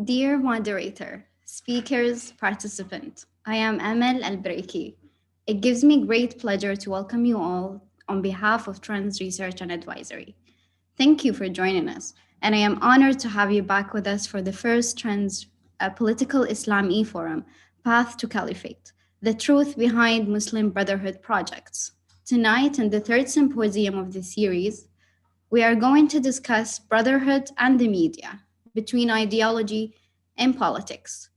Dear moderator, speakers, participant, I am Amel Al-Breiki. It gives me great pleasure to welcome you all on behalf of Trends Research and Advisory. Thank you for joining us, and I am honored to have you back with us for the first Trends Political Islam e-Forum, Path to Caliphate, the truth behind Muslim Brotherhood projects. Tonight, in the third symposium of the series, we are going to discuss brotherhood and the media, between ideology and politics.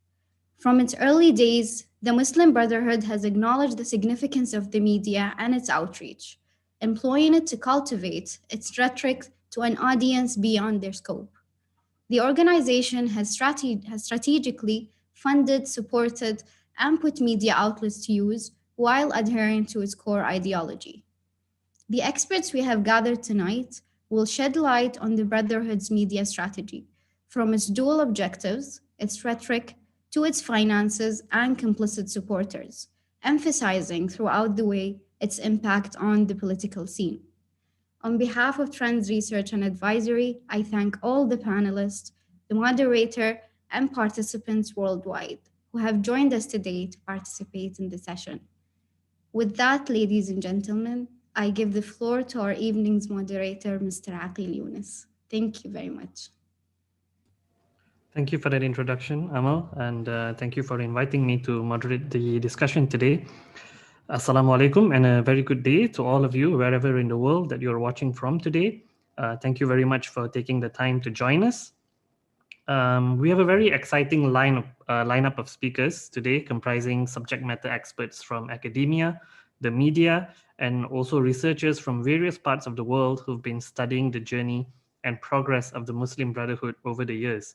From its early days, the Muslim Brotherhood has acknowledged the significance of the media and its outreach, employing it to cultivate its rhetoric to an audience beyond their scope. The organization has strategically funded, supported, and put media outlets to use while adhering to its core ideology. The experts we have gathered tonight will shed light on the Brotherhood's media strategy, from its dual objectives, its rhetoric, to its finances and complicit supporters, emphasizing throughout the way its impact on the political scene. On behalf of Trends Research and Advisory, I thank all the panelists, the moderator, and participants worldwide who have joined us today to participate in the session. With that, ladies and gentlemen, I give the floor to our evening's moderator, Mr. Aqil Yunus. Thank you very much. Thank you for that introduction, Amal, and thank you for inviting me to moderate the discussion today. Assalamu alaikum, and a very good day to all of you, wherever in the world that you're watching from today. Thank you very much for taking the time to join us. We have a very exciting lineup of speakers today, comprising subject matter experts from academia, the media, and also researchers from various parts of the world who've been studying the journey and progress of the Muslim Brotherhood over the years.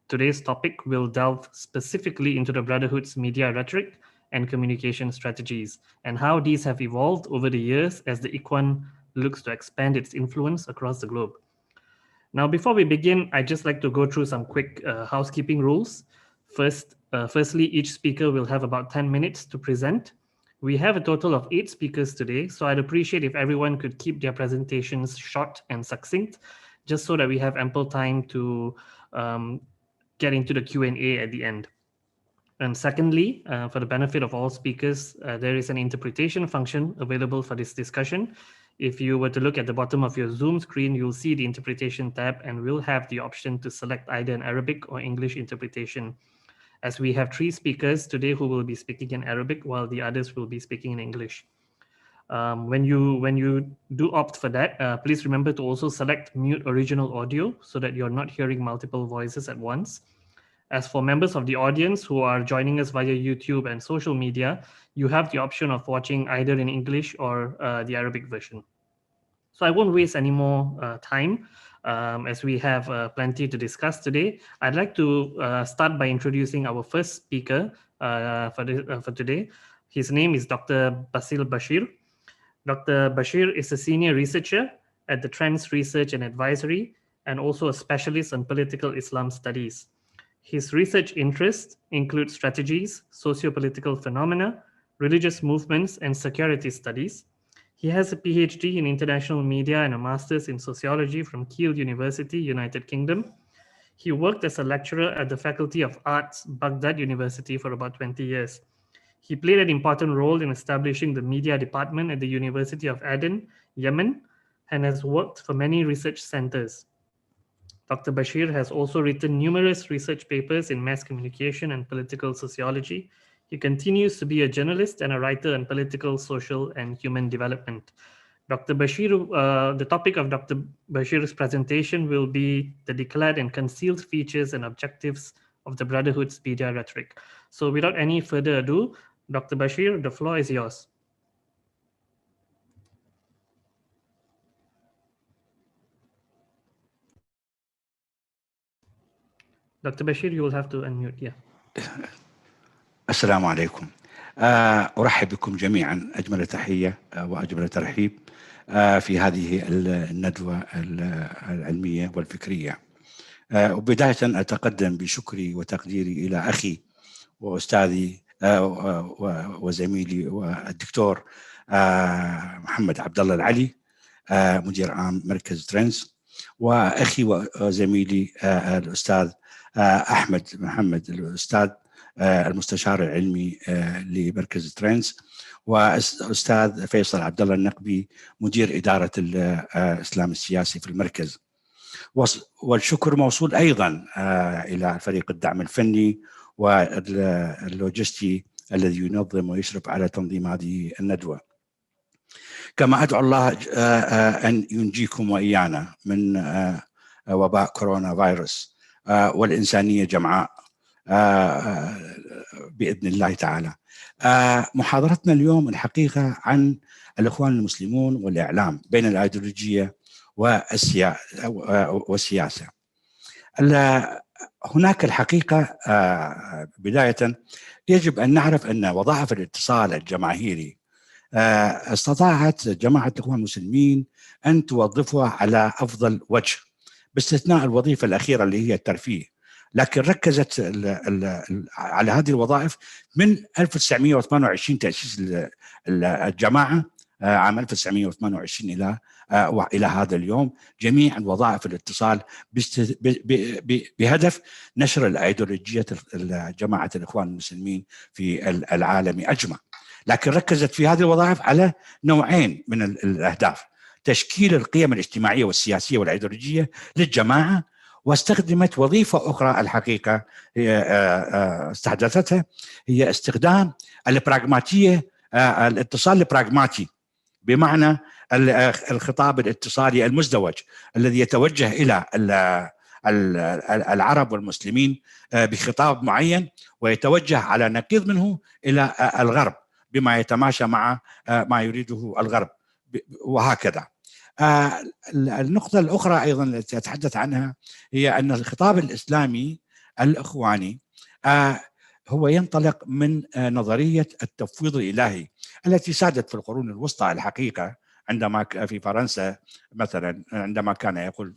Today's topic will delve specifically into the Brotherhood's media rhetoric and communication strategies, and how these have evolved over the years as the Ikhwan looks to expand its influence across the globe. Now, before we begin, I'd just like to go through some quick housekeeping rules. Firstly, each speaker will have about 10 minutes to present. We have a total of 8 speakers today, so I'd appreciate if everyone could keep their presentations short and succinct, just so that we have ample time to get into the Q&A at the end. And secondly, for the benefit of all speakers, there is an interpretation function available for this discussion. If you were to look at the bottom of your Zoom screen, you'll see the interpretation tab, and we'll have the option to select either an Arabic or English interpretation. As we have 3 speakers today who will be speaking in Arabic, while the others will be speaking in English. When you do opt for that, please remember to also select mute original audio so that you're not hearing multiple voices at once. As for members of the audience who are joining us via YouTube and social media, you have the option of watching either in English or the Arabic version. So I won't waste any more time as we have plenty to discuss today. I'd like to start by introducing our first speaker for today. His name is Dr. Basil Bashir. Dr. Bashir is a senior researcher at the Trends Research and Advisory, and also a specialist on political Islam studies. His research interests include strategies, socio-political phenomena, religious movements, and security studies. He has a PhD in international media and a master's in sociology from Kiel University, United Kingdom. He worked as a lecturer at the Faculty of Arts, Baghdad University for about 20 years. He played an important role in establishing the media department at the University of Aden, Yemen, and has worked for many research centers. Dr. Bashir has also written numerous research papers in mass communication and political sociology. He continues to be a journalist and a writer on political, social, and human development. Dr. Bashir, the topic of Dr. Bashir's presentation will be the declared and concealed features and objectives of the Brotherhood's media rhetoric. So without any further ado, Dr. Bashir, the floor is yours. Dr. Bashir, you will have to unmute. Yeah. السلام عليكم. أرحب بكم جميعا أجمل تحية وأجمل ترحيب في هذه الندوة العلمية والفكرية. وبداية أتقدم بشكري وتقديري إلى أخي وأستاذي وزميلي والدكتور محمد عبد الله العلي، مدير عام مركز ترندز، وأخي وزميلي الأستاذ أحمد محمد الأستاذ المستشار العلمي لمركز ترينز، وأستاذ فيصل عبد الله النقبي مدير إدارة الإسلام السياسي في المركز. والشكر موصول أيضا إلى فريق الدعم الفني واللوجستي الذي ينظم ويشرف على تنظيم هذه الندوة. كما أدعو الله أن ينجيكم وإيانا من وباء كورونا فيروس والإنسانية جمعاء بإذن الله تعالى. محاضرتنا اليوم الحقيقة عن الإخوان المسلمون والإعلام بين الأيديولوجية والسياسة. هناك الحقيقة بداية يجب أن نعرف أن وظائف الاتصال الجماهيري استطاعت جماعة الإخوان المسلمين أن توظفها على أفضل وجه باستثناء الوظيفة الأخيرة اللي هي الترفيه، لكن ركزت على هذه الوظائف من 1928 تأسيس الجماعة عام 1928 إلى هذا اليوم، جميع وظائف الاتصال بهدف نشر الأيديولوجية جماعة الإخوان المسلمين في العالم أجمع. لكن ركزت في هذه الوظائف على نوعين من الأهداف: تشكيل القيم الاجتماعية والسياسية والأيديولوجية للجماعة، واستخدمت وظيفة أخرى الحقيقة هي استحدثتها، هي استخدام البراغماتية، الاتصال البراغماتي، بمعنى الخطاب الاتصالي المزدوج الذي يتوجه إلى العرب والمسلمين بخطاب معين، ويتوجه على نقيض منه إلى الغرب بما يتماشى مع ما يريده الغرب، وهكذا. النقطة الأخرى أيضا التي أتحدث عنها هي أن الخطاب الإسلامي الإخواني هو ينطلق من نظرية التفويض الإلهي التي سادت في القرون الوسطى الحقيقة، عندما في فرنسا مثلا عندما كان يقول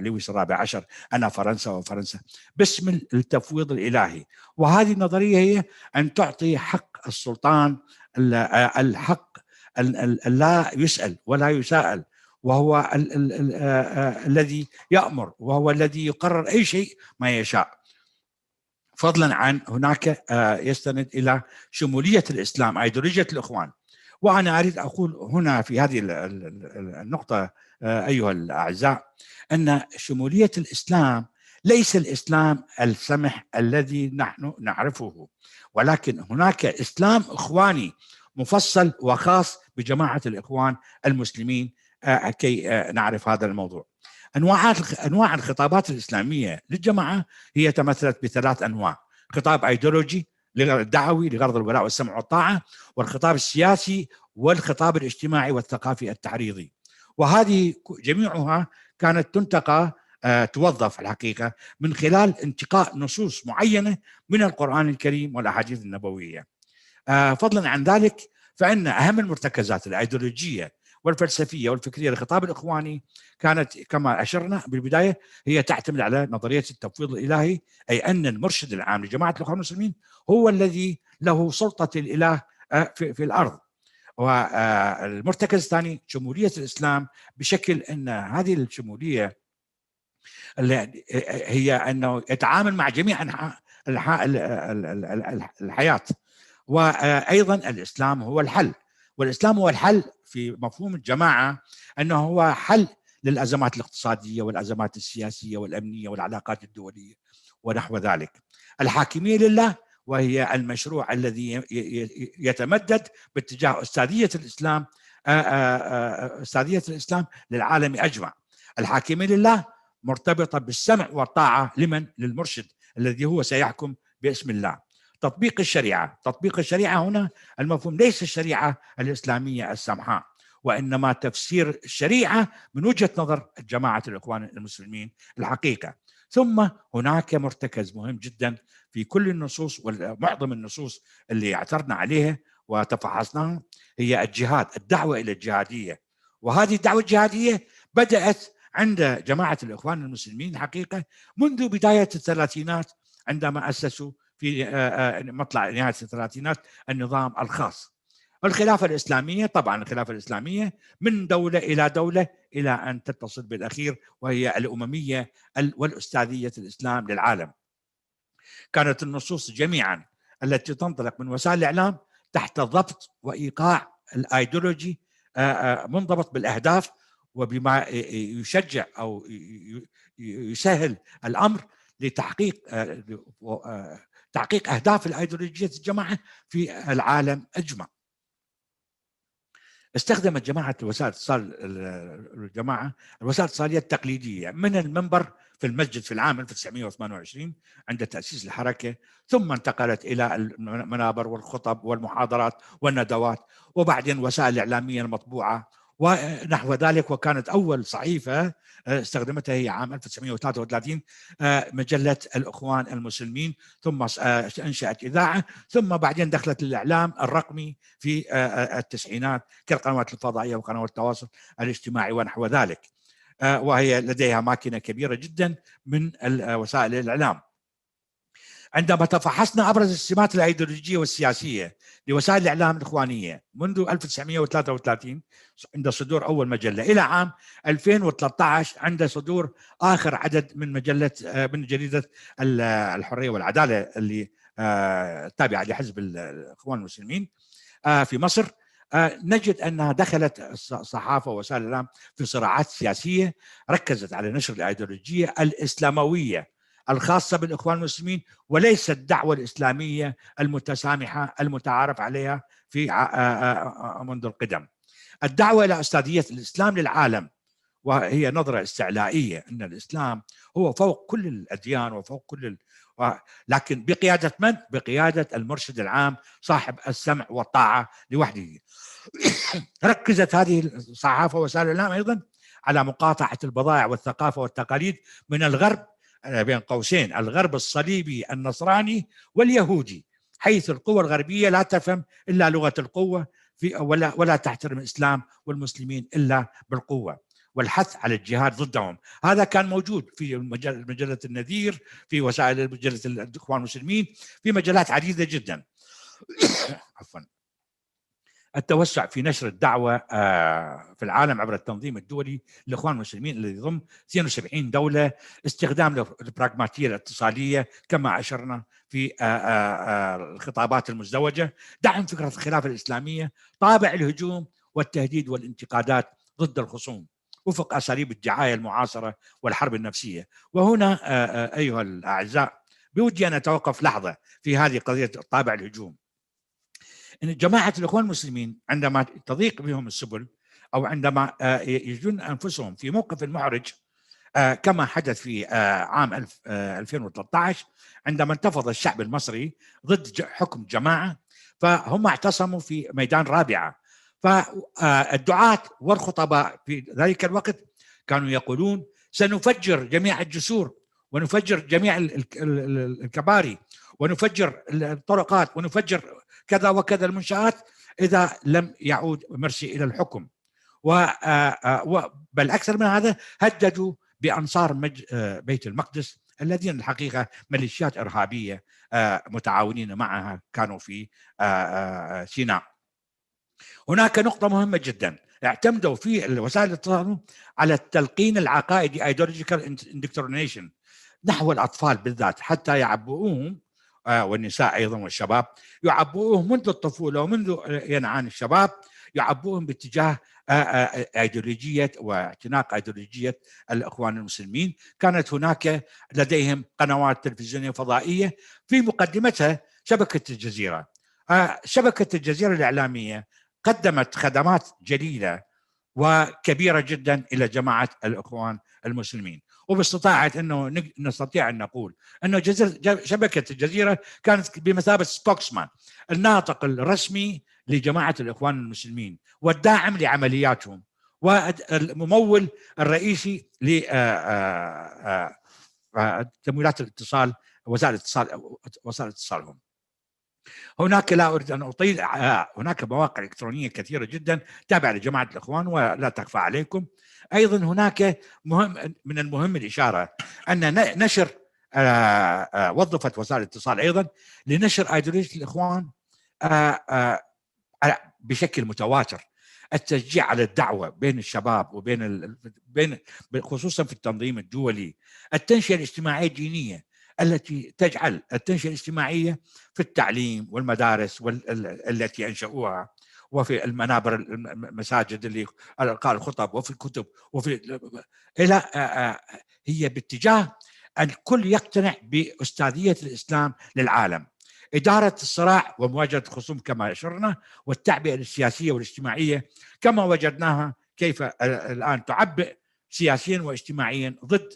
لويس الرابع عشر أنا فرنسا وفرنسا، باسم التفويض الإلهي. وهذه النظرية هي أن تعطي حق السلطان، الحق لا يسأل ولا يساءل، وهو الذي يأمر، وهو الذي يقرر أي شيء ما يشاء، فضلا عن هناك يستند إلى شمولية الإسلام، أيديولوجية الإخوان. وأنا أريد أقول هنا في هذه النقطة أيها الأعزاء أن شمولية الإسلام ليس الإسلام السمح الذي نحن نعرفه، ولكن هناك إسلام إخواني مفصل وخاص بجماعة الإخوان المسلمين كي نعرف هذا الموضوع. أنواع الخطابات الإسلامية للجماعة هي تمثلت بثلاث أنواع: خطاب أيديولوجي دعوي لغرض الولاء والسمع والطاعة، والخطاب السياسي، والخطاب الاجتماعي والثقافي التحريضي. وهذه جميعها كانت تنتقى توظف الحقيقة من خلال انتقاء نصوص معينة من القرآن الكريم والأحاديث النبوية. فضلا عن ذلك فإن أهم المرتكزات الأيديولوجية والفلسفية والفكرية للخطاب الإخواني كانت كما أشرنا بالبداية هي تعتمد على نظرية التفويض الإلهي، أي أن المرشد العام لجماعة الإخوان المسلمين هو الذي له سلطة الإله في الأرض. والمرتكز الثاني شمولية الإسلام، بشكل أن هذه الشمولية هي أنه يتعامل مع جميع أنحاء الحياة. وأيضا الإسلام هو الحل، والإسلام هو الحل في مفهوم الجماعة، أنه هو حل للأزمات الاقتصادية والأزمات السياسية والأمنية والعلاقات الدولية ونحو ذلك. الحاكمية لله، وهي المشروع الذي يتمدد باتجاه أستاذية الإسلام، أستاذية الإسلام للعالم أجمع. الحاكمية لله مرتبطة بالسمع والطاعة للمرشد الذي هو سيحكم باسم الله. تطبيق الشريعة هنا المفهوم ليس الشريعة الإسلامية السمحاء، وإنما تفسير الشريعة من وجهة نظر جماعة الإخوان المسلمين الحقيقة. ثم هناك مرتكز مهم جدا في كل النصوص ومعظم النصوص اللي اعترضنا عليها وتفحصناها، هي الجهاد، الدعوة إلى الجهادية. وهذه الدعوة الجهادية بدأت عند جماعة الإخوان المسلمين حقيقة منذ بداية الثلاثينات، عندما أسسوا في مطلع نهاية الثلاثينات النظام الخاص. الخلافة الإسلامية، طبعا الخلافة الإسلامية من دولة إلى دولة إلى أن تتصل بالأخير وهي الأممية والأستاذية الإسلام للعالم. كانت النصوص جميعا التي تنطلق من وسائل الإعلام تحت ضبط وإيقاع الأيديولوجي منضبط بالأهداف، وبما يشجع أو يسهل الأمر لتحقيق تحقيق أهداف الأيديولوجية الجماعة في العالم أجمع. استخدمت جماعة وسائل الاتصال الوسائل الاتصالية التقليدية من المنبر في المسجد في العام 1928 عند تأسيس الحركة، ثم انتقلت إلى المنابر والخطب والمحاضرات والندوات، وبعدين وسائل الإعلامية المطبوعة ونحو ذلك. وكانت أول صحيفة استخدمتها هي عام 1933 مجلة الإخوان المسلمين، ثم أنشأت إذاعة، ثم بعدين دخلت الإعلام الرقمي في التسعينات كالقنوات الفضائية وقنوات التواصل الاجتماعي ونحو ذلك، وهي لديها ماكينة كبيرة جدا من وسائل الإعلام. عندما تفحصنا أبرز السمات الأيديولوجية والسياسية لوسائل الإعلام الإخوانية منذ 1933 عند صدور أول مجلة إلى عام 2013 عند صدور آخر عدد من من جريدة الحرية والعدالة اللي تابعة لحزب الإخوان المسلمين في مصر، نجد أنها دخلت الصحافة ووسائل الإعلام في صراعات سياسية ركزت على نشر الأيديولوجية الإسلاموية الخاصة بالإخوان المسلمين، وليس الدعوة الإسلامية المتسامحة المتعارف عليها في منذ القدم. الدعوة إلى أستاذية الإسلام للعالم، وهي نظرة استعلائية أن الإسلام هو فوق كل الأديان وفوق كل لكن بقيادة من؟ بقيادة المرشد العام صاحب السمع والطاعة لوحده. ركزت هذه الصحافة ووسائل الإعلام أيضا على مقاطعة البضائع والثقافة والتقاليد من الغرب، بين قوسين الغرب الصليبي النصراني واليهودي، حيث القوى الغربية لا تفهم إلا لغة القوة ولا تحترم الإسلام والمسلمين إلا بالقوة، والحث على الجهاد ضدهم. هذا كان موجود في مجلة النذير، في وسائل مجلة الإخوان المسلمين، في مجلات عديدة جدا. عفوا. التوسع في نشر الدعوة في العالم عبر التنظيم الدولي للإخوان المسلمين الذي يضم 72 دولة، استخدام البراغماتية الاتصالية كما أشرنا في الخطابات المزدوجة، دعم فكرة الخلافة الإسلامية، طابع الهجوم والتهديد والانتقادات ضد الخصوم وفق أساليب الدعاية المعاصرة والحرب النفسية. وهنا أيها الأعزاء بودي أن أتوقف لحظة في هذه قضية طابع الهجوم. إن جماعة الإخوان المسلمين عندما تضيق بهم السبل أو عندما يجدون أنفسهم في موقف محرج كما حدث في عام 2013 عندما انتفض الشعب المصري ضد حكم جماعة، فهم اعتصموا في ميدان رابعة. فالدعاة والخطباء في ذلك الوقت كانوا يقولون سنفجر جميع الجسور ونفجر جميع الكباري ونفجر الطرقات ونفجر كذا وكذا المنشآت إذا لم يعود مرسي إلى الحكم. بل أكثر من هذا هددوا بأنصار بيت المقدس الذين الحقيقة ميليشيات إرهابية متعاونين معها كانوا في سيناء. هناك نقطة مهمة جدا، اعتمدوا في وسائل الاتصال على التلقين العقائدي ideological indoctrination نحو الأطفال بالذات، حتى يعبؤوهم والنساء أيضا والشباب، يعبؤوهم منذ الطفولة ومنذ ينعان الشباب، يعبؤوهم باتجاه أيديولوجية واعتناق أيديولوجية الإخوان المسلمين. كانت هناك لديهم قنوات تلفزيونية فضائية في مقدمتها شبكة الجزيرة. شبكة الجزيرة الإعلامية قدمت خدمات جليلة وكبيرة جدا إلى جماعة الإخوان المسلمين، وباستطاعة أنه نستطيع أن نقول أن شبكة الجزيرة كانت بمثابة سبوكسمان، الناطق الرسمي لجماعة الإخوان المسلمين والداعم لعملياتهم والممول الرئيسي لتمويلات الاتصال وسائل اتصالهم. هناك لا أريد أن أطيل، هناك مواقع إلكترونية كثيرة جدا تابعة لجماعة الإخوان ولا تخفى عليكم. أيضا هناك من المهم الإشارة أن نشر وظفت وسائل الاتصال أيضا لنشر أيديولوجية الإخوان بشكل متواتر. التشجيع على الدعوة بين الشباب بين خصوصا في التنظيم الدولي، التنشئة الاجتماعية الدينية التي تجعل التنشئة الاجتماعية في التعليم والمدارس التي أنشأوها، وفي المنابر المساجد اللي ألقاء الخطب، وفي الكتب، وفي إلى هي باتجاه الكل يقتنع بأستاذية الإسلام للعالم، إدارة الصراع ومواجهة الخصوم كما أشرنا، والتعبئة السياسية والاجتماعية كما وجدناها كيف الآن تعبئ سياسيا واجتماعيا ضد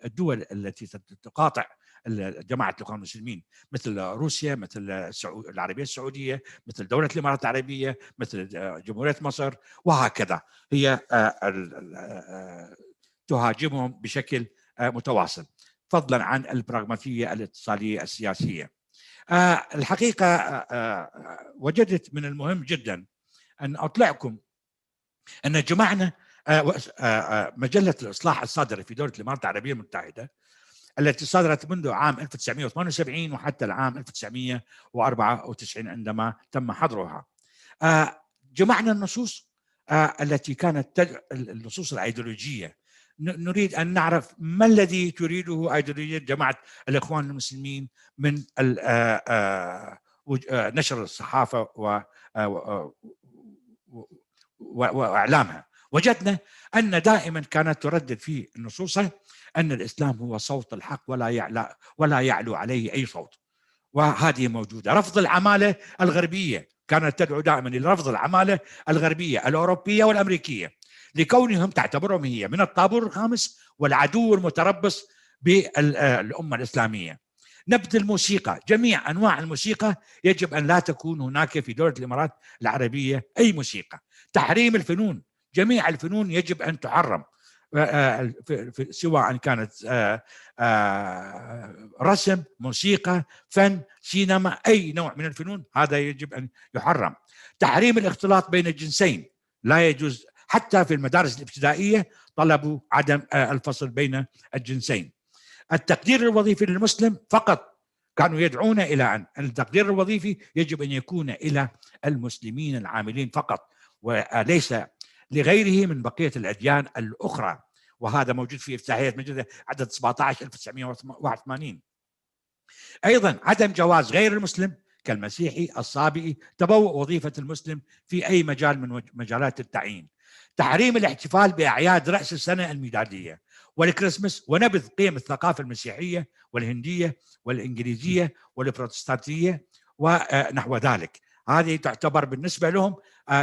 الدول التي تقاطع جماعة الإخوان المسلمين، مثل روسيا، مثل العربية السعودية، مثل دولة الإمارات العربية، مثل جمهورية مصر، وهكذا. هي تهاجمهم بشكل متواصل، فضلا عن البراغماتية الاتصالية السياسية. الحقيقة وجدت من المهم جدا أن أطلعكم أن جمعنا مجلة الإصلاح الصادرة في دولة الإمارات العربية المتحدة، التي صدرت منذ عام 1978 وحتى العام 1994 عندما تم حظرها. جمعنا النصوص التي كانت النصوص الأيديولوجية. نريد أن نعرف ما الذي تريده أيديولوجية جماعة الإخوان المسلمين من نشر الصحافة وإعلامها. وجدنا أن دائما كانت تردد في نصوصها أن الإسلام هو صوت الحق ولا يعلو عليه أي صوت، وهذه موجودة. رفض العمالة الغربية، كانت تدعو دائما إلى رفض العمالة الغربية الأوروبية والأمريكية، لكونهم تعتبرهم هي من الطابور الخامس والعدو المتربص بالأمة الإسلامية. نبذ الموسيقى، جميع أنواع الموسيقى يجب أن لا تكون هناك في دولة الإمارات العربية أي موسيقى. تحريم الفنون، جميع الفنون يجب أن تحرم، سواء كانت رسم، موسيقى، فن، سينما، أي نوع من الفنون هذا يجب أن يحرم. تحريم الاختلاط بين الجنسين، لا يجوز. حتى في المدارس الابتدائية طلبوا عدم الفصل بين الجنسين. التقدير الوظيفي للمسلم فقط، كانوا يدعون إلى أن التقدير الوظيفي يجب أن يكون إلى المسلمين العاملين فقط، وليس لغيره من بقية الأديان الأخرى، وهذا موجود في افتتاحية مجلة عدد 17 1981. أيضا عدم جواز غير المسلم كالمسيحي الصابئي تبوء وظيفة المسلم في أي مجال من مجالات التعيين. تحريم الاحتفال بأعياد رأس السنة الميلادية والكريسماس، ونبذ قيم الثقافة المسيحية والهندية والإنجليزية والبروتستانتية ونحو ذلك. هذه تعتبر بالنسبة لهم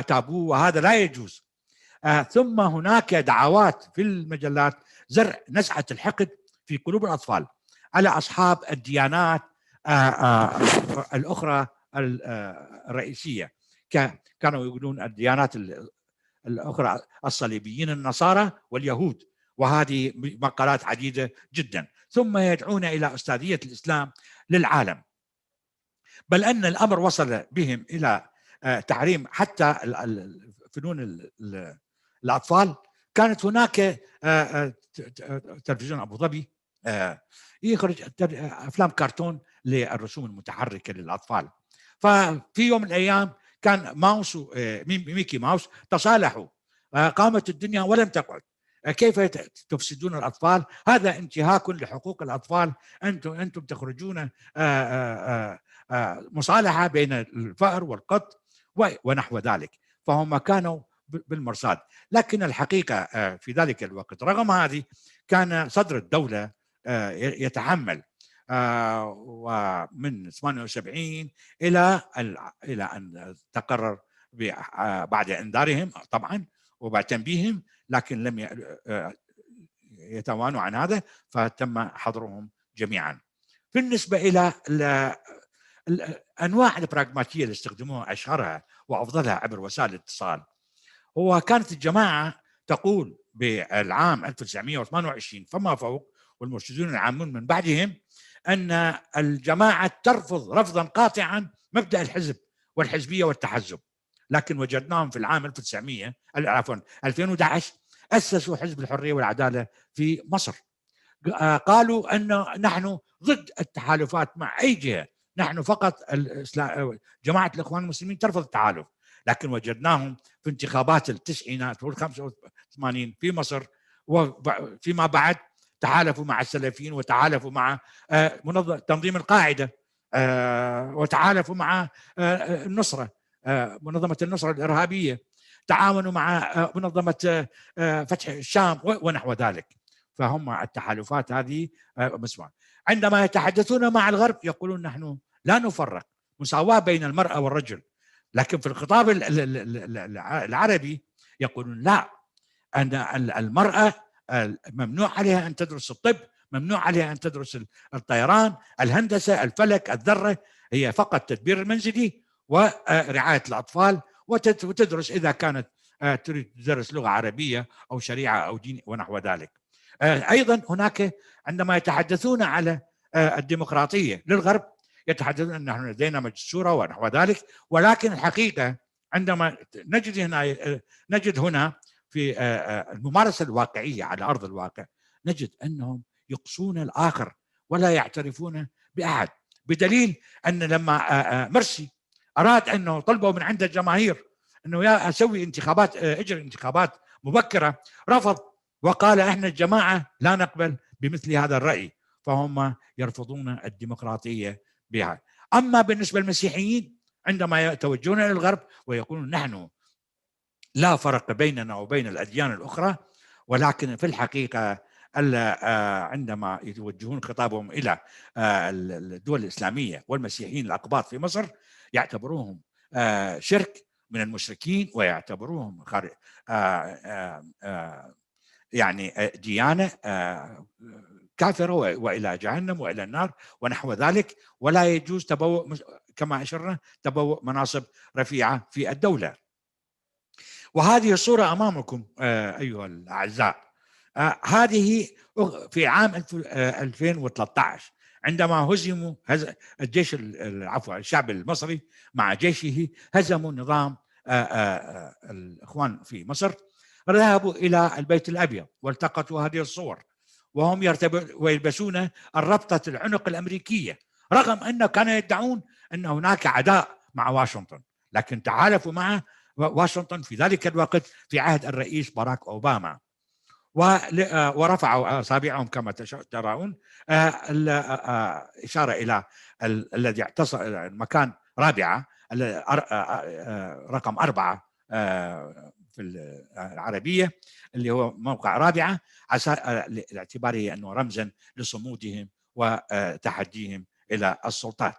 تابو، وهذا لا يجوز. ثم هناك دعوات في المجلات زرع نزعة الحقد في قلوب الأطفال على أصحاب الديانات الأخرى الرئيسية، كانوا يقولون الديانات الأخرى الصليبيين النصارى واليهود، وهذه مقالات عديدة جدا. ثم يدعون إلى أستاذية الإسلام للعالم، بل أن الأمر وصل بهم إلى تحريم حتى فنون الأطفال. كانت هناك تلفزيون أبو ظبي يخرج أفلام كرتون للرسوم المتحركة للأطفال، ففي يوم من الأيام كان ماوس ميكي ماوس تصالحوا، قامت الدنيا ولم تقعد. كيف تفسدون الأطفال؟ هذا انتهاك لحقوق الأطفال. أنتم تخرجون مصالحة بين الفأر والقط ونحو ذلك، فهم كانوا بالمرصاد. لكن الحقيقة في ذلك الوقت رغم هذه كان صدر الدولة يتحمل، ومن 78 إلى أن تقرر بعد إنذارهم طبعا وبعد تنبيههم، لكن لم يتوانوا عن هذا، فتم حظرهم جميعا. بالنسبة إلى الأنواع البراغماتية اللي استخدموها أشهرها وأفضلها عبر وسائل الاتصال، هو كانت الجماعة تقول بالعام 1928 فما فوق والمرشدون العامون من بعدهم أن الجماعة ترفض رفضا قاطعا مبدأ الحزب والحزبية والتحزب، لكن وجدناهم في العام 2011 أسسوا حزب الحرية والعدالة في مصر. قالوا أن نحن ضد التحالفات مع أي جهة، نحن فقط جماعة الإخوان المسلمين ترفض التحالف، لكن وجدناهم في انتخابات التسعينات وال85 في مصر، وفيما بعد تحالفوا مع السلفيين، وتحالفوا مع تنظيم القاعدة، وتحالفوا مع النصرة، منظمة النصرة الإرهابية، تعاونوا مع منظمة فتح الشام ونحو ذلك. فهم التحالفات هذه مسموعة. عندما يتحدثون مع الغرب يقولون نحن لا نفرق، مساواة بين المرأة والرجل، لكن في الخطاب العربي يقولون لا، أن المرأة ممنوع عليها أن تدرس الطب، ممنوع عليها أن تدرس الطيران، الهندسة، الفلك، الذرة، هي فقط تدبير المنزلي ورعاية الأطفال، وتدرس إذا كانت تريد تدرس لغة عربية أو شريعة أو دين ونحو ذلك. أيضا هناك عندما يتحدثون على الديمقراطية للغرب يتحدثون أن نحن لدينا مجلس شورى ونحو ذلك، ولكن الحقيقة عندما نجد هنا في الممارسة الواقعية على أرض الواقع نجد أنهم يقصون الآخر ولا يعترفون بأحد، بدليل أن لما مرسي أراد أنه طلبوا من عند الجماهير أنه يسوي انتخابات، إجري انتخابات مبكرة، رفض وقال احنا الجماعة لا نقبل بمثل هذا الرأي، فهم يرفضون الديمقراطية بها. أما بالنسبة للمسيحيين عندما يتوجهون إلى الغرب ويقولون نحن لا فرق بيننا وبين الأديان الأخرى، ولكن في الحقيقة عندما يتوجهون خطابهم إلى الدول الإسلامية والمسيحيين الأقباط في مصر يعتبروهم شرك من المشركين، ويعتبروهم يعني ديانة كافرة وإلى جهنم وإلى النار ونحو ذلك، ولا يجوز تبوء كما أشرنا تبوء مناصب رفيعة في الدولة. وهذه الصورة أمامكم أيها الأعزاء، هذه في عام 2013 عندما هزموا الجيش الشعب المصري مع جيشه، هزموا نظام الإخوان في مصر، ذهبوا إلى البيت الأبيض والتقطوا هذه الصور وهم ويلبسون الربطة العنق الأمريكية، رغم أنه كانوا يدعون أن هناك عداء مع واشنطن، لكن تحالفوا مع واشنطن في ذلك الوقت في عهد الرئيس باراك أوباما، ورفعوا أصابعهم كما ترون، إشارة إلى الذي اعتصم المكان رابعة، رقم 4 في العربية اللي هو موقع رابعة، لاعتباره أنه رمزا لصمودهم وتحديهم إلى السلطات.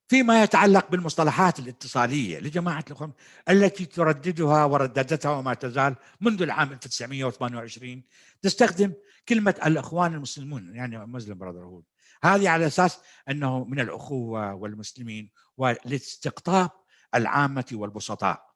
فيما يتعلق بالمصطلحات الاتصالية لجماعة الإخوان التي ترددها ورددتها وما تزال منذ العام 1928 تستخدم كلمة الإخوان المسلمون، يعني مسلم براذرهود، هذه على أساس أنه من الأخوة والمسلمين والاستقطاب العامة والبسطاء.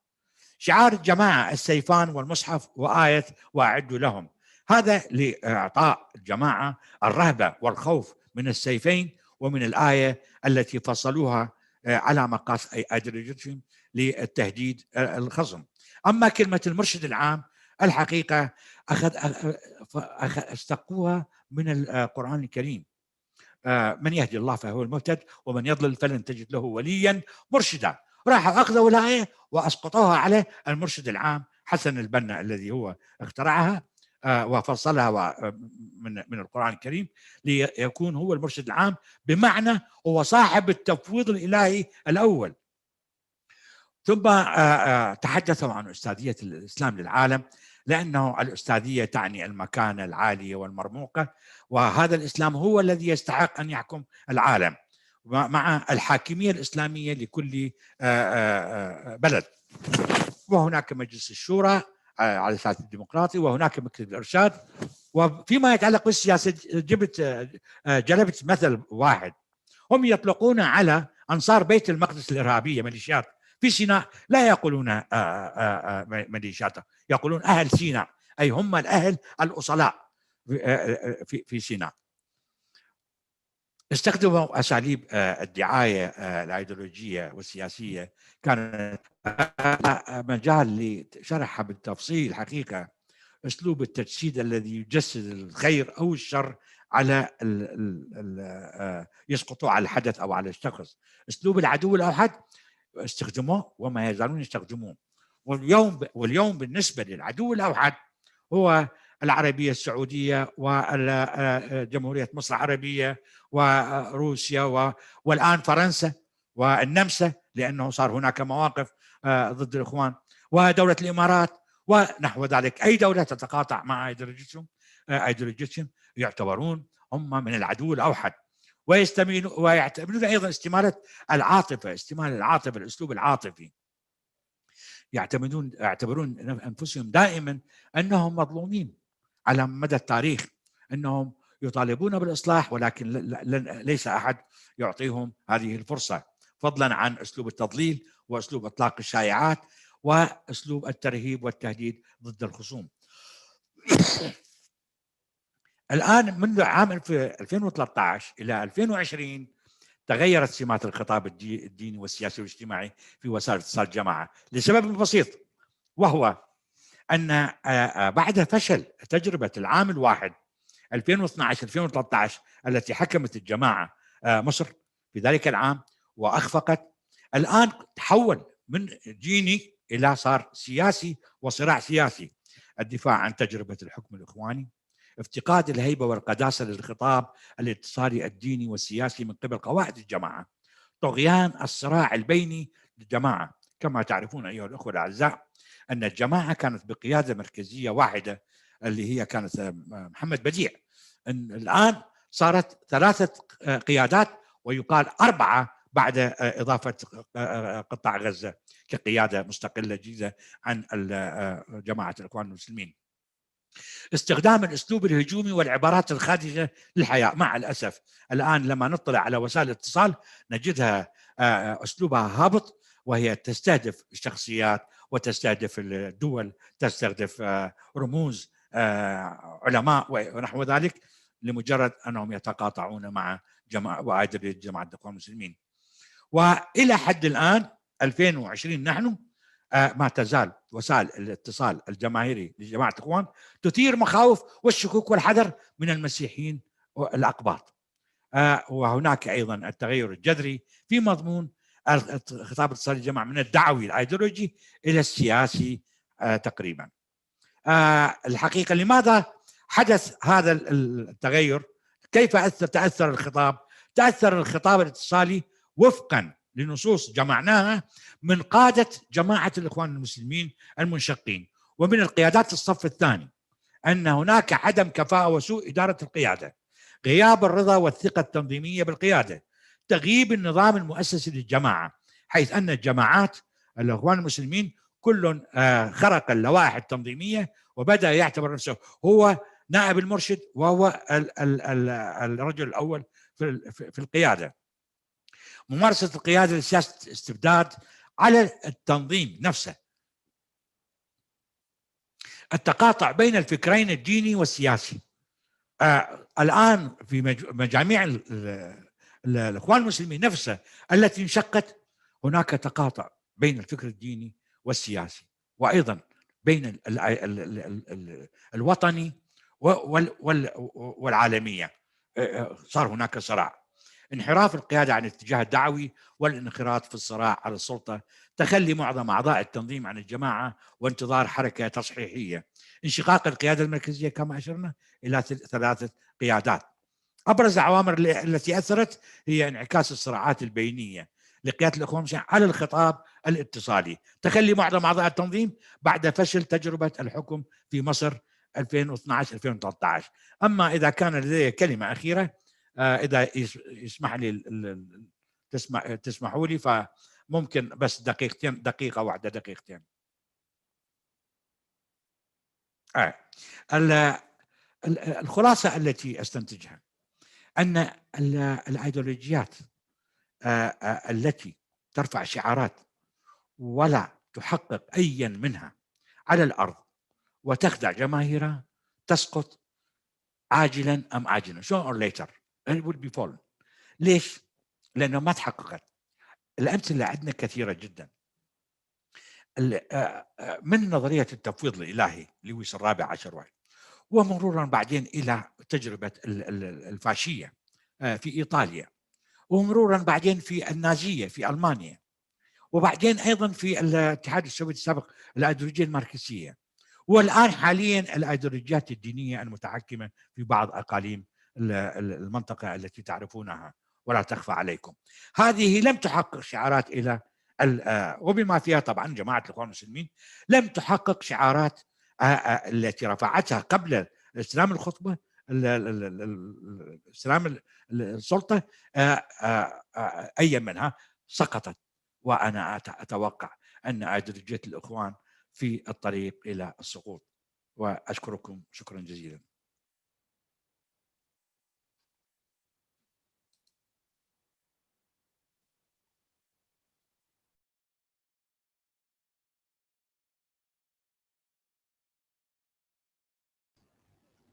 شعار الجماعة السيفان والمصحف وآية وأعدوا لهم، هذا لإعطاء الجماعة الرهبة والخوف من السيفين ومن الآية التي فصلوها على مقاس أيديولوجيتهم للتهديد الخصم. أما كلمة المرشد العام الحقيقة استقوها من القرآن الكريم، من يهدي الله فهو المهتد ومن يضلل فلن تجد له وليا مرشدا. راحوا أخذوا الآية وأسقطوها على المرشد العام حسن البنا الذي هو اخترعها وفصلها من القرآن الكريم ليكون هو المرشد العام، بمعنى هو صاحب التفويض الإلهي الأول. ثم تحدثوا عن أستاذية الإسلام للعالم، لأنه الأستاذية تعني المكانة العالية والمرموقة، وهذا الإسلام هو الذي يستحق أن يحكم العالم مع الحاكمية الإسلامية لكل بلد. وهناك مجلس الشورى على أساس الديمقراطي، وهناك مكتب الإرشاد. وفيما يتعلق بالسياسة جلبت مثل واحد، هم يطلقون على أنصار بيت المقدس الإرهابية ميليشيات في سيناء، لا يقولون ميليشيات، يقولون أهل سيناء، أي هم الأهل الأصلاء في سيناء. استخدموا أساليب الدعاية الأيديولوجية والسياسية، كان مجال لشرحها بالتفصيل. حقيقة أسلوب التجسيد الذي يجسد الخير أو الشر على يسقطوا على الحدث أو على الشخص، أسلوب العدو الأوحد استخدموه وما يزالون يستخدموه. واليوم بالنسبة للعدو الأوحد هو العربية السعودية وجمهورية مصر العربية وروسيا والآن فرنسا والنمسا، لأنه صار هناك مواقف ضد الإخوان، ودولة الإمارات ونحو ذلك. أي دولة تتقاطع مع أيديولوجيتهم يعتبرون هم من العدو الأوحد، ويعتمدون أيضا استمالة العاطفة، الأسلوب العاطفي. يعتبرون أنفسهم دائما أنهم مظلومين على مدى التاريخ، أنهم يطالبون بالإصلاح ولكن ليس أحد يعطيهم هذه الفرصة، فضلا عن أسلوب التضليل وأسلوب إطلاق الشائعات وأسلوب الترهيب والتهديد ضد الخصوم. الآن منذ عام 2013 إلى 2020 تغيرت سمات الخطاب الديني والسياسي والاجتماعي في وسائل اتصال الجماعة لسبب بسيط، وهو أن بعد فشل تجربة العام الواحد 2012-2013 التي حكمت الجماعة مصر في ذلك العام وأخفقت، الآن تحول من ديني إلى صار سياسي وصراع سياسي. الدفاع عن تجربة الحكم الإخواني، افتقاد الهيبة والقداسة للخطاب الاتصالي الديني والسياسي من قبل قواعد الجماعة، طغيان الصراع البيني للجماعة. كما تعرفون أيها الأخوة الأعزاء أن الجماعة كانت بقيادة مركزية واحدة اللي هي كانت محمد بديع، أن الآن صارت 3 قيادات ويقال 4 بعد إضافة قطاع غزة كقيادة مستقلة جديدة عن جماعة الإخوان المسلمين. استخدام الأسلوب الهجومي والعبارات الخادجة للحياة. مع الأسف الآن لما نطلع على وسائل الاتصال نجدها أسلوبها هابط، وهي تستهدف الشخصيات وتستهدف الدول، تستهدف رموز علماء ونحو ذلك، لمجرد أنهم يتقاطعون مع جماعة الإخوان المسلمين. وإلى حد الآن 2020 نحن ما تزال وسائل الاتصال الجماهيري لجماعة الإخوان تثير مخاوف والشكوك والحذر من المسيحيين الأقباط. وهناك أيضا التغير الجذري في مضمون خطاب الاتصال الجماعة من الدعوي الأيديولوجي إلى السياسي تقريبا. الحقيقة لماذا حدث هذا التغير؟ كيف تأثر الخطاب؟ تأثر الخطاب الاتصالي وفقا لنصوص جمعناها من قادة جماعة الإخوان المسلمين المنشقين ومن القيادات الصف الثاني، أن هناك عدم كفاءة وسوء إدارة القيادة، غياب الرضا والثقة التنظيمية بالقيادة، تغييب النظام المؤسسي للجماعة، حيث أن الجماعات الإخوان المسلمين كل خرق اللوائح التنظيمية وبدأ يعتبر نفسه هو نائب المرشد وهو الرجل الأول في القيادة. ممارسة القيادة لسياسة استبداد على التنظيم نفسه، التقاطع بين الفكرين الديني والسياسي. الآن في مجاميع الإخوان المسلمين نفسها التي انشقت هناك تقاطع بين الفكر الديني والسياسي، وأيضا بين الوطني والعالمية. صار هناك صراع، انحراف القيادة عن الاتجاه الدعوي والانخراط في الصراع على السلطة، تخلي معظم أعضاء التنظيم عن الجماعة وانتظار حركة تصحيحية، انشقاق القيادة المركزية كما أشرنا إلى 3 قيادات. أبرز العوامل التي أثرت هي انعكاس الصراعات البينية لقيادة الإخوان المسلمين على الخطاب الاتصالي، تخلي معظم أعضاء التنظيم بعد فشل تجربة الحكم في مصر 2012-2013. أما إذا كان لدي كلمة أخيرة، إذا يسمح لي تسمحوا لي، فممكن بس دقيقة واحدة، دقيقتين. الخلاصة التي أستنتجها أن الأيديولوجيات التي ترفع شعارات ولا تحقق أيا منها على الأرض وتخدع جماهيرها تسقط عاجلا أم آجلا، sooner or later it will be fallen. ليش؟ لأنه ما تحققت. الأمثلة عندنا كثيرة جدا، من نظرية التفويض الإلهي لويس الرابع عشر ومرورا بعدين إلى تجربة الفاشية في إيطاليا، ومرورا بعدين في النازية في ألمانيا، وبعدين أيضا في الاتحاد السوفيتي السابق الأيديولوجية الماركسية، والآن حاليا الأيديولوجيات الدينية المتحكمة في بعض أقاليم المنطقة التي تعرفونها ولا تخفى عليكم. هذه لم تحقق شعارات إلى وبما فيها طبعا جماعة الإخوان المسلمين لم تحقق شعارات التي رفعتها قبل استلام الخطبة استلام السلطة. أي منها سقطت، وأنا أتوقع أن أيديولوجية الإخوان في الطريق إلى السقوط. وأشكركم شكرا جزيلا.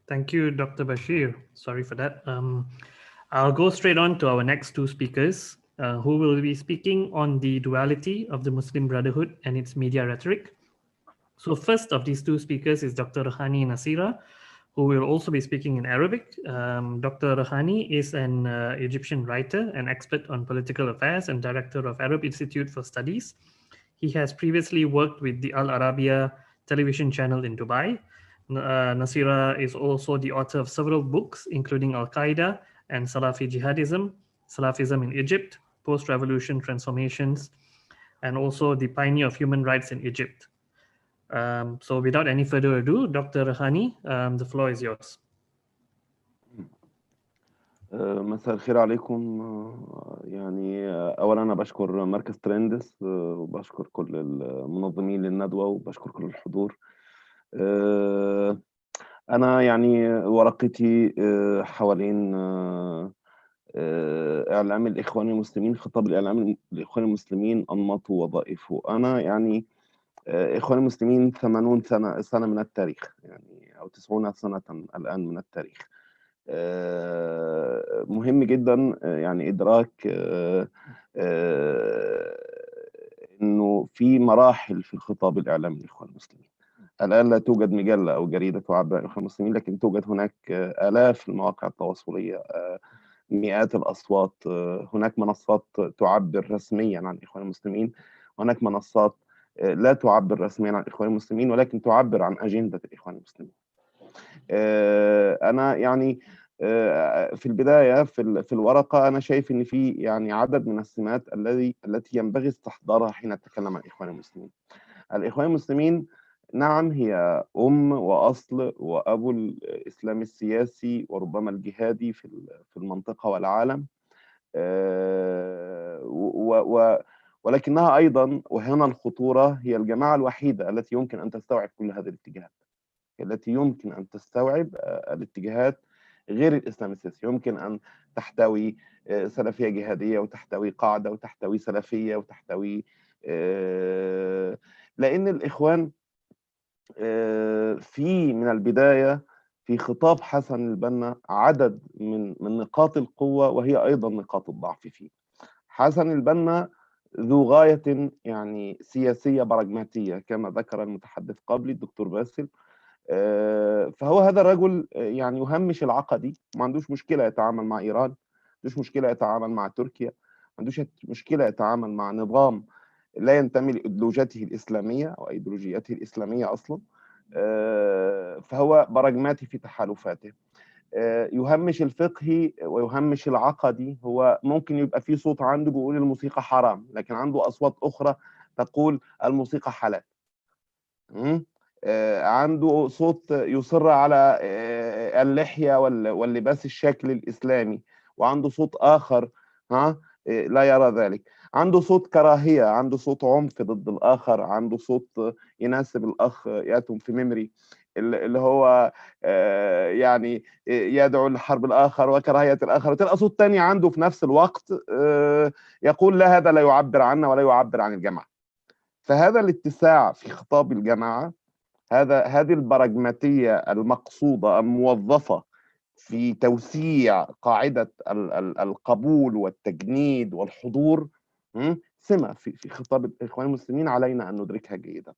Thank you, Dr. Bashir. Sorry for that. I'll go straight on to our next two speakers, who will be speaking on the duality of the Muslim Brotherhood and its media rhetoric. So first of these two speakers is Dr. Rahani Nasira, who will also be speaking in Arabic. Dr. Rahani is an Egyptian writer and expert on political affairs and director of Arab Institute for Studies. He has previously worked with the Al Arabiya television channel in Dubai. Nasira is also the author of several books, including Al-Qaeda and Salafi Jihadism, Salafism in Egypt, Post-Revolution Transformations, and also the Pioneer of Human Rights in Egypt. So without any further ado, Dr. Rahani, the floor is yours. مساء الخير عليكم. يعني أولا أنا بشكر مركز ترندس وبشكر كل المنظمين للندوة وبشكر كل الحضور. أنا يعني ورقتي حوالين إعلام الإخوان المسلمين، خطاب الإعلام الإخوان المسلمين، أنماطه ووظائفه. أنا يعني إخوان المسلمين 80 سنة من التاريخ، يعني أو 90 سنة الآن من التاريخ. مهم جدا يعني إدراك إنه في مراحل في الخطاب الإعلامي للإخوان المسلمين. الآن لا توجد مجلة أو جريدة تعبر عن الإخوان المسلمين، لكن توجد هناك آلاف المواقع التواصلية، مئات الأصوات. هناك منصات تعبر رسميا عن الإخوان المسلمين، وهناك منصات لا تعبر رسميا عن الإخوان المسلمين ولكن تعبر عن أجندة الإخوان المسلمين. أنا يعني في البداية في الورقة أنا شايف إن في يعني عدد من السمات التي ينبغي استحضارها حين نتكلم عن الإخوان المسلمين. الإخوان المسلمين نعم هي وأصل وأبو الإسلام السياسي وربما الجهادي في المنطقة والعالم، ولكنها أيضا، وهنا الخطورة، هي الجماعة الوحيدة التي يمكن أن تستوعب كل هذه الاتجاهات، التي يمكن أن تستوعب الاتجاهات غير الإسلام السياسي. يمكن أن تحتوي سلفية جهادية وتحتوي قاعدة وتحتوي سلفية وتحتوي لأن الإخوان في من البداية في خطاب حسن البنا عدد من نقاط القوة وهي أيضا نقاط الضعف فيه. حسن البنا ذو غاية يعني سياسية براغماتية كما ذكر المتحدث قبلي الدكتور باسل. فهو هذا الرجل يعني يهمش العقدي، ما عندوش مشكلة يتعامل مع إيران، ما عندوش مشكلة يتعامل مع تركيا، ما عندوش مشكلة يتعامل مع نظام لا ينتمي لإيديولوجيته الإسلامية أو أيديولوجيته الإسلامية أصلا. فهو براغماتي في تحالفاته، يهمش الفقهي ويهمش العقدي. هو ممكن يبقى فيه صوت عنده بيقول الموسيقى حرام، لكن عنده أصوات أخرى تقول الموسيقى حلال. عنده صوت يصر على اللحية واللباس الشكل الإسلامي، وعنده صوت آخر لا يرى ذلك. عنده صوت كراهية، عنده صوت عنف ضد الآخر، عنده صوت يناسب الأخ ياتم في ميمري اللي هو يعني يدعو لحرب الآخر وكراهية الآخر، وتلقى صوت تاني عنده في نفس الوقت يقول لا، هذا لا يعبر عنا ولا يعبر عن الجماعة. فهذا الاتساع في خطاب الجماعة، هذه البراغماتية المقصودة الموظفة في توسيع قاعدة القبول والتجنيد والحضور سمة في خطاب الإخوان المسلمين علينا أن ندركها جيدا.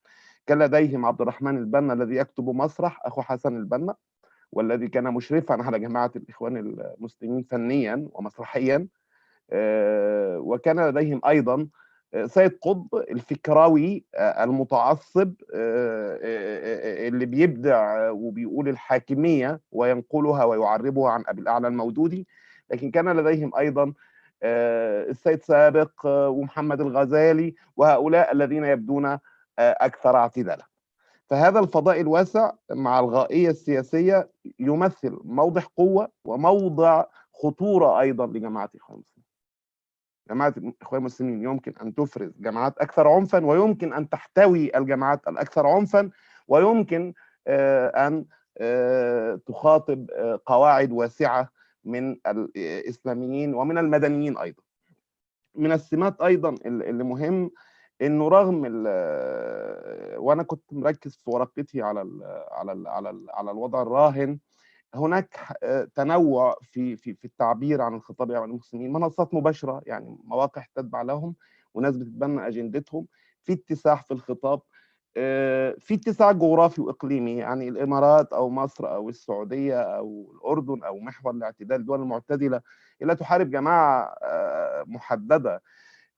كان لديهم عبد الرحمن البنا الذي يكتب مسرح، أخو حسن البنا، والذي كان مشرفا على جماعة الإخوان المسلمين فنيا ومسرحيا. وكان لديهم أيضا سيد قطب الفكراوي المتعصب اللي بيبدع وبيقول الحاكمية وينقلها ويعربها عن أبي الأعلى المودودي، لكن كان لديهم أيضا السيد سابق ومحمد الغزالي وهؤلاء الذين يبدون أكثر اعتدالا. فهذا الفضاء الواسع مع الغائية السياسية يمثل موضع قوة وموضع خطورة أيضا لجماعة إخوان المسلمين. جماعة إخوان المسلمين يمكن أن تفرز جماعات أكثر عنفا، ويمكن أن تحتوي الجماعات الأكثر عنفا، ويمكن أن تخاطب قواعد واسعة من الإسلاميين ومن المدنيين أيضا. من السمات أيضا اللي مهم انه رغم وانا كنت مركز في ورقتي على الوضع الراهن، هناك تنوع في التعبير عن الخطاب عن المسلمين، منصات مباشره يعني مواقع تتبع لهم وناس بتتبنى اجندتهم، في اتساع في الخطاب، في اتساع جغرافي واقليمي، يعني الامارات او مصر او السعوديه او الاردن او محور الاعتدال، الدول المعتدله لا تحارب جماعه محدده،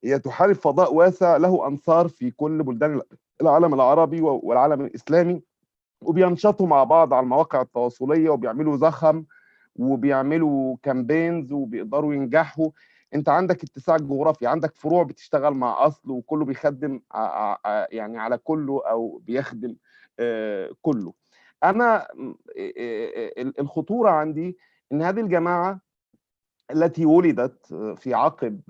هي تحارب فضاء واسع له أنصار في كل بلدان العالم العربي والعالم الإسلامي، وبينشطوا مع بعض على المواقع التواصلية وبيعملوا زخم وبيعملوا كامبينز وبيقدروا ينجحوا. انت عندك اتساع جغرافي، عندك فروع بتشتغل مع اصل وكله بيخدم يعني على كله او بيخدم كله. انا الخطورة عندي ان هذه الجماعة التي ولدت في عقب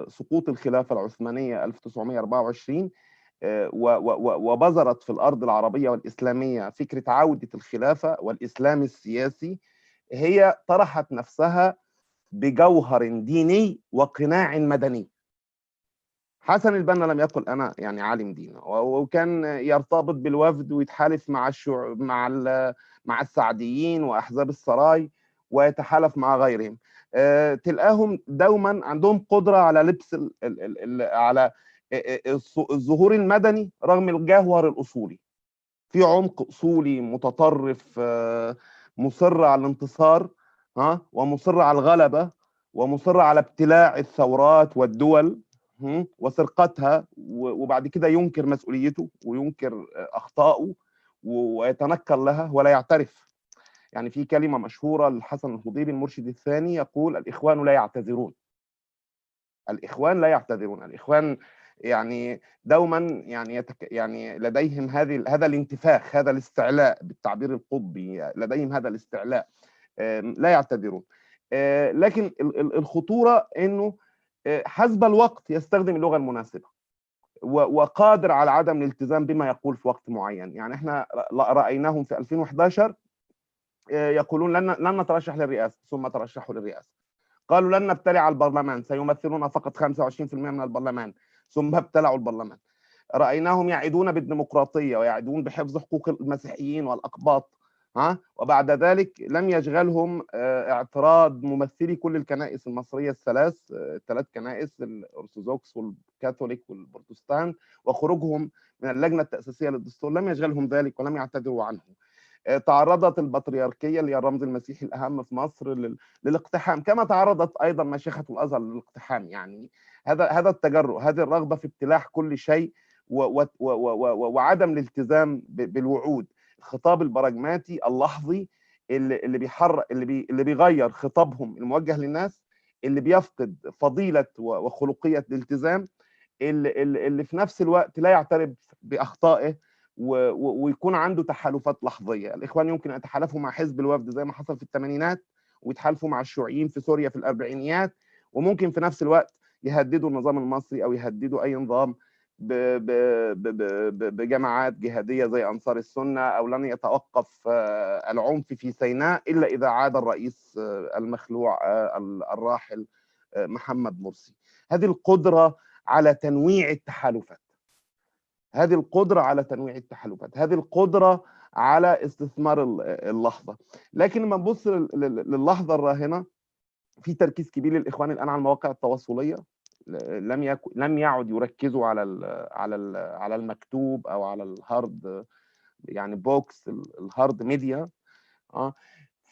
سقوط الخلافة العثمانية 1924 وبذرت في الأرض العربية والإسلامية فكرة عودة الخلافة والإسلام السياسي، هي طرحت نفسها بجوهر ديني وقناع مدني. حسن البنا لم يقل أنا يعني عالم دين، وكان يرتبط بالوفد ويتحالف مع السعديين وأحزاب السراي ويتحالف مع غيرهم. تلقاهم دوما عندهم قدرة على لبس على الظهور المدني رغم الجوهر الأصولي، في عمق أصولي متطرف، مصر على الانتصار، ومصر على الغلبة، ومصر على ابتلاع الثورات والدول وسرقتها، وبعد كده ينكر مسؤوليته وينكر أخطائه ويتنكر لها ولا يعترف. يعني في كلمة مشهورة للحسن الخضيري المرشد الثاني يقول: الإخوان لا يعتذرون. الإخوان لا يعتذرون، الإخوان يعني دوما يعني لديهم هذا الانتفاخ، هذا الاستعلاء بالتعبير القطبي، لديهم هذا الاستعلاء، لا يعتذرون. لكن الخطورة انه حسب الوقت يستخدم اللغة المناسبة وقادر على عدم الالتزام بما يقول في وقت معين. يعني احنا رأيناهم في 2011 يقولون لن نترشح للرئاسة، ثم ترشحوا للرئاسة. قالوا لن نبتلع البرلمان، سيمثلون فقط 25% من البرلمان، ثم ابتلعوا البرلمان. رأيناهم يعدون بالديمقراطية ويعدون بحفظ حقوق المسيحيين والأقباط، وبعد ذلك لم يشغلهم اعتراض ممثلي كل الكنائس المصرية الثلاث كنائس، الأرثوذكس والكاثوليك والبروتستانت، وخروجهم من اللجنة التأسيسية للدستور، لم يشغلهم ذلك ولم يعتذروا عنه. تعرضت البطريركية اللي هي الرمز المسيحي الأهم في مصر للاقتحام، كما تعرضت أيضا مشيخة الأزهر للاقتحام. يعني هذا التجرؤ، هذه الرغبة في ابتلاع كل شيء وعدم الالتزام بالوعود، الخطاب البراجماتي اللحظي اللي بيحرك، اللي بيغير خطابهم الموجه للناس، اللي بيفقد فضيلة وخلقية الالتزام، اللي في نفس الوقت لا يعترف بأخطائه ويكون عنده تحالفات لحظيه. الاخوان يمكن ان يتحالفوا مع حزب الوفد زي ما حصل في الثمانينات، ويتحالفوا مع الشيوعيين في سوريا في الاربعينيات، وممكن في نفس الوقت يهددوا النظام المصري او يهددوا اي نظام بجماعات جهاديه زي انصار السنه، او لن يتوقف العنف في سيناء الا اذا عاد الرئيس المخلوع الراحل محمد مرسي. هذه القدره على تنويع التحالفات، هذه القدرة على تنويع التحالفات، هذه القدرة على استثمار اللحظة. لكن لما نبص للحظة الراهنة، في تركيز كبير للإخوان الآن على المواقع التواصلية، لم يعد يركزوا على المكتوب أو على الهارد، يعني بوكس الهارد ميديا.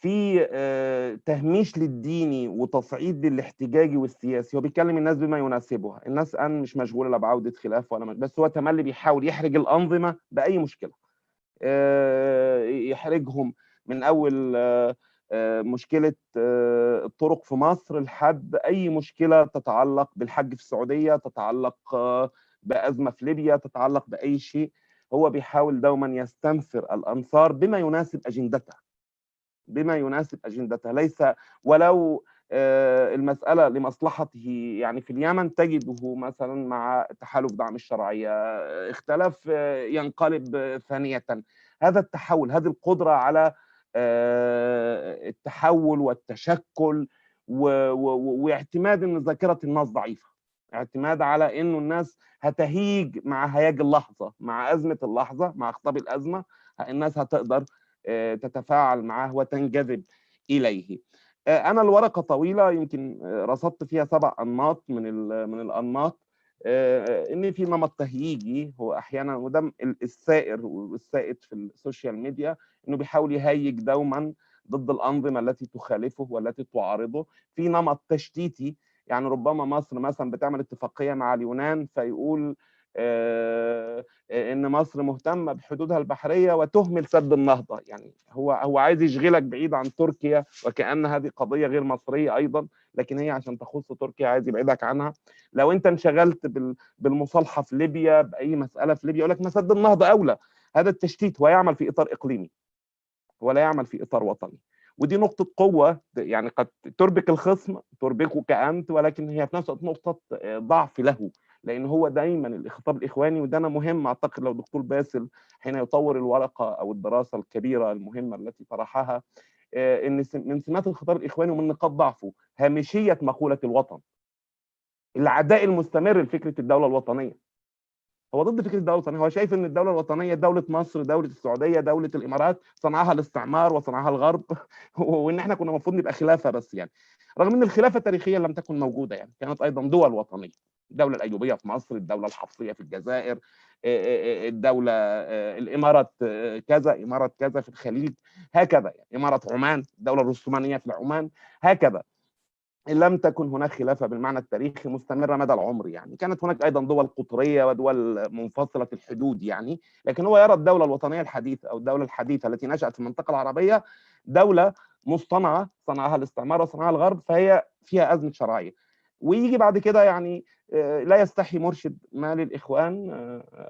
في تهميش للديني وتصعيد للاحتجاجي والسياسي. هو بيكلم الناس بما يناسبها. الناس الآن مش مشغولة لا بعودة خلاف ولا بس هو تملي بيحاول يحرج الأنظمة بأي مشكلة. يحرجهم من أول مشكلة الطرق في مصر لحد أي مشكلة تتعلق بالحج في السعودية، تتعلق بأزمة في ليبيا، تتعلق بأي شيء. هو بيحاول دوما يستنفر الأنصار بما يناسب أجندته، ليس ولو المسألة لمصلحته. يعني في اليمن تجده مثلا مع تحالف دعم الشرعية اختلف ينقلب ثانية. هذا التحول، هذه القدرة على التحول والتشكل واعتماد ان ذاكرة الناس ضعيفة، اعتماد على انه الناس هتهيج مع هياج اللحظة، مع أزمة اللحظة، مع خطاب الأزمة الناس هتقدر تتفاعل معه وتنجذب إليه. أنا الورقة طويلة، يمكن رصدت فيها 7 أنماط من الأنماط. إن في نمط تهييجي هو أحيانا، وده السائر والسائد في السوشيال ميديا، إنه بيحاول يهيج دوما ضد الأنظمة التي تخالفه والتي تعارضه. في نمط تشتيتي، يعني ربما مصر مثلا بتعمل اتفاقية مع اليونان فيقول ان مصر مهتمه بحدودها البحريه وتهمل سد النهضه. يعني هو عايز يشغلك بعيد عن تركيا، وكأن هذه قضيه غير مصريه ايضا، لكن هي عشان تخص تركيا عايز يبعدك عنها. لو انت انشغلت بالمصالحه في ليبيا، باي مساله في ليبيا، يقول لك ما سد النهضه اولى. هذا التشتيت هو يعمل في اطار اقليمي ولا يعمل في اطار وطني. ودي نقطة قوة، يعني قد تربك الخصم، تربكك أنت، ولكن هي في نفس الوقت نقطة ضعف له، لأن هو دايما الخطاب الإخواني. وده أنا مهم أعتقد لو دكتور باسل حين يطور الورقة أو الدراسة الكبيرة المهمة التي طرحها، إن من سمات الخطاب الإخواني ومن نقاط ضعفه هامشية مقولة الوطن، العداء المستمر لفكرة الدولة الوطنية. هو ضد فكره الدوله الوطنيه، هو شايف ان الدوله الوطنيه دوله مصر، دوله السعوديه، دوله الامارات، صنعها الاستعمار وصنعها الغرب وان احنا كنا المفروض نبقى خلافه بس. يعني رغم ان الخلافه تاريخيا لم تكن موجوده، يعني كانت ايضا دول وطنيه. الدوله الايوبيه في مصر، الدوله الحفصيه في الجزائر، الدوله الامارات كذا، اماره كذا في الخليج، هكذا. يعني اماره عمان، الدوله العثمانيه في عمان، هكذا. لم تكن هناك خلافة بالمعنى التاريخي مستمرة مدى العمر. يعني كانت هناك أيضا دول قطرية ودول منفصلة الحدود يعني، لكن هو يرى الدولة الوطنية الحديثة أو الدولة الحديثة التي نشأت في المنطقة العربية دولة مصطنعة، صنعها الاستعمار وصنعها الغرب، فهي فيها أزمة شرعية. ويجي بعد كده يعني لا يستحي مرشد ما للإخوان،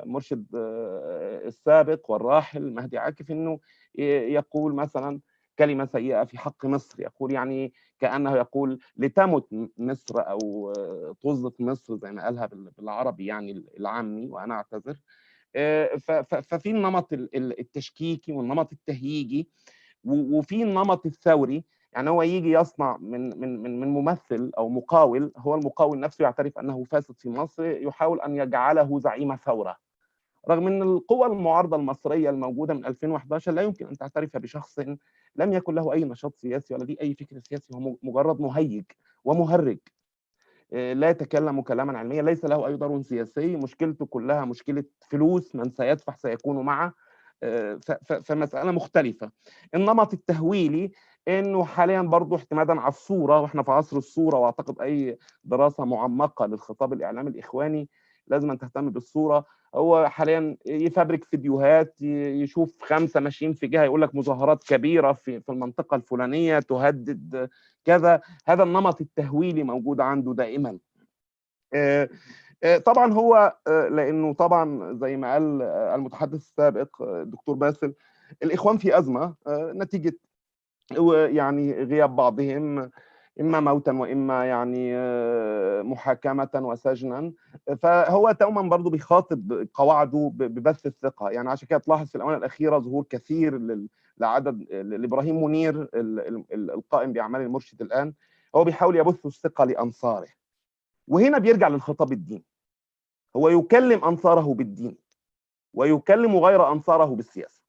مرشد السابق والراحل مهدي عاكف، إنه يقول مثلا كلمة سيئة في حق مصر. يقول يعني كأنه يقول لتمت مصر أو طزت مصر زي ما قالها بالعربي يعني العامي، وأنا أعتذر. ففي النمط التشكيكي والنمط التهييجي، وفي النمط الثوري. يعني هو يجي يصنع من ممثل او مقاول، هو المقاول نفسه يعترف انه فاسد في مصر، يحاول ان يجعله زعيم ثوره، رغم ان القوى المعارضه المصريه الموجوده من 2011 لا يمكن ان تعترف بشخص لم يكن له اي نشاط سياسي ولا ليه اي فكر سياسي، هو مجرد مهيج ومهرج، لا يتكلم كلاما علميا، ليس له اي دور سياسي، مشكلته كلها مشكله فلوس، من سيدفع سيكون معه. فمساله مختلفه. النمط التهويلي انه حاليا برضه اعتمادا على الصوره، واحنا في عصر الصوره، واعتقد اي دراسه معمقه للخطاب الاعلامي الاخواني لازم أن تهتم بالصوره. هو حاليا يفبرك فيديوهات، يشوف 5 ماشيين في جهه يقول لك مظاهرات كبيره في المنطقه الفلانيه تهدد كذا. هذا النمط التهويلي موجود عنده دائما. طبعا هو لانه طبعا زي ما قال المتحدث السابق الدكتور باسل، الاخوان في ازمه نتيجه يعني غياب بعضهم، اما موتا واما يعني محاكمه وسجنا. فهو توما برضه بيخاطب قواعده ببث الثقه. يعني عشان كده تلاحظ في الاونه الاخيره ظهور كثير لعدد لابراهيم منير القائم باعمال المرشد الان، هو بيحاول يبث الثقه لانصاره. وهنا بيرجع للخطاب الديني، هو يكلم انصاره بالدين ويكلم غير انصاره بالسياسه.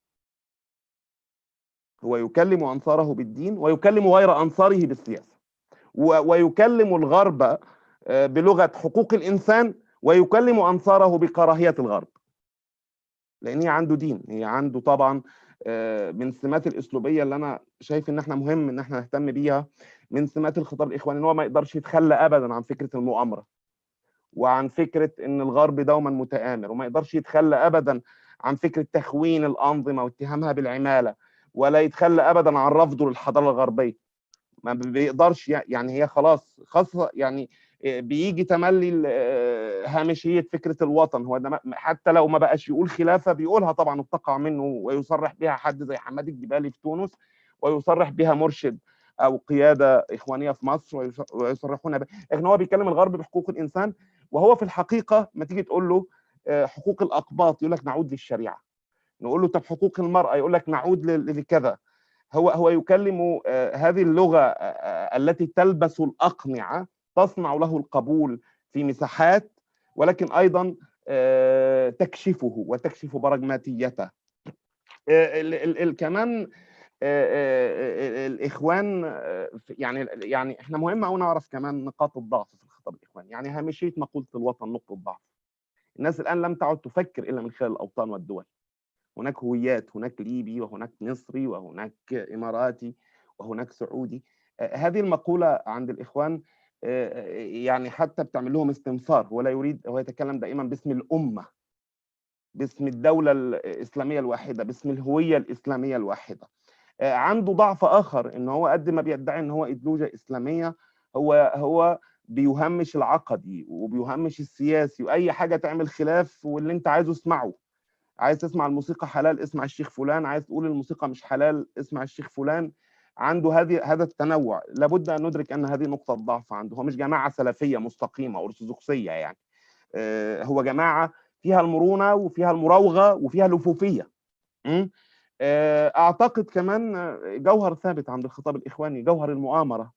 هو يكلم انصاره بالدين ويكلم غير انصاره بالسياسه، ويكلم الغرب بلغه حقوق الانسان، ويكلم انصاره بكراهيه الغرب، لان هي عنده دين، هي عنده طبعا من سمات الاسلوبيه اللي انا شايف ان احنا مهم ان احنا نهتم بيها من سمات الخطاب الاخواني، ان هو ما يقدرش يتخلى ابدا عن فكره المؤامره وعن فكره ان الغرب دوما متآمر، وما يقدرش يتخلى ابدا عن فكره تخوين الانظمه واتهامها بالعماله، ولا يتخلى ابدا عن رفضه للحضاره الغربيه. ما بيقدرش، يعني هي خلاص خاصه يعني بيجي تملي هامشيه فكره الوطن. هو ده حتى لو ما بقاش يقول خلافه بيقولها طبعا وبتقع منه، ويصرح بها حد زي حماد الجبالي في تونس، ويصرح بها مرشد او قياده اخوانيه في مصر، ويصرحون بها. لكن هو بيكلم الغرب بحقوق الانسان، وهو في الحقيقه ما تيجي تقول له حقوق الاقباط يقول لك نعود للشريعه، نقول له طب حقوق المراه يقول لك نعود لكذا. هو يكلم هذه اللغة التي تلبس الأقنعة، تصنع له القبول في مساحات، ولكن أيضا تكشفه وتكشف براغماتيته. كمان الإخوان يعني احنا مهم أوي نعرف كمان نقاط الضعف في الخطاب الإخواني. يعني هامشية مقولة الوطن نقطة ضعف. الناس الآن لم تعد تفكر إلا من خلال الأوطان والدول. هناك هويات، هناك ليبي وهناك مصري وهناك إماراتي وهناك سعودي. هذه المقولة عند الإخوان يعني حتى بتعمل لهم استنفار. هو لا يريد، هو يتكلم دائما باسم الأمة، باسم الدولة الإسلامية الواحدة، باسم الهوية الإسلامية الواحدة. عنده ضعف آخر، إن هو قد ما بيدعي إن هو إيديولوجيا إسلامية، هو بيهمش العقدي وبيهمش السياسي، وأي حاجة تعمل خلاف واللي أنت عايزه اسمعه. عايز تسمع الموسيقى حلال اسمع الشيخ فلان، عايز تقول الموسيقى مش حلال اسمع الشيخ فلان. عنده هذا التنوع. لابد ان ندرك ان هذه نقطه ضعف عنده. هو مش جماعه سلفيه مستقيمه ارثوذكسيه يعني، هو جماعه فيها المرونه وفيها المراوغه وفيها لفوفيه. اعتقد كمان جوهر ثابت عند الخطاب الاخواني، جوهر المؤامره.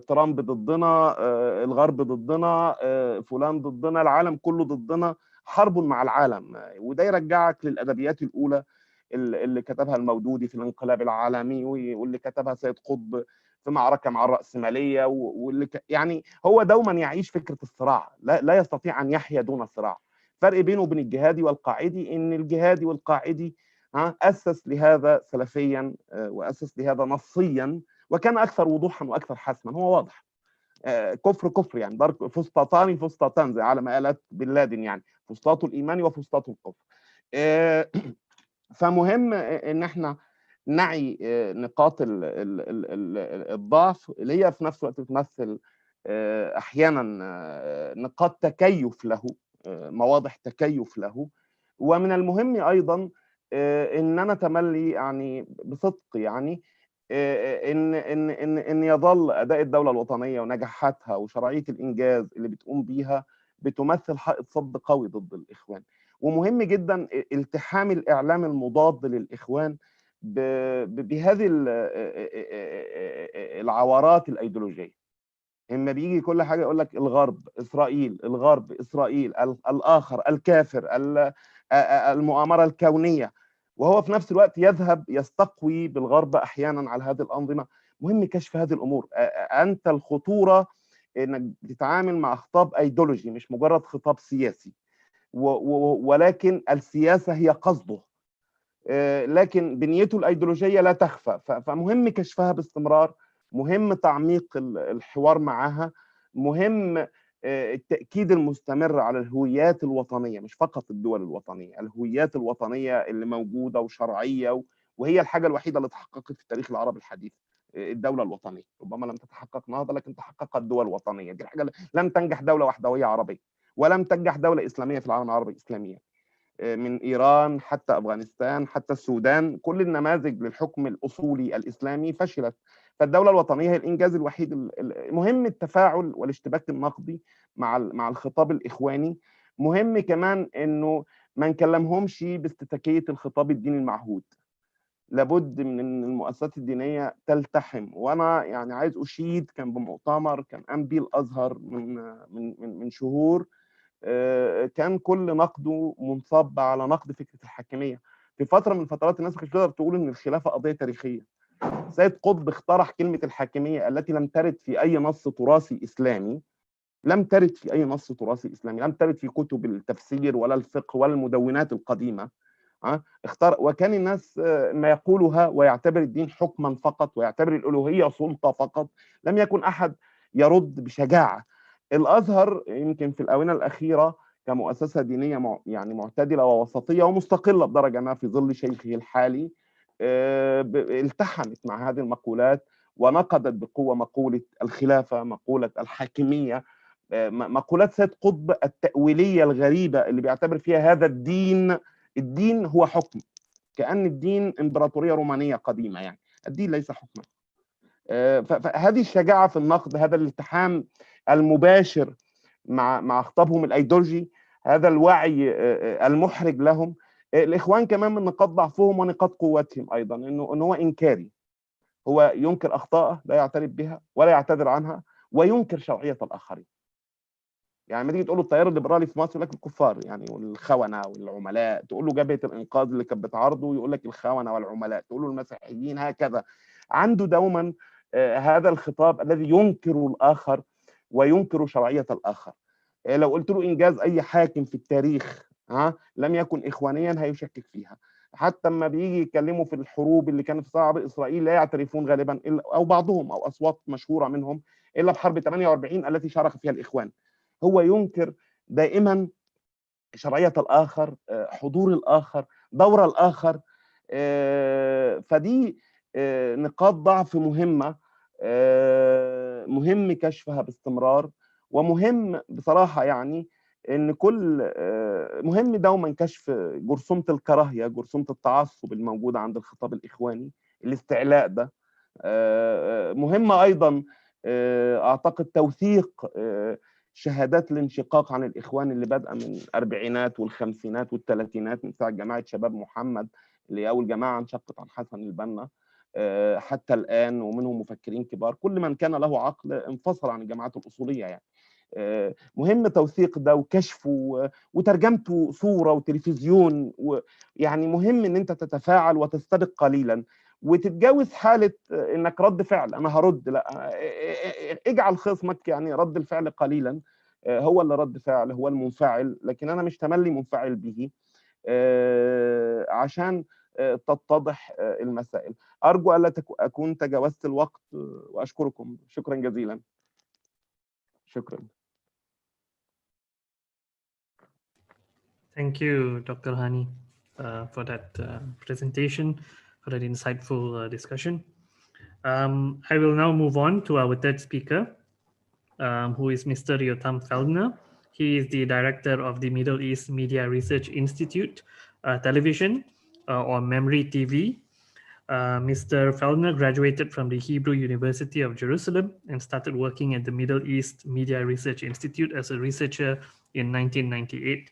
ترامب ضدنا، الغرب ضدنا، فلان ضدنا، العالم كله ضدنا، حرب مع العالم. وده يرجعك للادبيات الاولى اللي كتبها المودودي في الانقلاب العالمي، واللي كتبها سيد قطب في معركه مع الراسماليه، يعني هو دوما يعيش فكره الصراع، لا يستطيع ان يحيا دون صراع. فرق بينه وبين الجهادي والقاعدي ان الجهادي والقاعدي اسس لهذا سلفيا واسس لهذا نصيا، وكان اكثر وضوحا واكثر حسما. هو واضح، كفر كفر يعني، فسطاطان فسطاطان زي على ما قالت بن لادن، يعني فسطاط الايمان وفسطاط الكفر. فمهم ان احنا نعي نقاط الضعف اللي هي في نفس الوقت بتمثل احيانا نقاط تكيف له، مواضح تكيف له. ومن المهم ايضا ان انا تملي يعني بصدق يعني ان يظل اداء الدوله الوطنيه ونجاحاتها وشرعيه الانجاز اللي بتقوم بيها بتمثل حائط صد قوي ضد الاخوان. ومهم جدا التحام الاعلام المضاد للاخوان بهذه العورات الايديولوجيه. اما بيجي كل حاجه يقول لك الغرب اسرائيل، الغرب اسرائيل، الاخر الكافر، المؤامره الكونيه، وهو في نفس الوقت يذهب يستقوي بالغرب احيانا على هذه الانظمه. مهم كشف هذه الامور. انت الخطوره انك بتتعامل مع خطاب ايديولوجي مش مجرد خطاب سياسي، ولكن السياسه هي قصده، لكن بنيته الايديولوجيه لا تخفى. فمهم كشفها باستمرار، مهم تعميق الحوار معها، مهم التاكيد المستمر على الهويات الوطنيه، مش فقط الدول الوطنيه، الهويات الوطنيه اللي موجوده وشرعيه، وهي الحاجه الوحيده اللي تحققت في التاريخ العربي الحديث. الدوله الوطنيه ربما لم تتحقق نهضه، لكن تحققت الدول الوطنيه. دي الحاجه لم تنجح دوله وحدويه عربيه، ولم تنجح دوله اسلاميه في العالم العربي اسلاميا، من إيران حتى أفغانستان حتى السودان. كل النماذج للحكم الأصولي الإسلامي فشلت. فالدولة الوطنية هي الإنجاز الوحيد. مهم التفاعل والاشتباك النقدي مع الخطاب الإخواني. مهم كمان إنه ما نكلمهمش باستتاكية الخطاب الديني المعهود. لابد من ان المؤسسات الدينيه تلتحم. وانا يعني عايز اشيد، كان بمؤتمر كان قام بيه الازهر من شهور، كان كل نقده منصب على نقد فكره الحاكميه. في فتره من الفترات الناس كانت تقدر تقول ان الخلافه قضيه تاريخيه. سيد قطب اقترح كلمه الحاكميه التي لم ترد في اي نص تراثي اسلامي، لم ترد في اي نص تراثي اسلامي، لم ترد في كتب التفسير ولا الفقه ولا المدونات القديمه، اختار، وكان الناس ما يقولها ويعتبر الدين حكما فقط ويعتبر الألوهية سلطة فقط. لم يكن أحد يرد بشجاعة. الأزهر يمكن في الآونة الأخيرة كمؤسسة دينية يعني معتدلة ووسطية ومستقلة بدرجة ما في ظل شيخه الحالي، التحمت مع هذه المقولات ونقدت بقوة مقولة الخلافة، مقولة الحاكمية، مقولات سيد قطب التأويلية الغريبة اللي بيعتبر فيها هذا الدين هو حكم، كأن الدين إمبراطورية رومانية قديمة، يعني الدين ليس حكما. فهذه الشجاعة في النقد، هذا الالتحام المباشر مع خطابهم الأيديولوجي، هذا الوعي المحرج لهم. الإخوان كمان من نقاط ضعفهم ونقاط قوتهم أيضا إنه هو إنكاري، هو ينكر أخطاءه لا يعترف بها ولا يعتذر عنها، وينكر شرعية الآخرين. يعني لما تيجي تقول له التيار الليبرالي في مصر يقول لك الكفار يعني والخونه والعملاء، تقول له جبهه الانقاذ اللي كانت بتعارضه يقول لك الخونه والعملاء، تقول له المسيحيين، هكذا. عنده دوما هذا الخطاب الذي ينكر الاخر وينكر شرعيه الاخر. لو قلت له انجاز اي حاكم في التاريخ لم يكن اخوانيا هيشكك فيها. حتى لما بيجي يتكلموا في الحروب اللي كانت في صعب اسرائيل لا يعترفون غالبا او بعضهم او اصوات مشهوره منهم الا بحرب 48 التي شارك فيها الاخوان. هو ينكر دائما شرعية الآخر، حضور الآخر، دور الآخر. فدي نقاط ضعف مهمة، مهم كشفها باستمرار، ومهم بصراحة يعني إن كل مهم دوما كشف جرثومة الكراهية، جرثومة التعصب الموجودة عند الخطاب الإخواني، الاستعلاء ده. مهم أيضا أعتقد توثيق شهادات الانشقاق عن الإخوان اللي بدأ من الأربعينات والخمسينات والثلاثينات، من ساعة جماعة شباب محمد اللي أول جماعة انشقت عن حسن البنا حتى الآن، ومنهم مفكرين كبار. كل من كان له عقل انفصل عن الجماعات الأصولية يعني. مهم توثيق ده وكشفه وترجمته صورة وتلفزيون، ويعني مهم ان انت تتفاعل وتستبق قليلا وتتجاوز حالة انك رد فعل انا هرد، لا، اجعل خصمك يعني رد الفعل قليلا هو اللي رد فعل، هو المنفعل، لكن انا مش تملي منفعل به عشان تتضح المسائل. ارجو الا اكون تجاوزت الوقت واشكركم شكرا جزيلا. شكرا. Thank you, Dr. Hani, for that presentation, for that insightful discussion. I will now move on to our third speaker, who is Mr. Yotam Feldner. He is the director of the Middle East Media Research Institute Television, or Memory TV. Mr. Feldner graduated from the Hebrew University of Jerusalem and started working at the Middle East Media Research Institute as a researcher in 1998.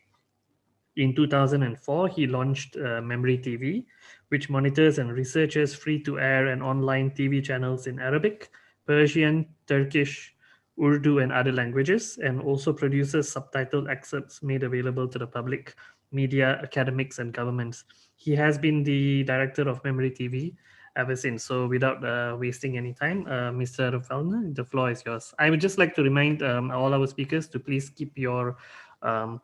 In 2004, he launched Memory TV, which monitors and researches free-to-air and online TV channels in Arabic, Persian, Turkish, Urdu, and other languages, and also produces subtitled excerpts made available to the public, media, academics, and governments. He has been the director of Memory TV ever since. So without wasting any time, Mr. Feldner, the floor is yours. I would just like to remind all our speakers to please keep your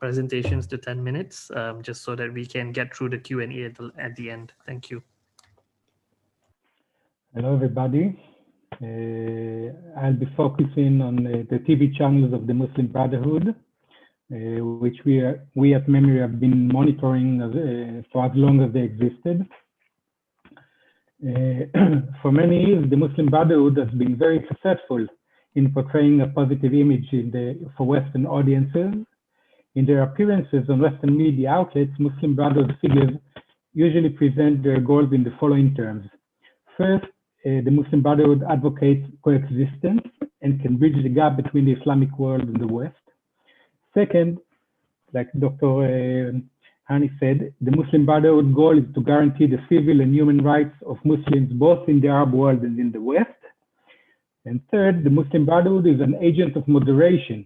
presentations to 10 minutes, just so that we can get through the Q&A at the end. Thank you. Hello, everybody. I'll be focusing on the TV channels of the Muslim Brotherhood, which we at Memory have been monitoring for as long as they existed. For many years, the Muslim Brotherhood has been very successful in portraying a positive image for Western audiences. In their appearances on Western media outlets, Muslim Brotherhood figures usually present their goals in the following terms. First, the Muslim Brotherhood advocates coexistence and can bridge the gap between the Islamic world and the West. Second, like Dr. Hani said, the Muslim Brotherhood goal is to guarantee the civil and human rights of Muslims both in the Arab world and in the West. And third, the Muslim Brotherhood is an agent of moderation.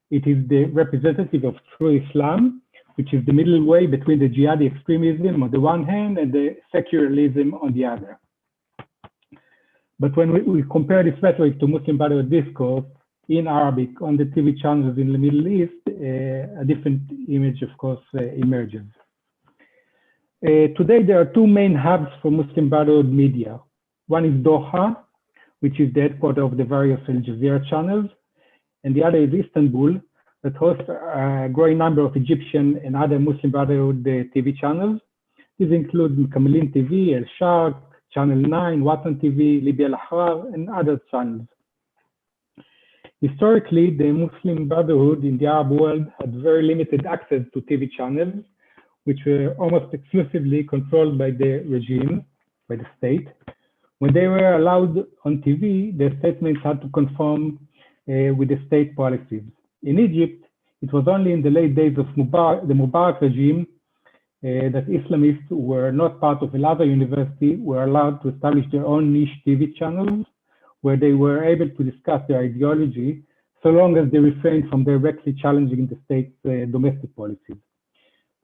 It is the representative of true Islam, which is the middle way between the jihadi extremism on the one hand and the secularism on the other. But when we compare this rhetoric to Muslim Brotherhood discourse in Arabic on the TV channels in the Middle East, a different image, of course, emerges. Today, there are two main hubs for Muslim Brotherhood media. One is Doha, which is the headquarters of the various Al Jazeera channels, and the other is Istanbul, that hosts a growing number of Egyptian and other Muslim Brotherhood TV channels. These include Kamilin TV, El Sharq, Channel 9, Watan TV, Libya Al-Ahrar, and other channels. Historically, the Muslim Brotherhood in the Arab world had very limited access to TV channels, which were almost exclusively controlled by the regime, by the state. When they were allowed on TV, their statements had to conform with the state policies. In Egypt, it was only in the late days of the Mubarak regime that Islamists who were not part of Al-Azhar University were allowed to establish their own niche TV channels where they were able to discuss their ideology so long as they refrained from directly challenging the state's domestic policies.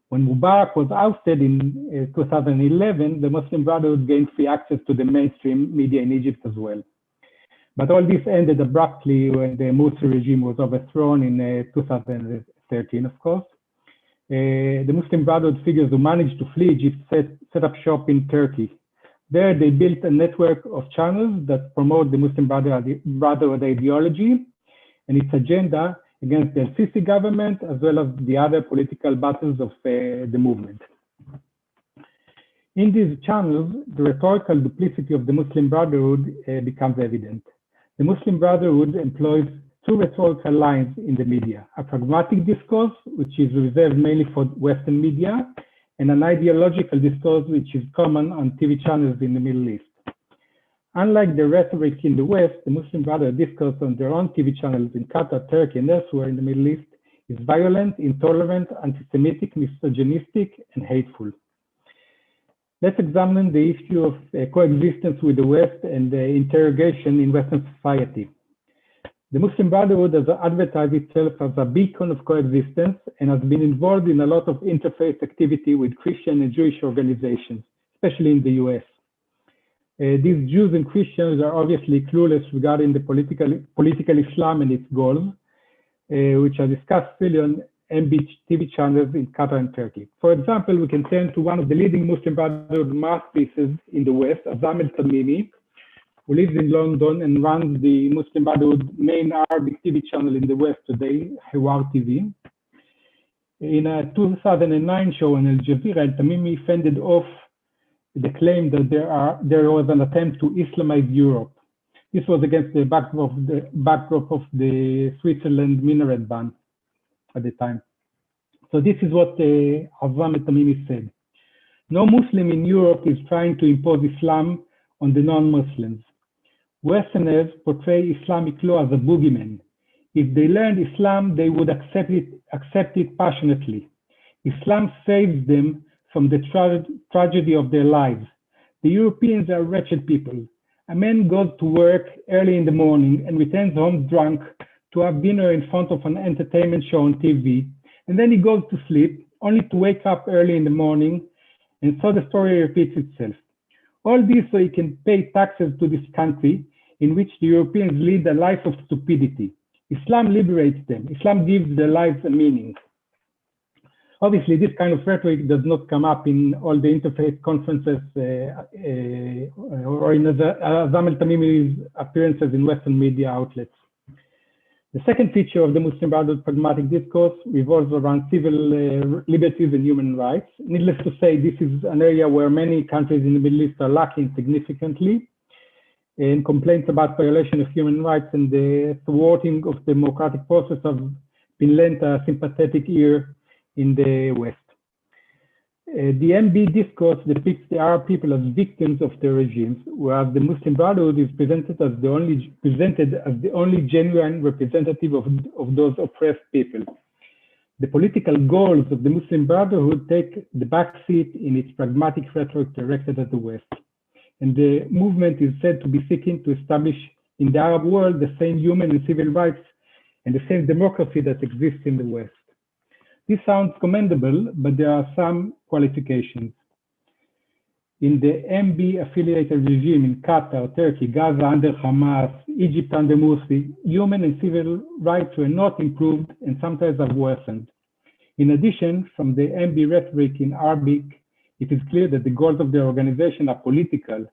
When Mubarak was ousted in 2011, the Muslim Brotherhood gained free access to the mainstream media in Egypt as well. But all this ended abruptly when the Morsi regime was overthrown in 2013, of course. The Muslim Brotherhood figures who managed to flee Egypt set up shop in Turkey. There, they built a network of channels that promote the Muslim Brotherhood ideology and its agenda against the El-Sisi government, as well as the other political battles of the movement. In these channels, the rhetorical duplicity of the Muslim Brotherhood becomes evident. The Muslim Brotherhood employs two rhetorical lines in the media: a pragmatic discourse, which is reserved mainly for Western media, and an ideological discourse, which is common on TV channels in the Middle East. Unlike the rhetoric in the West, the Muslim Brotherhood discourse on their own TV channels in Qatar, Turkey, and elsewhere in the Middle East is violent, intolerant, anti-Semitic, misogynistic, and hateful. Let's examine the issue of coexistence with the West and the interrogation in Western society. The Muslim Brotherhood has advertised itself as a beacon of coexistence and has been involved in a lot of interfaith activity with Christian and Jewish organizations, especially in the US. These Jews and Christians are obviously clueless regarding the political Islam and its goals, which are discussed freely on MB TV channels in Qatar and Turkey. For example, we can turn to one of the leading Muslim Brotherhood mouthpieces in the West, Azam al-Tamimi, who lives in London and runs the Muslim Brotherhood main Arabic TV channel in the West today, Hiwar TV. In a 2009 show on Al Jazeera, al-Tamimi fended off the claim that there was an attempt to Islamize Europe. This was against the backdrop of the Switzerland minaret ban at the time. So this is what Azam al-Tamimi said. No Muslim in Europe is trying to impose Islam on the non-Muslims. Westerners portray Islamic law as a boogeyman. If they learned Islam, they would accept it passionately. Islam saves them from the tragedy of their lives. The Europeans are wretched people. A man goes to work early in the morning and returns home drunk to have dinner in front of an entertainment show on TV, and then he goes to sleep, only to wake up early in the morning, and so the story repeats itself. All this so he can pay taxes to this country in which the Europeans lead a life of stupidity. Islam liberates them. Islam gives their lives a meaning. Obviously, this kind of rhetoric does not come up in all the interfaith conferences or in Azam al-Tamimi's appearances in Western media outlets. The second feature of the Muslim Brotherhood pragmatic discourse revolves around civil liberties and human rights. Needless to say, this is an area where many countries in the Middle East are lacking significantly, and complaints about violation of human rights and the thwarting of democratic process have been lent a sympathetic ear in the West. The MB discourse depicts the Arab people as victims of the regimes, whereas the Muslim Brotherhood is presented as the only genuine representative of those oppressed people. The political goals of the Muslim Brotherhood take the backseat in its pragmatic rhetoric directed at the West. And the movement is said to be seeking to establish in the Arab world the same human and civil rights and the same democracy that exists in the West. This sounds commendable, but there are some qualifications. In the MB-affiliated regime in Qatar, Turkey, Gaza under Hamas, Egypt under Morsi, human and civil rights were not improved and sometimes have worsened. In addition, from the MB rhetoric in Arabic it is clear that the goals of the organization are political,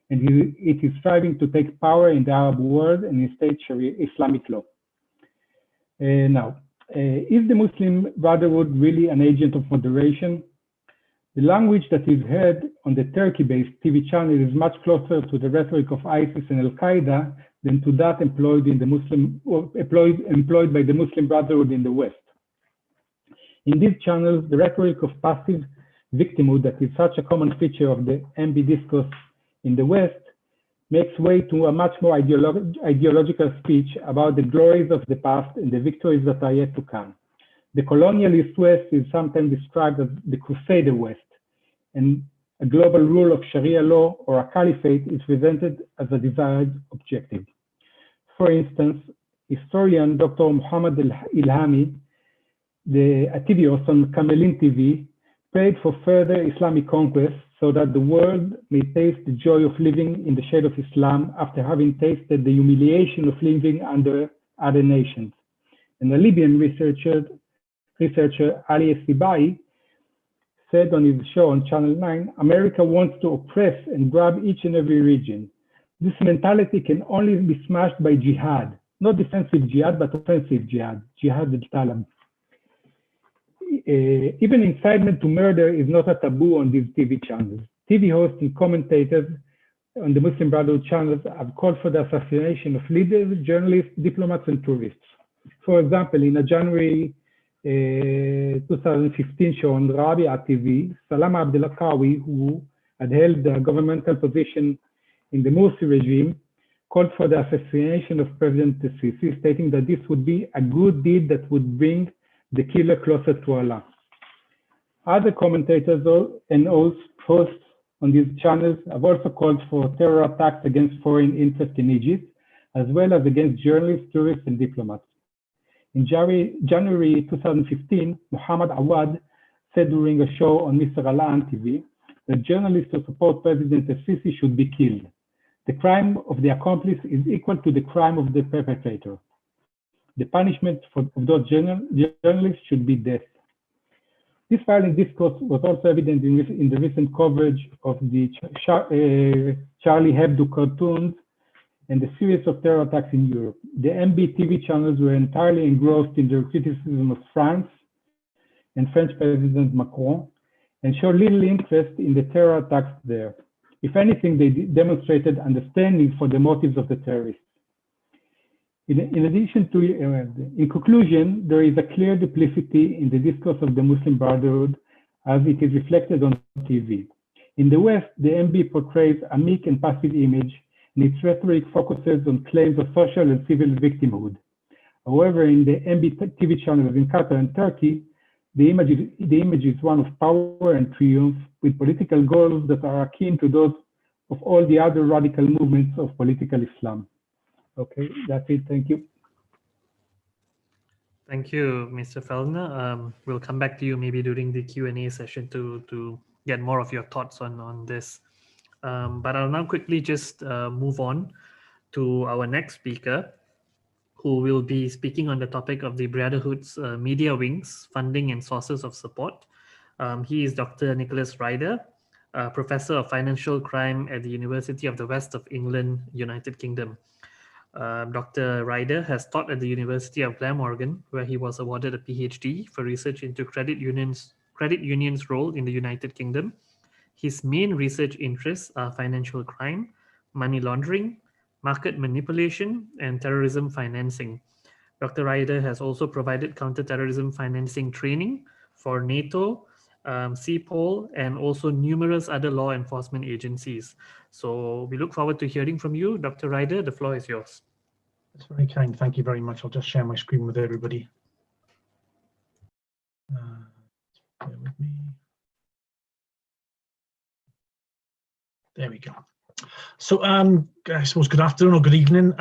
and it is striving to take power in the Arab world and instate Sharia Islamic law. Now, is the Muslim Brotherhood really an agent of moderation? The language that is heard on the Turkey-based TV channel is much closer to the rhetoric of ISIS and Al-Qaeda than to that employed by the Muslim Brotherhood in the West. In these channels, the rhetoric of passive victimhood that is such a common feature of the MB discourse in the West makes way to a much more ideological speech about the glories of the past and the victories that are yet to come. The colonialist West is sometimes described as the Crusader West, and a global rule of Sharia law or a caliphate is presented as a desired objective. For instance, historian Dr. Muhammad Ilhami, a TV host on Kamelin TV, prayed for further Islamic conquest so that the world may taste the joy of living in the shade of Islam after having tasted the humiliation of living under other nations. And a Libyan researcher Ali Essibai, said on his show on Channel 9, America wants to oppress and grab each and every region. This mentality can only be smashed by jihad, not defensive jihad, but offensive jihad, jihad al-talab. Even incitement to murder is not a taboo on these TV channels. TV hosts and commentators on the Muslim Brotherhood channels have called for the assassination of leaders, journalists, diplomats, and tourists. For example, in a January 2015 show on Rabia TV, Salam Abdelakawi, who had held a governmental position in the Morsi regime, called for the assassination of President Sisi, stating that this would be a good deed that would bring the killer closer to Allah. Other commentators and hosts on these channels have also called for terror attacks against foreign interests in Egypt, as well as against journalists, tourists, and diplomats. In January 2015, Muhammad Awad said during a show on Mr. Alan TV that journalists who support President Sisi should be killed. The crime of the accomplice is equal to the crime of the perpetrator. The punishment of those journalists should be death. This violent discourse was also evident in the recent coverage of the Charlie Hebdo cartoons and the series of terror attacks in Europe. The MB TV channels were entirely engrossed in the criticism of France and French President Macron and showed little interest in the terror attacks there. If anything, they demonstrated understanding for the motives of the terrorists. In conclusion, there is a clear duplicity in the discourse of the Muslim Brotherhood as it is reflected on TV. In the West, the MB portrays a meek and passive image, and its rhetoric focuses on claims of social and civil victimhood. However, in the MB TV channels in Qatar and Turkey, the image is one of power and triumph, with political goals that are akin to those of all the other radical movements of political Islam. Okay, that's it. Thank you. Thank you, Mr. Feldner. We'll come back to you maybe during the Q&A session to get more of your thoughts on this. But I'll now quickly just move on to our next speaker, who will be speaking on the topic of the Brotherhood's media wings, funding and sources of support. He is Dr. Nicholas Ryder, Professor of Financial Crime at the University of the West of England, United Kingdom. Dr. Ryder has taught at the University of Glamorgan, where he was awarded a PhD for research into credit unions' role in the United Kingdom. His main research interests are financial crime, money laundering, market manipulation, and terrorism financing. Dr. Ryder has also provided counterterrorism financing training for NATO, CEPOL, and also numerous other law enforcement agencies. So we look forward to hearing from you. Dr. Ryder, the floor is yours. That's very kind. Thank you very much. I'll just share my screen with everybody. Bear with me. There we go. So I suppose good afternoon or good evening.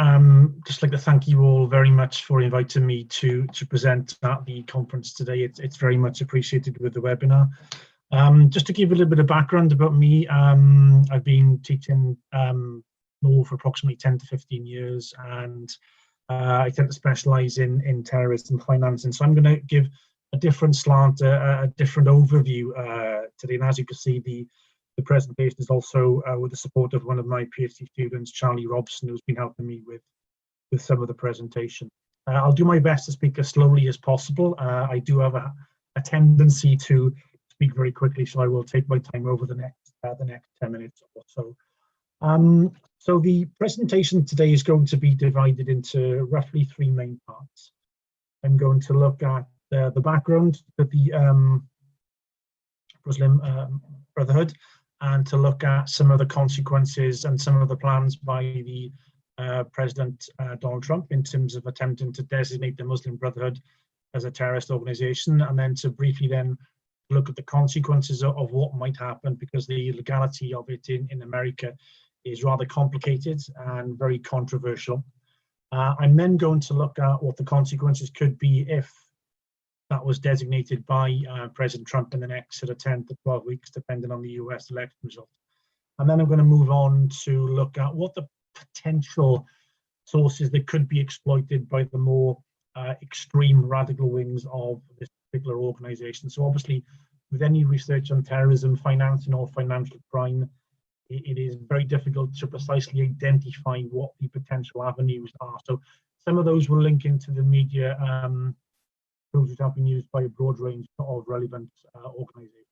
Just like to thank you all very much for inviting me to present at the conference today. It's very much appreciated with the webinar. Just to give a little bit of background about me, I've been teaching law for approximately 10 to 15 years, and I tend to specialize in terrorism financing. So I'm going to give different slant, a different overview today. And as you can see, the presentation is also with the support of one of my PhD students, Charlie Robson, who's been helping me with some of the presentation. I'll do my best to speak as slowly as possible. I do have a tendency to speak very quickly, so I will take my time over the next 10 minutes or so. So the presentation today is going to be divided into roughly 3 main parts. I'm going to look at the background to the Muslim Brotherhood, and to look at some of the consequences and some of the plans by the President Donald Trump in terms of attempting to designate the Muslim Brotherhood as a terrorist organization, and then to briefly then look at the consequences of what might happen, because the legality of it in America is rather complicated and very controversial. I'm then going to look at what the consequences could be if that was designated by President Trump in the next sort of 10 to 12 weeks, depending on the US election result. And then I'm going to move on to look at what the potential sources that could be exploited by the more extreme radical wings of this particular organization. So obviously, with any research on terrorism, financing, or financial crime, it is very difficult to precisely identify what the potential avenues are. So some of those will link into the media tools which have been used by a broad range of relevant organizations.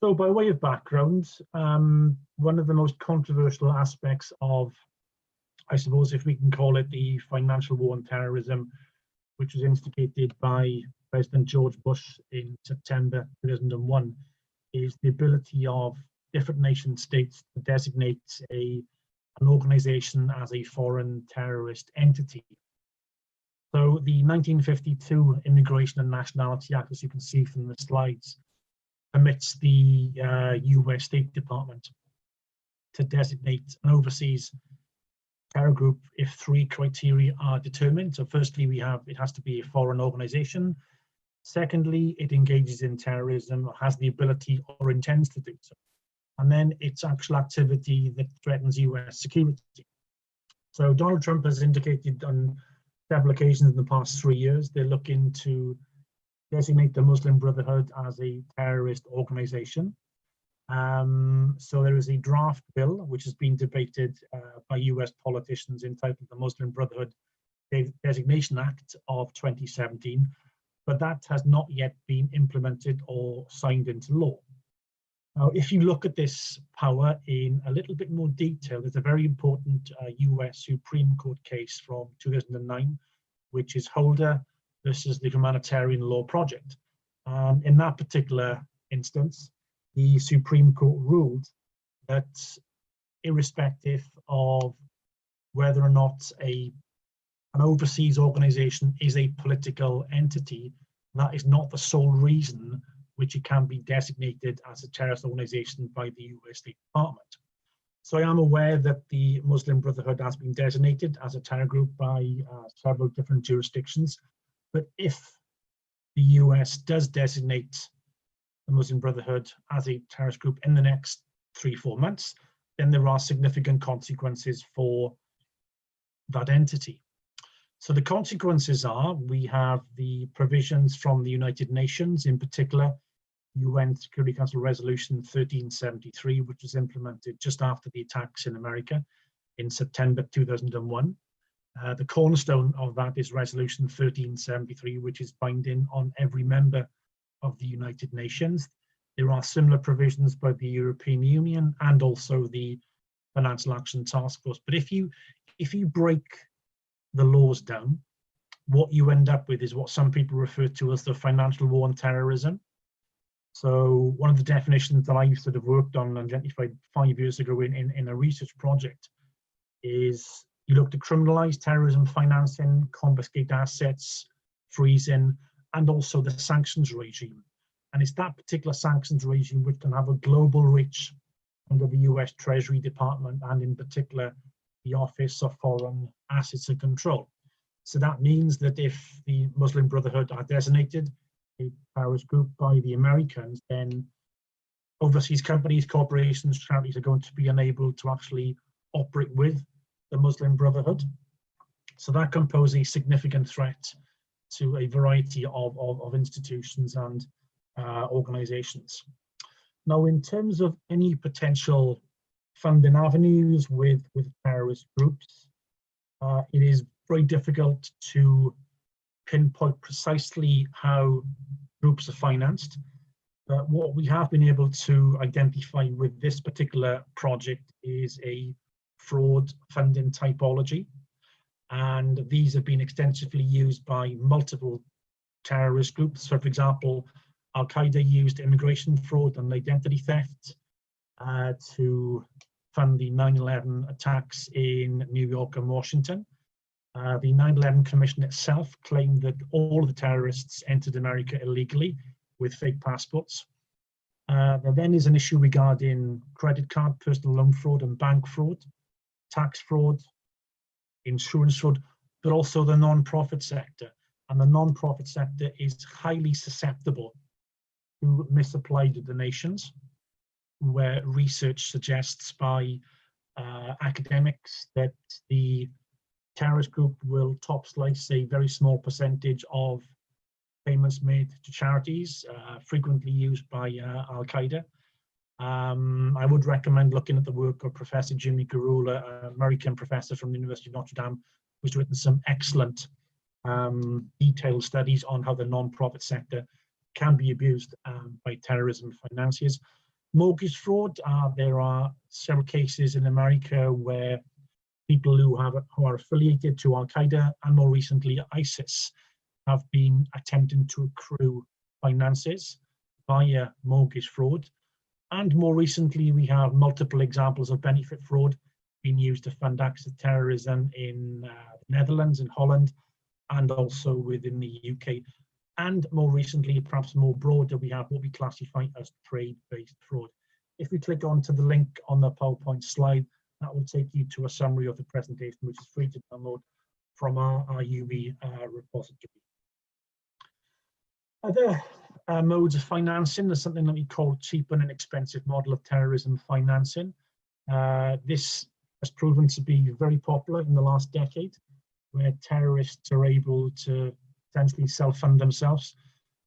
So by way of background, one of the most controversial aspects of, I suppose if we can call it, the financial war on terrorism, which was instigated by President George Bush in September 2001, is the ability of different nation states to designate an organization as a foreign terrorist entity. So the 1952 Immigration and Nationality Act, as you can see from the slides, permits the US State Department to designate an overseas terror group if 3 criteria are determined. So firstly, we have, it has to be a foreign organization. Secondly, it engages in terrorism, or has the ability or intends to do so. And then its actual activity that threatens US security. So Donald Trump has indicated on several occasions in the past 3 years, they're looking to designate the Muslim Brotherhood as a terrorist organization. So there is a draft bill which has been debated by US politicians entitled the Muslim Brotherhood Designation Act of 2017, but that has not yet been implemented or signed into law. Now, if you look at this power in a little bit more detail, there's a very important US Supreme Court case from 2009, which is Holder versus the Humanitarian Law Project. In that particular instance, the Supreme Court ruled that irrespective of whether or not an overseas organization is a political entity, that is not the sole reason which it can be designated as a terrorist organization by the US State Department. So I am aware that the Muslim Brotherhood has been designated as a terror group by several different jurisdictions. But if the US does designate the Muslim Brotherhood as a terrorist group in the next 3-4 months, then there are significant consequences for that entity. So the consequences are, we have the provisions from the United Nations, in particular, UN Security Council Resolution 1373, which was implemented just after the attacks in America in September 2001. The cornerstone of that is Resolution 1373, which is binding on every member of the United Nations. There are similar provisions by the European Union and also the Financial Action Task Force. But if you break the laws down, what you end up with is what some people refer to as the financial war on terrorism. So one of the definitions that I sort of worked on and identified 5 years ago in a research project is you look to criminalize terrorism financing, confiscate assets, freezing, and also the sanctions regime. And it's that particular sanctions regime which can have a global reach under the US Treasury Department and in particular the Office of Foreign Assets and Control. So that means that if the Muslim Brotherhood are designated a terrorist group by the Americans, then overseas companies, corporations, charities are going to be unable to actually operate with the Muslim Brotherhood. So that can pose a significant threat to a variety of institutions and organizations. Now, in terms of any potential funding avenues with terrorist groups, it is very difficult to pinpoint precisely how groups are financed. But what we have been able to identify with this particular project is a fraud funding typology. And these have been extensively used by multiple terrorist groups. So, for example, Al-Qaeda used immigration fraud and identity theft to fund the 9/11 attacks in New York and Washington. The 9/11 Commission itself claimed that all of the terrorists entered America illegally with fake passports. There then is an issue regarding credit card, personal loan fraud and bank fraud, tax fraud, insurance fraud, but also the non-profit sector. And the non-profit sector is highly susceptible to misapplied donations, where research suggests by academics that the terrorist group will top slice a very small percentage of payments made to charities, frequently used by Al-Qaeda. I would recommend looking at the work of Professor Jimmy Garula, an American professor from the University of Notre Dame, who's written some excellent detailed studies on how the non-profit sector can be abused by terrorism financiers. Mortgage fraud, there are several cases in America where people who are affiliated to Al-Qaeda and more recently ISIS have been attempting to accrue finances via mortgage fraud. And more recently, we have multiple examples of benefit fraud being used to fund acts of terrorism in the Netherlands and Holland, and also within the UK. And more recently, perhaps more broader, we have what we classify as trade-based fraud. If we click onto the link on the PowerPoint slide, that will take you to a summary of the presentation, which is free to download from our UB repository. Other modes of financing is something that we call cheap and inexpensive model of terrorism financing. This has proven to be very popular in the last decade, where terrorists are able to essentially self-fund themselves.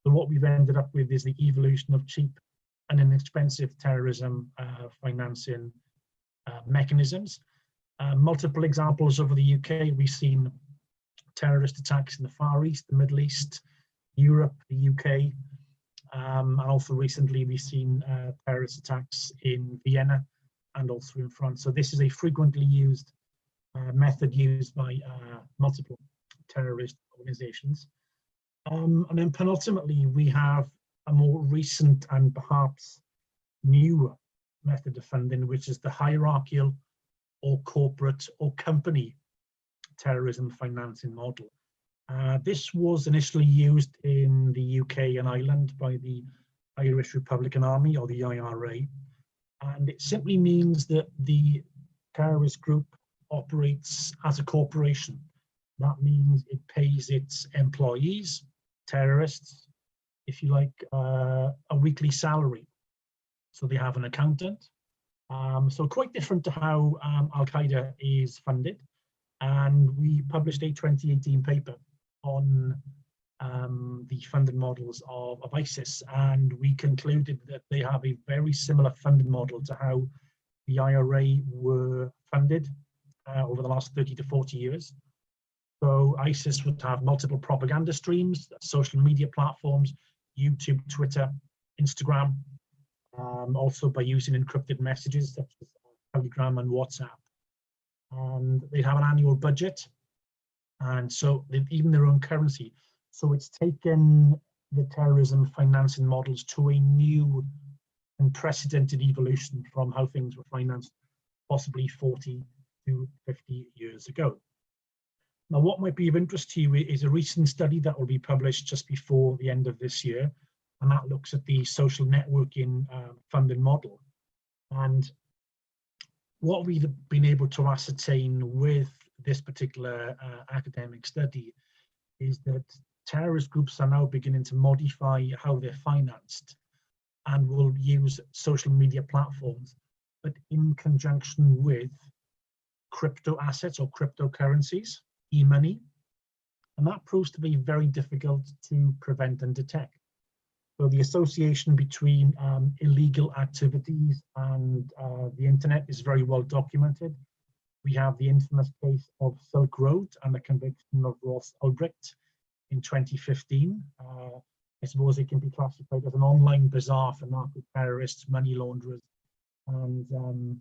So what we've ended up with is the evolution of cheap and inexpensive terrorism financing mechanisms. Multiple examples over the UK. We've seen terrorist attacks in the Far East, the Middle East, Europe, the UK, and also recently we've seen terrorist attacks in Vienna and also in France. So this is a frequently used method used by multiple terrorist organizations. And then penultimately, we have a more recent and perhaps new method of funding, which is the hierarchical or corporate or company terrorism financing model. This was initially used in the UK and Ireland by the Irish Republican Army, or the IRA. And it simply means that the terrorist group operates as a corporation. That means it pays its employees, terrorists, if you like, a weekly salary. So they have an accountant. So quite different to how Al-Qaeda is funded. And we published a 2018 paper on the funding models of ISIS, and we concluded that they have a very similar funding model to how the IRA were funded over the last 30 to 40 years. So ISIS would have multiple propaganda streams, social media platforms, YouTube, Twitter, Instagram, also by using encrypted messages such as Telegram and WhatsApp. And they'd have an annual budget, and so even their own currency. So it's taken the terrorism financing models to a new unprecedented evolution from how things were financed possibly 40 to 50 years ago. Now, what might be of interest to you is a recent study that will be published just before the end of this year, and that looks at the social networking funding model. And what we've been able to ascertain with this particular academic study is that terrorist groups are now beginning to modify how they're financed and will use social media platforms, but in conjunction with crypto assets or cryptocurrencies, e-money, and that proves to be very difficult to prevent and detect. So the association between illegal activities and the internet is very well documented. We have the infamous case of Silk Road and the conviction of Ross Ulbricht in 2015. I suppose it can be classified as an online bazaar for narco-terrorists, money launderers, and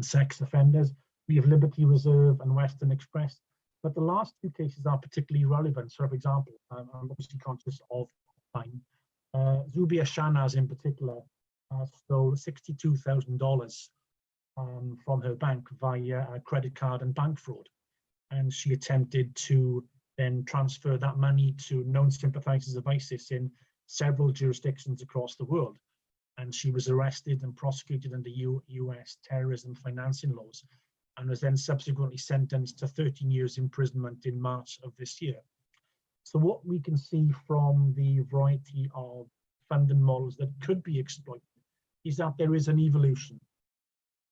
sex offenders. We have Liberty Reserve and Western Express, but the last two cases are particularly relevant. So, for example, I'm obviously conscious of time. Zubia Shanaz in particular stole $62,000 from her bank via a credit card and bank fraud. And she attempted to then transfer that money to known sympathizers of ISIS in several jurisdictions across the world. And she was arrested and prosecuted under US terrorism financing laws, and was then subsequently sentenced to 13 years imprisonment in March of this year. So what we can see from the variety of funding models that could be exploited is that there is an evolution.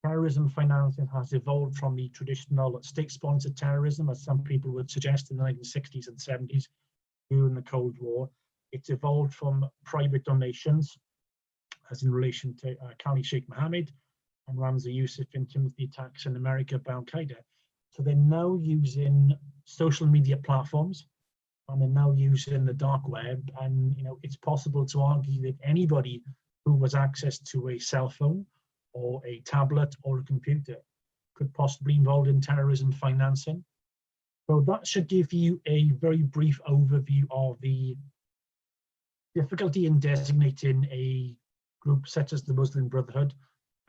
Terrorism financing has evolved from the traditional state-sponsored terrorism, as some people would suggest, in the 1960s and 70s during the Cold War. It's evolved from private donations, as in relation to Khalid Sheikh Mohammed and Ramzi Youssef in terms of the attacks in America by Al-Qaeda. So they're now using social media platforms, and they're now using the dark web. And it's possible to argue that anybody who has access to a cell phone or a tablet or a computer could possibly be involved in terrorism financing. So that should give you a very brief overview of the difficulty in designating a group such as the Muslim Brotherhood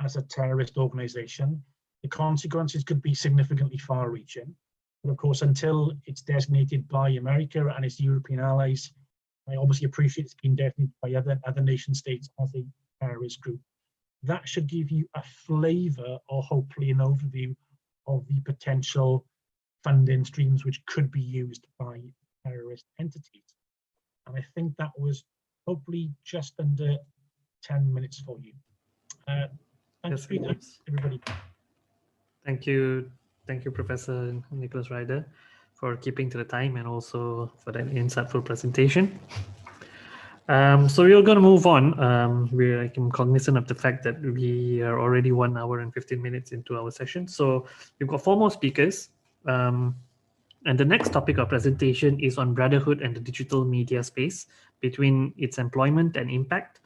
as a terrorist organization. The consequences could be significantly far-reaching. But of course, until it's designated by America and its European allies, I obviously appreciate it's been designated by other nation states as a terrorist group. That should give you a flavor, or hopefully an overview, of the potential funding streams which could be used by terrorist entities. And I think that was hopefully just under 10 minutes for you. Thanks for your time, everybody. Thank you, Professor Nicholas Ryder, for keeping to the time and also for that insightful presentation. So we're going to move on. I'm cognizant of the fact that we are already 1 hour and 15 minutes into our session. So we've got 4 more speakers. And the next topic of presentation is on brotherhood and the digital media space, between its employment and impact.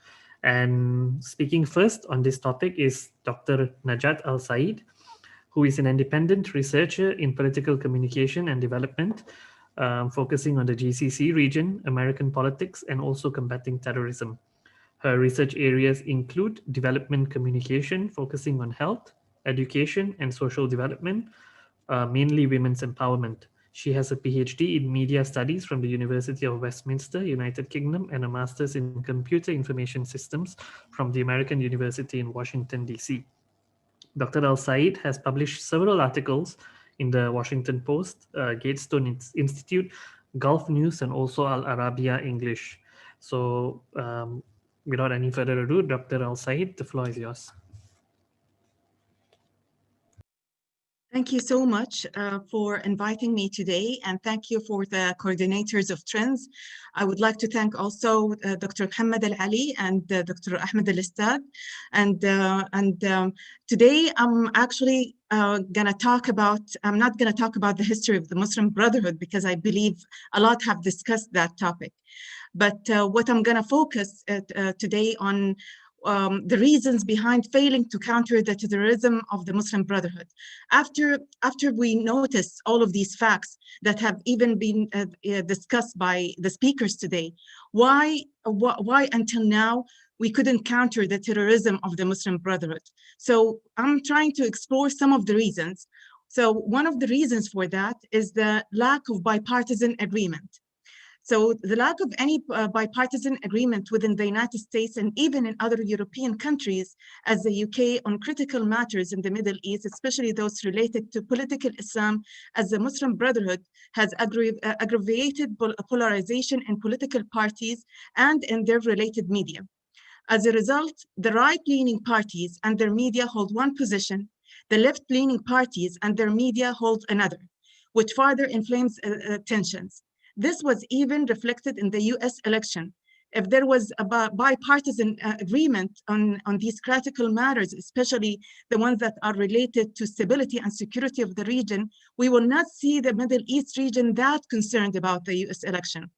And speaking first on this topic is Dr. Najat Al-Said, who is an independent researcher in political communication and development, focusing on the GCC region, American politics, and also combating terrorism. Her research areas include development communication, focusing on health, education, and social development, mainly women's empowerment. She has a PhD in media studies from the University of Westminster, United Kingdom, and a master's in computer information systems from the American University in Washington, D.C. Dr. Al-Said has published several articles in the Washington Post, Gatestone Institute, Gulf News, and also Al Arabiya English. So without any further ado, Dr. Al-Said, the floor is yours. Thank you so much for inviting me today, and thank you for the coordinators of Trends. I would like to thank also Dr. Mohammed Al-Ali and Dr. Ahmed Al-Istad. And today I'm actually I'm not gonna talk about the history of the Muslim Brotherhood, because I believe a lot have discussed that topic. But what I'm gonna focus today on the reasons behind failing to counter the terrorism of the Muslim Brotherhood. After we notice all of these facts that have even been discussed by the speakers today, why until now we couldn't counter the terrorism of the Muslim Brotherhood? So I'm trying to explore some of the reasons. So one of the reasons for that is the lack of bipartisan agreement. So the lack of any bipartisan agreement within the United States and even in other European countries, as the UK, on critical matters in the Middle East, especially those related to political Islam, as the Muslim Brotherhood has aggravated polarization in political parties and in their related media. As a result, the right-leaning parties and their media hold one position, the left-leaning parties and their media hold another, which further inflames tensions. This was even reflected in the US election. If there was a bipartisan agreement on these critical matters, especially the ones that are related to stability and security of the region, we will not see the Middle East region that concerned about the US election.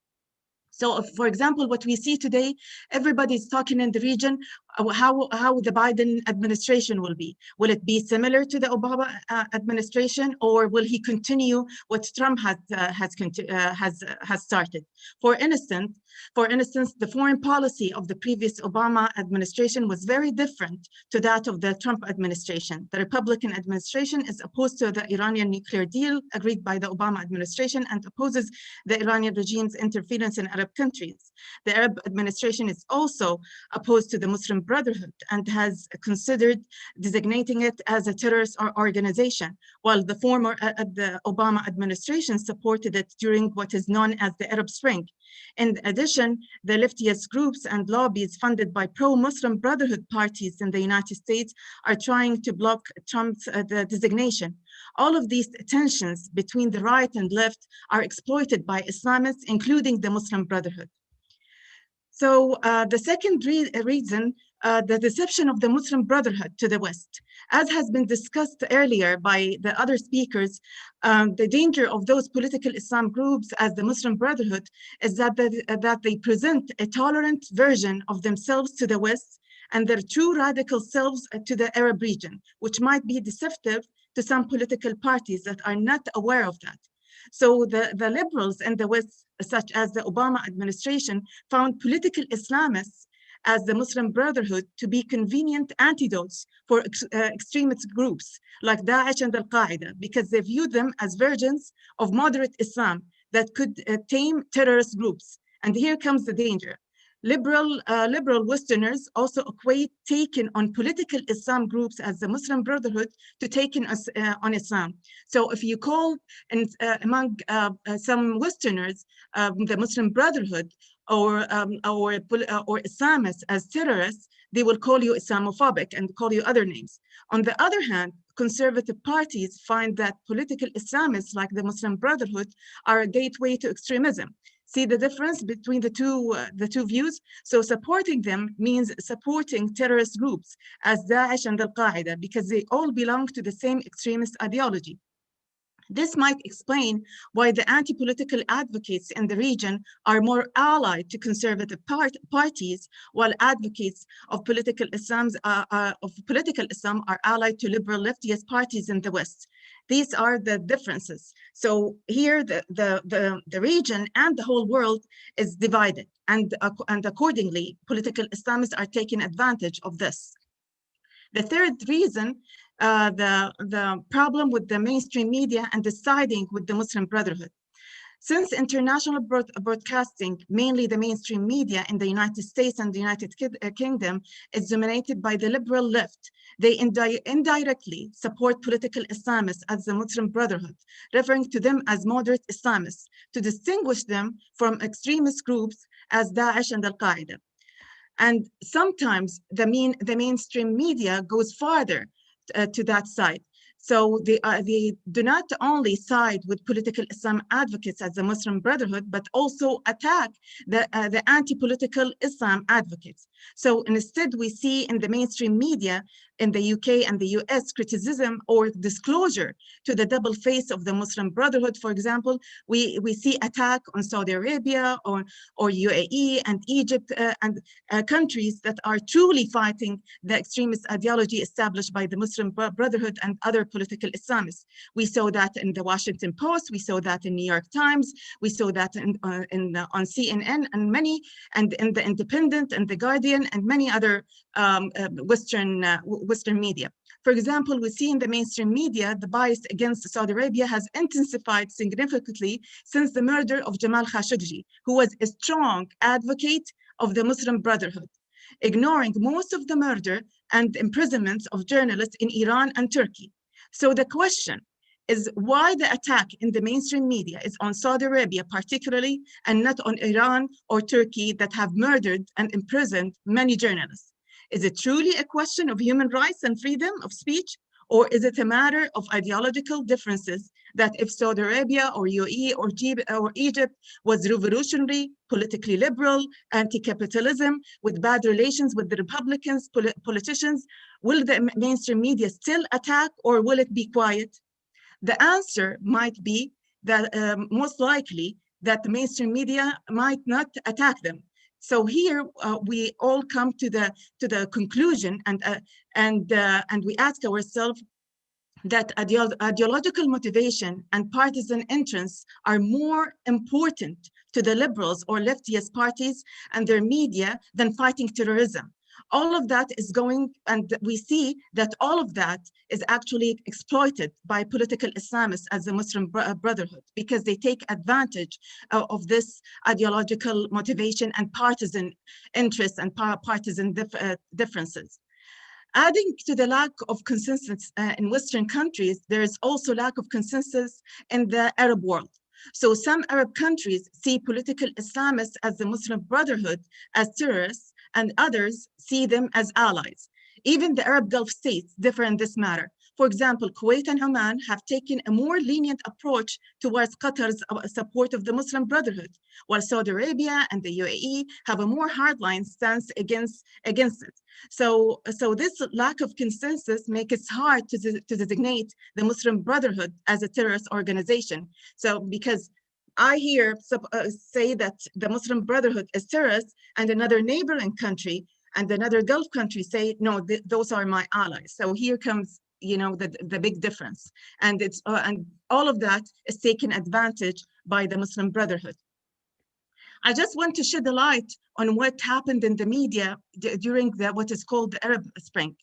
So, for example, what we see today, everybody's talking in the region how the Biden administration will be. Will it be similar to the Obama administration, or will he continue what Trump has started? For instance, the foreign policy of the previous Obama administration was very different to that of the Trump administration. The Republican administration is opposed to the Iranian nuclear deal agreed by the Obama administration and opposes the Iranian regime's interference in Arab countries. The Arab administration is also opposed to the Muslim Brotherhood and has considered designating it as a terrorist organization, while the former the Obama administration supported it during what is known as the Arab Spring. In addition, the leftist groups and lobbies funded by pro-Muslim Brotherhood parties in the United States are trying to block Trump's the designation. All of these tensions between the right and left are exploited by Islamists, including the Muslim Brotherhood. So the second reason, the deception of the Muslim Brotherhood to the West. As has been discussed earlier by the other speakers, the danger of those political Islam groups as the Muslim Brotherhood is that they present a tolerant version of themselves to the West and their true radical selves to the Arab region, which might be deceptive to some political parties that are not aware of that. So the liberals in the West, such as the Obama administration, found political Islamists as the Muslim Brotherhood to be convenient antidotes for extremist groups like Daesh and Al-Qaeda, because they view them as versions of moderate Islam that could tame terrorist groups. And here comes the danger. Liberal Westerners also equate taking on political Islam groups as the Muslim Brotherhood to taking on Islam. So if you call among some Westerners the Muslim Brotherhood or Islamists as terrorists, they will call you Islamophobic and call you other names. On the other hand, conservative parties find that political Islamists like the Muslim Brotherhood are a gateway to extremism. See the difference between the two views? So supporting them means supporting terrorist groups as Daesh and Al-Qaeda because they all belong to the same extremist ideology. This might explain why the anti-political advocates in the region are more allied to conservative parties, while advocates of political Islam are allied to liberal leftist parties in the West. These are the differences. So here, the region and the whole world is divided, and accordingly, political Islamists are taking advantage of this. The third reason, the problem with the mainstream media and the siding with the Muslim Brotherhood. Since international broadcasting, mainly the mainstream media in the United States and the United Kingdom, is dominated by the liberal left, they indirectly support political Islamists as the Muslim Brotherhood, referring to them as moderate Islamists to distinguish them from extremist groups as Daesh and Al-Qaeda. And sometimes the mainstream media goes farther to that side. So they do not only side with political Islam advocates as the Muslim Brotherhood, but also attack the anti-political Islam advocates. So instead, we see in the mainstream media in the UK and the US criticism or disclosure to the double face of the Muslim Brotherhood. For example, we see attack on Saudi Arabia or UAE and Egypt and countries that are truly fighting the extremist ideology established by the Muslim Brotherhood and other political Islamists. We saw that in the Washington Post, we saw that in New York Times, we saw that on CNN and in the Independent and the Guardian and many other Western media. For example, we see in the mainstream media, the bias against Saudi Arabia has intensified significantly since the murder of Jamal Khashoggi, who was a strong advocate of the Muslim Brotherhood, ignoring most of the murder and imprisonments of journalists in Iran and Turkey. So the question is why the attack in the mainstream media is on Saudi Arabia particularly, and not on Iran or Turkey that have murdered and imprisoned many journalists? Is it truly a question of human rights and freedom of speech? Or is it a matter of ideological differences that if Saudi Arabia or UAE or Egypt was revolutionary, politically liberal, anti-capitalism, with bad relations with the Republicans, politicians, will the mainstream media still attack or will it be quiet? The answer might be that most likely that the mainstream media might not attack them. So here we all come to the conclusion and we ask ourselves that ideological motivation and partisan interests are more important to the liberals or leftist parties and their media than fighting terrorism. All of that is going, and we see that all of that is actually exploited by political Islamists as the Muslim Brotherhood, because they take advantage of this ideological motivation and partisan interests and partisan differences. Adding to the lack of consensus in Western countries, there is also lack of consensus in the Arab world. So some Arab countries see political Islamists as the Muslim Brotherhood as terrorists, and others see them as allies. Even the Arab Gulf states differ in this matter. For example, Kuwait and Oman have taken a more lenient approach towards Qatar's support of the Muslim Brotherhood, while Saudi Arabia and the UAE have a more hardline stance against it. So this lack of consensus makes it hard to designate the Muslim Brotherhood as a terrorist organization. So because I hear say that the Muslim Brotherhood is terrorist, and another neighboring country and another Gulf country say, no, those are my allies. So here comes, you know, the big difference. And it's and all of that is taken advantage by the Muslim Brotherhood. I just want to shed a light on what happened in the media during what is called the Arab Spring.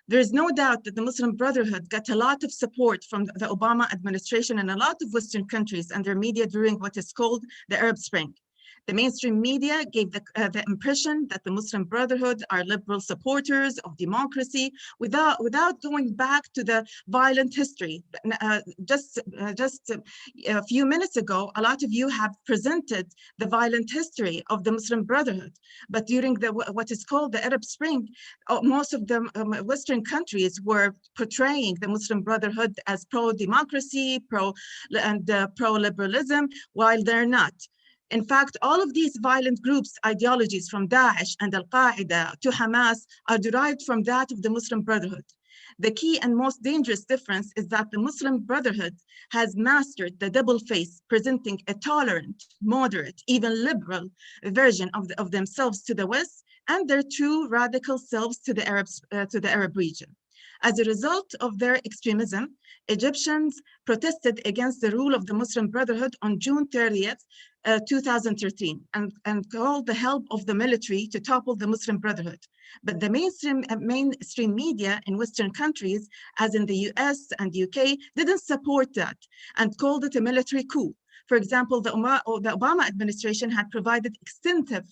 There is no doubt that the Muslim Brotherhood got a lot of support from the Obama administration and a lot of Western countries and their media during what is called the Arab Spring. The mainstream media gave the impression that the Muslim Brotherhood are liberal supporters of democracy without going back to the violent history. Just a few minutes ago, a lot of you have presented the violent history of the Muslim Brotherhood. But during what is called the Arab Spring, most of the Western countries were portraying the Muslim Brotherhood as pro-democracy, pro-liberalism, while they're not. In fact, all of these violent groups' ideologies from Daesh and Al-Qaeda to Hamas are derived from that of the Muslim Brotherhood. The key and most dangerous difference is that the Muslim Brotherhood has mastered the double face, presenting a tolerant, moderate, even liberal version of themselves to the West and their true radical selves to the Arab region. As a result of their extremism, Egyptians protested against the rule of the Muslim Brotherhood on June 30th, 2013, and called the help of the military to topple the Muslim Brotherhood. But the mainstream media in Western countries, as in the US and UK, didn't support that and called it a military coup. For example, the Obama administration had provided extensive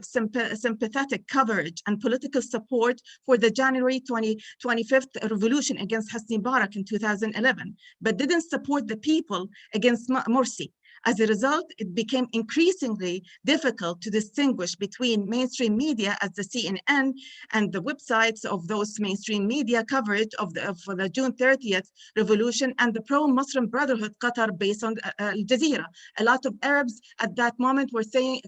sympathetic coverage and political support for the January 25th revolution against Hosni Mubarak in 2011, but didn't support the people against Morsi. As a result, it became increasingly difficult to distinguish between mainstream media as the CNN and the websites of those mainstream media coverage of the June 30th revolution and the pro-Muslim Brotherhood Qatar based on Al Jazeera. A lot of Arabs at that moment were saying,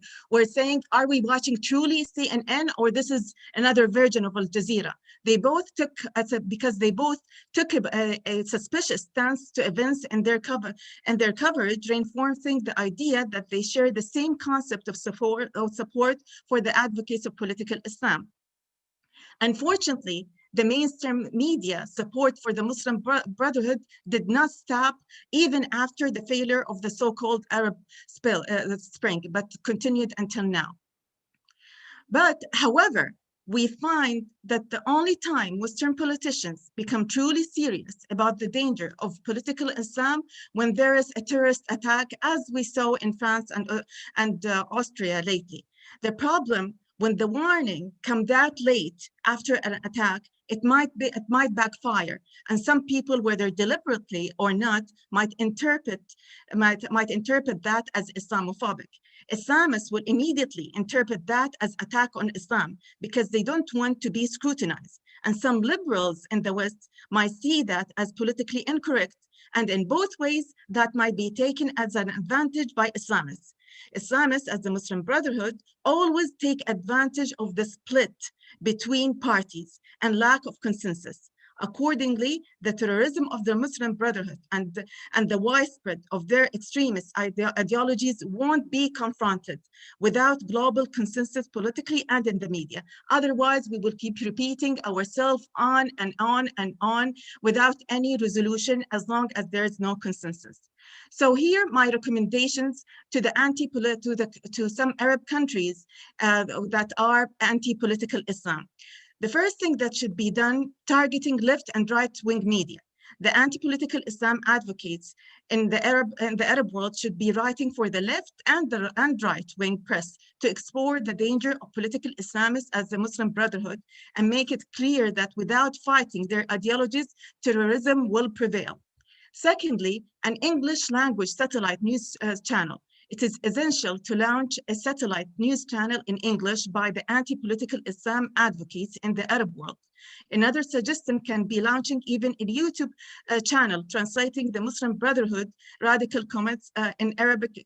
are we watching truly CNN or this is another version of Al Jazeera? They both took, because they both took a suspicious stance to events in their coverage, reinforcing the idea that they share the same concept of support for the advocates of political Islam. Unfortunately, the mainstream media support for the Muslim Brotherhood did not stop even after the failure of the so-called Arab Spring, but continued until now. But however, we find that the only time Western politicians become truly serious about the danger of political Islam when there is a terrorist attack, as we saw in France and Austria lately. The problem, when the warning comes that late after an attack, it might backfire, and some people, whether deliberately or not, might interpret that as Islamophobic. Islamists will immediately interpret that as attack on Islam because they don't want to be scrutinized. and some liberals in the West might see that as politically incorrect, and in both ways, that might be taken as an advantage by Islamists. Islamists, as the Muslim Brotherhood, always take advantage of the split between parties and lack of consensus. Accordingly, the terrorism of the Muslim Brotherhood and the widespread of their extremist ideologies won't be confronted without global consensus politically and in the media. Otherwise, we will keep repeating ourselves on and on and on without any resolution as long as there is no consensus. So here, my recommendations to the to some Arab countries that are anti-political Islam. The first thing that should be done, targeting left and right-wing media. The anti-political Islam advocates in the Arab world should be writing for the left and right-wing press to explore the danger of political Islamists as the Muslim Brotherhood and make it clear that without fighting their ideologies, terrorism will prevail. Secondly, an English language satellite news channel. It is essential to launch a satellite news channel in English by the anti-political Islam advocates in the Arab world. Another suggestion can be launching even a YouTube channel translating the Muslim Brotherhood radical comments in Arabic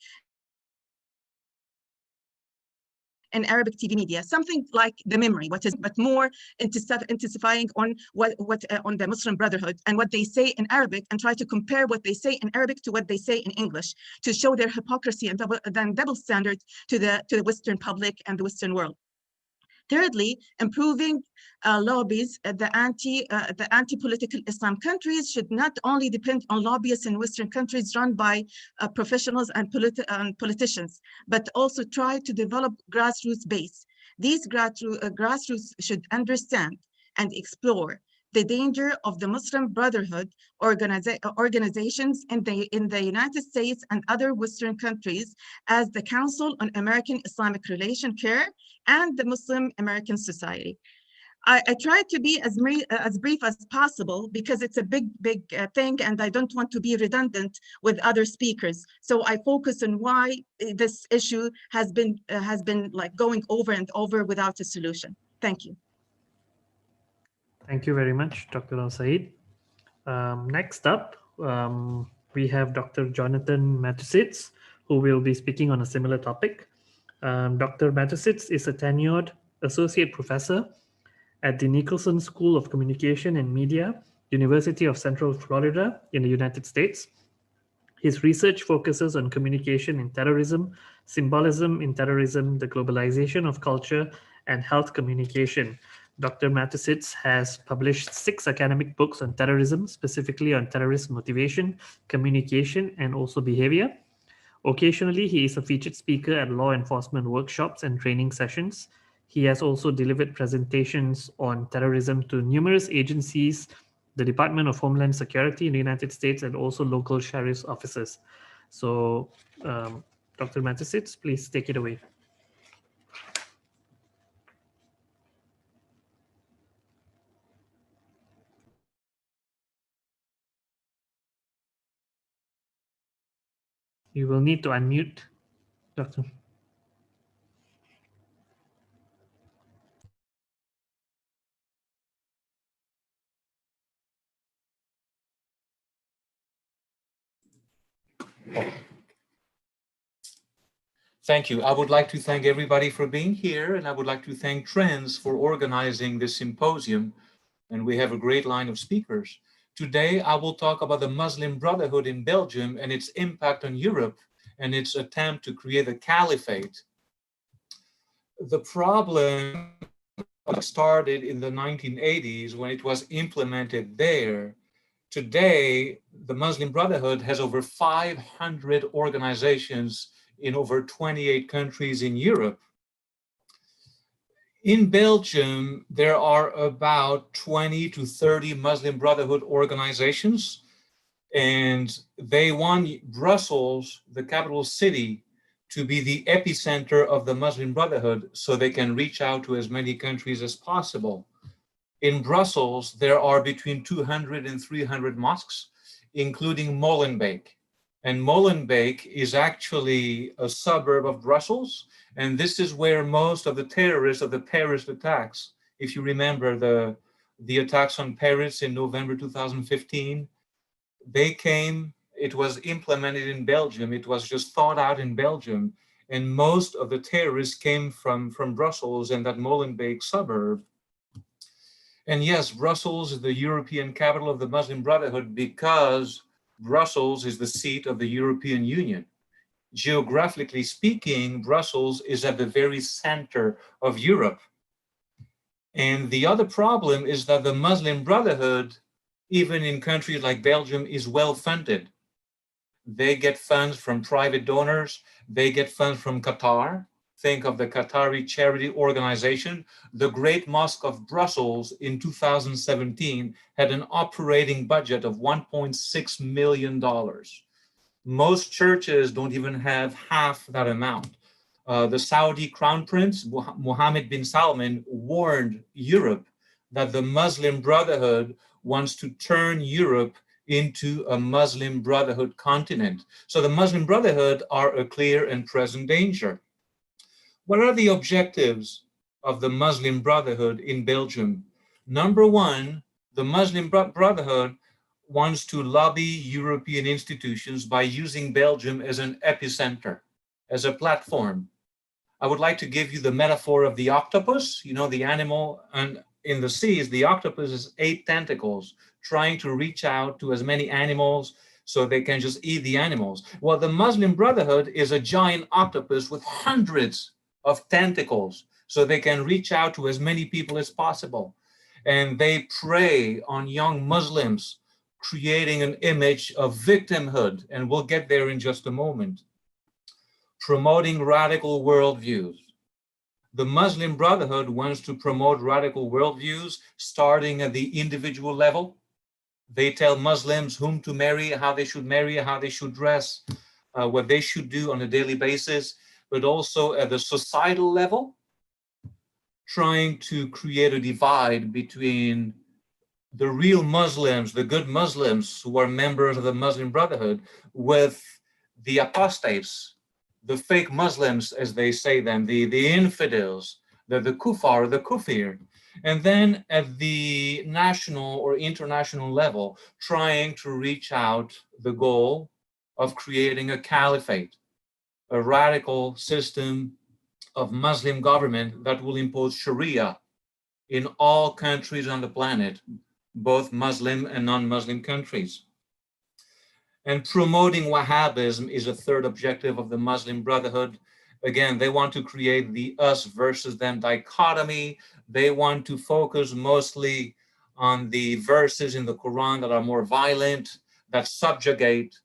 TV media, something like The Memory, but more intensifying on on the Muslim Brotherhood and what they say in Arabic, and try to compare what they say in Arabic to what they say in English to show their hypocrisy and double standard to the Western public and the Western world. Thirdly, improving lobbies. The anti-political Islam countries should not only depend on lobbyists in Western countries run by professionals and politicians, but also try to develop grassroots base. These grassroots should understand and explore the danger of the Muslim Brotherhood organizations in the United States and other Western countries, as the Council on American Islamic Relation CARE and the Muslim American Society. I try to be as brief as possible because it's a big thing, and I don't want to be redundant with other speakers. So I focus on why this issue has been like going over and over without a solution. Thank you. Thank you very much, Dr. Al-Said. Next up, we have Dr. Jonathan Matusitz, who will be speaking on a similar topic. Dr. Matusitz is a tenured associate professor at the Nicholson School of Communication and Media, University of Central Florida in the United States. His research focuses on communication in terrorism, symbolism in terrorism, the globalization of culture, and health communication. Dr. Matusitz has published 6 academic books on terrorism, specifically on terrorist motivation, communication, and also behavior. Occasionally, he is a featured speaker at law enforcement workshops and training sessions. He has also delivered presentations on terrorism to numerous agencies, the Department of Homeland Security in the United States, and also local sheriff's offices. So, Dr. Matusitz, please take it away. You will need to unmute, Doctor. Thank you. I would like to thank everybody for being here, and I would like to thank Trends for organizing this symposium. And we have a great line of speakers. Today, I will talk about the Muslim Brotherhood in Belgium and its impact on Europe and its attempt to create a caliphate. The problem started in the 1980s when it was implemented there. Today, the Muslim Brotherhood has over 500 organizations in over 28 countries in Europe. In Belgium, there are about 20 to 30 Muslim Brotherhood organizations, and they want Brussels, the capital city, to be the epicenter of the Muslim Brotherhood so they can reach out to as many countries as possible. In Brussels, there are between 200 and 300 mosques, including Molenbeek. And Molenbeek is actually a suburb of Brussels, and this is where most of the terrorists of the Paris attacks, if you remember the attacks on Paris in November 2015, they came, it was implemented in Belgium, it was just thought out in Belgium, and most of the terrorists came from Brussels and that Molenbeek suburb. And yes, Brussels is the European capital of the Muslim Brotherhood because Brussels is the seat of the European Union. Geographically speaking, Brussels is at the very center of Europe. And the other problem is that the Muslim Brotherhood, even in countries like Belgium, is well funded. They get funds from private donors. They get funds from Qatar. Think of the Qatari charity organization. The Great Mosque of Brussels in 2017 had an operating budget of $1.6 million. Most churches don't even have half that amount. The Saudi Crown Prince, Mohammed bin Salman, warned Europe that the Muslim Brotherhood wants to turn Europe into a Muslim Brotherhood continent. So the Muslim Brotherhood are a clear and present danger. What are the objectives of the Muslim Brotherhood in Belgium? Number one, the Muslim Brotherhood wants to lobby European institutions by using Belgium as an epicenter, as a platform. I would like to give you the metaphor of the octopus. You know, the animal and in the seas, the octopus has 8 tentacles, trying to reach out to as many animals so they can just eat the animals. Well, the Muslim Brotherhood is a giant octopus with hundreds of tentacles, so they can reach out to as many people as possible. And they prey on young Muslims, creating an image of victimhood, and we'll get there in just a moment. Promoting radical worldviews. The Muslim Brotherhood wants to promote radical worldviews, starting at the individual level. They tell Muslims whom to marry, how they should dress, what they should do on a daily basis, but also at the societal level, trying to create a divide between the real Muslims, the good Muslims who are members of the Muslim Brotherhood, with the apostates, the fake Muslims, as they say them, the infidels, the kuffar, the kufir. And then at the national or international level, trying to reach out the goal of creating a caliphate, a radical system of Muslim government that will impose Sharia in all countries on the planet, both Muslim and non-Muslim countries. And promoting Wahhabism is a third objective of the Muslim Brotherhood. Again, they want to create the us versus them dichotomy. They want to focus mostly on the verses in the Quran that are more violent, that subjugate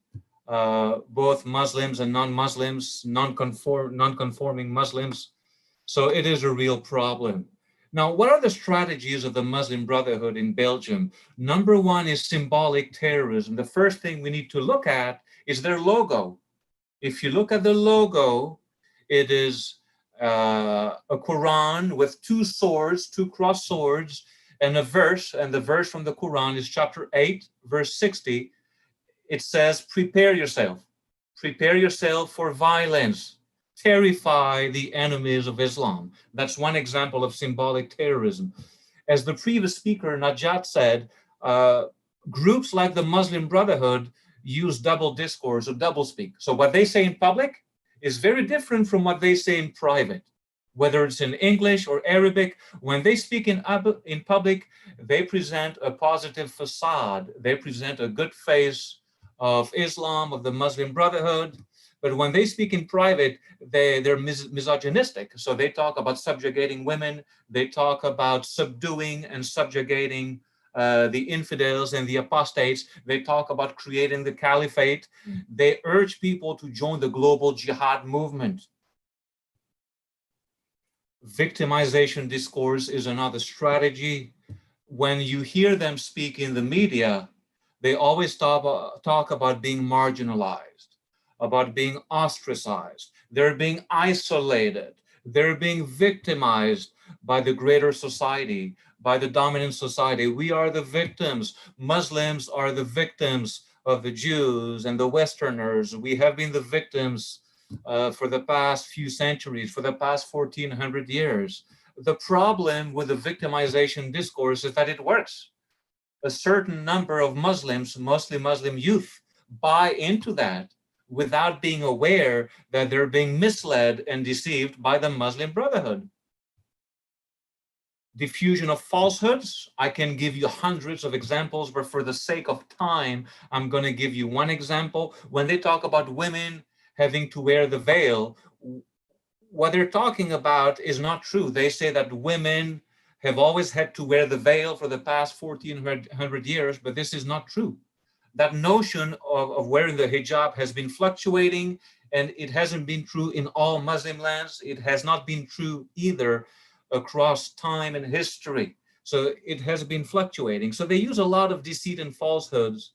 both Muslims and non-Muslims, non-conforming Muslims. So it is a real problem. Now, what are the strategies of the Muslim Brotherhood in Belgium? Number one is symbolic terrorism. The first thing we need to look at is their logo. If you look at the logo, it is a Quran with 2 swords, 2 crossed swords, and a verse, and the verse from the Quran is chapter 8, verse 60. It says, prepare yourself for violence. Terrify the enemies of Islam. That's one example of symbolic terrorism. As the previous speaker, Najat, said, groups like the Muslim Brotherhood use double discourse or double speak. So what they say in public is very different from what they say in private. Whether it's in English or Arabic, when they speak in public, they present a positive facade. They present a good face of Islam, of the Muslim Brotherhood. But when they speak in private, they're misogynistic. So they talk about subjugating women. They talk about subduing and subjugating the infidels and the apostates. They talk about creating the caliphate. They urge people to join the global jihad movement. Victimization discourse is another strategy. When you hear them speak in the media, they always talk about being marginalized, about being ostracized. They're being isolated. They're being victimized by the greater society, by the dominant society. We are the victims. Muslims are the victims of the Jews and the Westerners. We have been the victims for the past few centuries, for the past 1400 years. The problem with the victimization discourse is that it works. A certain number of Muslims, mostly Muslim youth, buy into that without being aware that they're being misled and deceived by the Muslim Brotherhood. Diffusion of falsehoods, I can give you hundreds of examples, but for the sake of time, I'm going to give you one example. When they talk about women having to wear the veil, what they're talking about is not true. They say that women have always had to wear the veil for the past 1400 years, but this is not true. That notion of wearing the hijab has been fluctuating, and it hasn't been true in all Muslim lands. It has not been true either across time and history. So it has been fluctuating. So they use a lot of deceit and falsehoods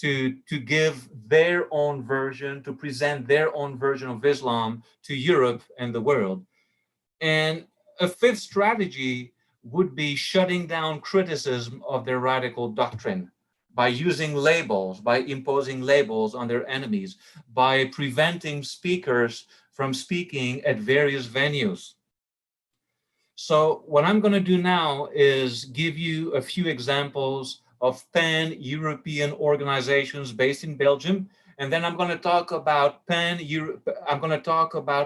to give their own version, to present their own version of Islam to Europe and the world. And a fifth strategy would be shutting down criticism of their radical doctrine by using labels, by imposing labels on their enemies, by preventing speakers from speaking at various venues. So what I'm going to do now is give you a few examples of pan-European organizations based in Belgium, and then I'm going to talk about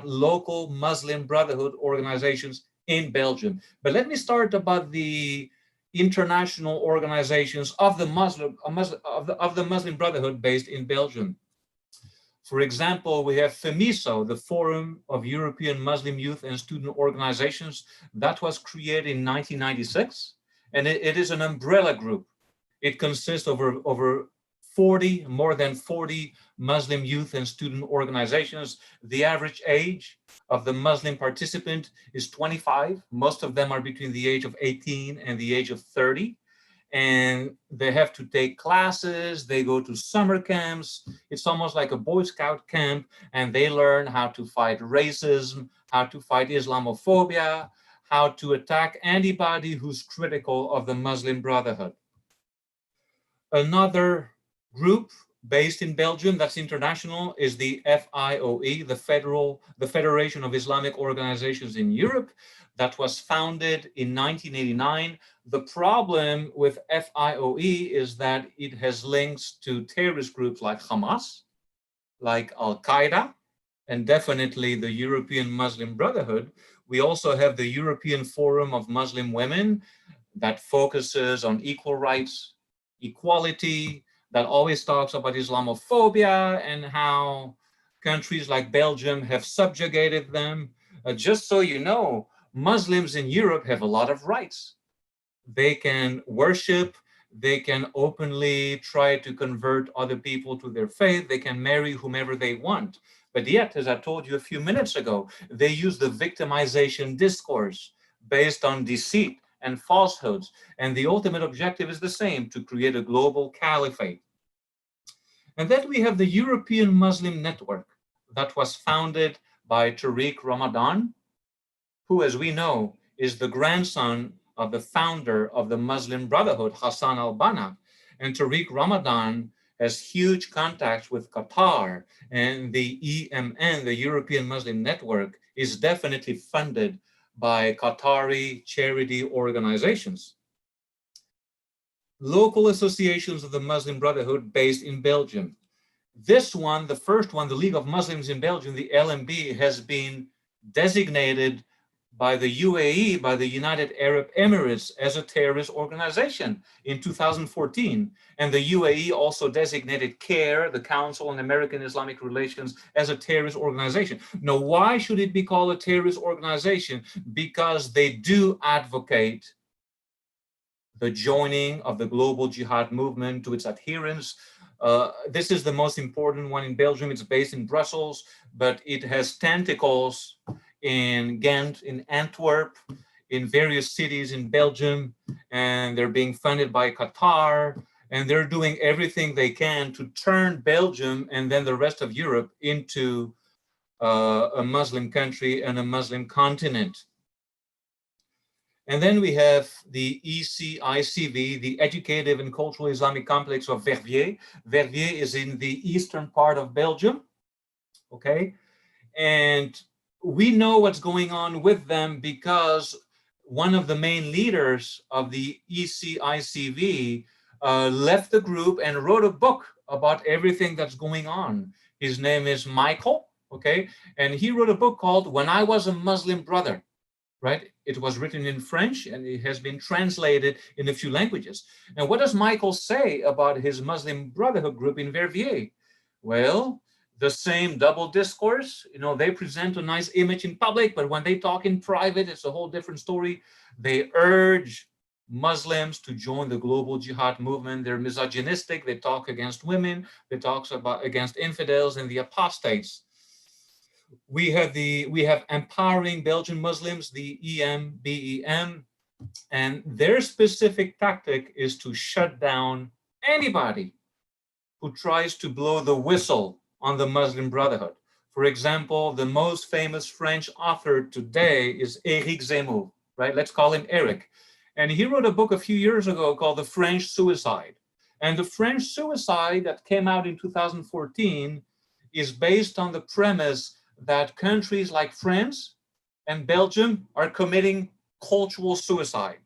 local Muslim Brotherhood organizations in Belgium. But let me start about the international organizations of the Muslim Brotherhood based in Belgium. For example, we have FEMISO, the Forum of European Muslim Youth and Student Organizations. That was created in 1996, and it is an umbrella group. It consists of more than 40 Muslim youth and student organizations. The average age of the Muslim participant is 25. Most of them are between the age of 18 and the age of 30. And they have to take classes, they go to summer camps. It's almost like a Boy Scout camp, and they learn how to fight racism, how to fight Islamophobia, how to attack anybody who's critical of the Muslim Brotherhood. Another group based in Belgium that's international is the FIOE, the Federation of Islamic Organizations in Europe, that was founded in 1989. The problem with FIOE is that it has links to terrorist groups like Hamas, like Al-Qaeda, and definitely the European Muslim Brotherhood. We also have the European Forum of Muslim Women that focuses on equal rights, equality, that always talks about Islamophobia and how countries like Belgium have subjugated them. Just so you know, Muslims in Europe have a lot of rights. They can worship, they can openly try to convert other people to their faith, they can marry whomever they want. But yet, as I told you a few minutes ago, they use the victimization discourse based on deceit and falsehoods. And the ultimate objective is the same, to create a global caliphate. And then we have the European Muslim Network that was founded by Tariq Ramadan, who, as we know, is the grandson of the founder of the Muslim Brotherhood, Hassan al-Banna. And Tariq Ramadan has huge contacts with Qatar, and the EMN, the European Muslim Network, is definitely funded by Qatari charity organizations. Local associations of the Muslim Brotherhood based in Belgium. This one, the first one, the League of Muslims in Belgium, the LMB, has been designated by the UAE, by the United Arab Emirates, as a terrorist organization in 2014. And the UAE also designated CARE, the Council on American Islamic Relations, as a terrorist organization. Now, why should it be called a terrorist organization? Because they do advocate the joining of the global jihad movement to its adherents. This is the most important one in Belgium. It's based in Brussels, but it has tentacles in Ghent, in Antwerp, in various cities in Belgium, and they're being funded by Qatar, and they're doing everything they can to turn Belgium and then the rest of Europe into a Muslim country and a Muslim continent. And then we have the ECICV, the Educative and Cultural Islamic Complex of Verviers. Verviers is in the eastern part of Belgium, okay? And we know what's going on with them because one of the main leaders of the ECICV, left the group and wrote a book about everything that's going on. His name is Michael, okay? And he wrote a book called When I Was a Muslim Brother, right? It was written in French and it has been translated in a few languages. And what does Michael say about his Muslim Brotherhood group in Verviers? Well, the same double discourse, you know, they present a nice image in public, but when they talk in private, it's a whole different story. They urge Muslims to join the global jihad movement. They're misogynistic. They talk against women. They talk against infidels and the apostates. We have Empowering Belgian Muslims, the EMBEM, and their specific tactic is to shut down anybody who tries to blow the whistle on the Muslim Brotherhood. For example, the most famous French author today is Éric Zemmour, right? Let's call him Eric. And he wrote a book a few years ago called The French Suicide. And the French Suicide that came out in 2014 is based on the premise that countries like France and Belgium are committing cultural suicide,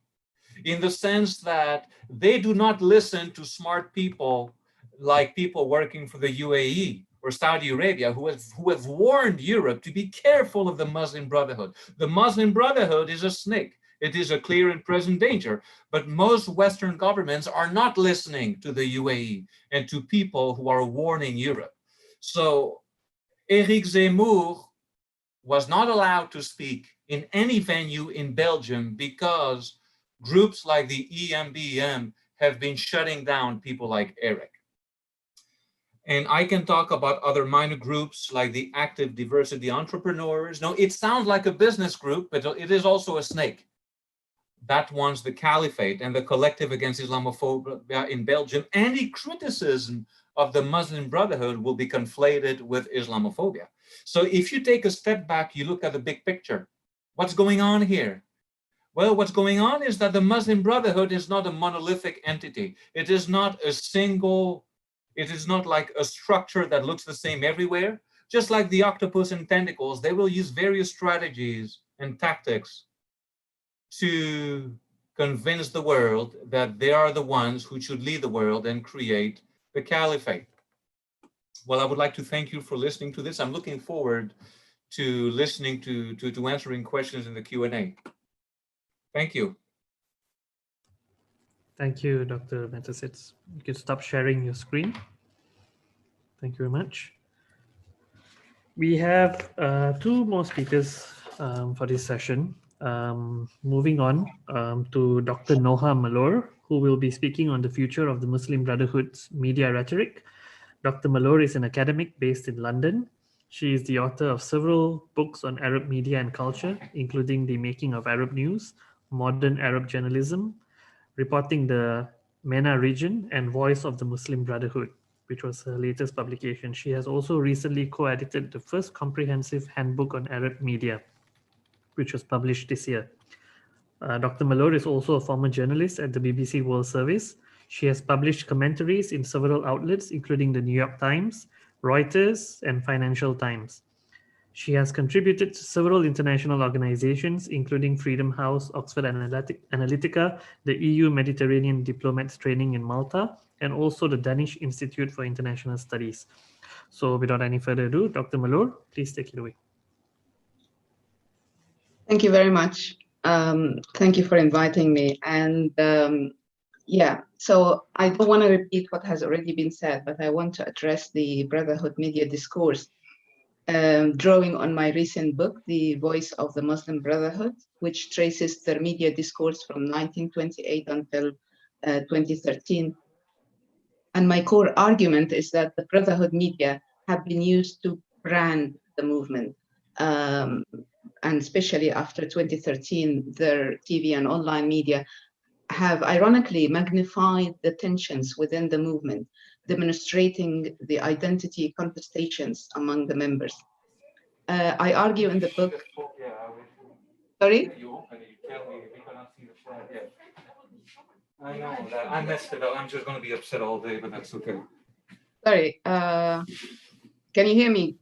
in the sense that they do not listen to smart people like people working for the UAE or Saudi Arabia who have warned Europe to be careful of the Muslim Brotherhood. The Muslim Brotherhood is a snake. It is a clear and present danger, but most Western governments are not listening to the UAE and to people who are warning Europe. So Éric Zemmour was not allowed to speak in any venue in Belgium because groups like the EMBM have been shutting down people like Eric. And I can talk about other minor groups like the Active Diversity Entrepreneurs. No, it sounds like a business group, but it is also a snake. That wants the caliphate and the collective against Islamophobia in Belgium. Any criticism of the Muslim Brotherhood will be conflated with Islamophobia. So if you take a step back, you look at the big picture. What's going on here? Well, what's going on is that the Muslim Brotherhood is not a monolithic entity. It is not a single, it is not like a structure that looks the same everywhere. Just like the octopus and tentacles, they will use various strategies and tactics to convince the world that they are the ones who should lead the world and create the caliphate. Well, I would like to thank you for listening to this. I'm looking forward to listening to answering questions in the Q&A. Thank you. Thank you, Dr. Metasits. You can stop sharing your screen. Thank you very much. We have two more speakers for this session. Moving on to Dr. Noha Malor, who will be speaking on the future of the Muslim Brotherhood's media rhetoric. Dr. Malor is an academic based in London. She is the author of several books on Arab media and culture, including The Making of Arab News, Modern Arab Journalism, Reporting the MENA Region, and Voice of the Muslim Brotherhood, which was her latest publication. She has also recently co-edited the first comprehensive handbook on Arab media, which was published this year. Dr. Malor is also a former journalist at the BBC World Service. She has published commentaries in several outlets, including the New York Times, Reuters, and Financial Times. She has contributed to several international organizations, including Freedom House, Oxford Analytica, the EU Mediterranean Diplomats Training in Malta, and also the Danish Institute for International Studies. So without any further ado, Dr. Malor, please take it away. Thank you very much. Thank you for inviting me. And yeah, so I don't want to repeat what has already been said, but I want to address the Brotherhood media discourse, drawing on my recent book, The Voice of the Muslim Brotherhood, which traces their media discourse from 1928 until 2013. And my core argument is that the Brotherhood media have been used to brand the movement. And especially after 2013, their TV and online media have ironically magnified the tensions within the movement, demonstrating the identity contestations among the members. I argue in the book. Sorry? I know that. I messed it up. I'm just going to be upset all day, but that's okay. Sorry. Can you hear me?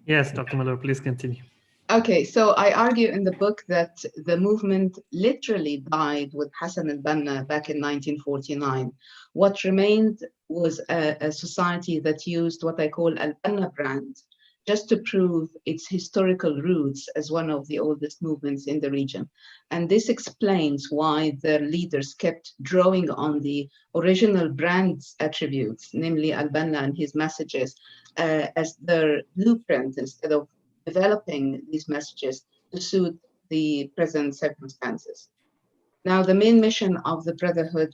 Yes, Dr. Malor, please continue. Okay, so I argue in the book that the movement literally died with Hassan al-Banna back in 1949. What remained was a society that used what I call al-Banna brand, just to prove its historical roots as one of the oldest movements in the region. And this explains why their leaders kept drawing on the original brand's attributes, namely al-Banna and his messages, as their blueprint instead of developing these messages to suit the present circumstances. Now, the main mission of the Brotherhood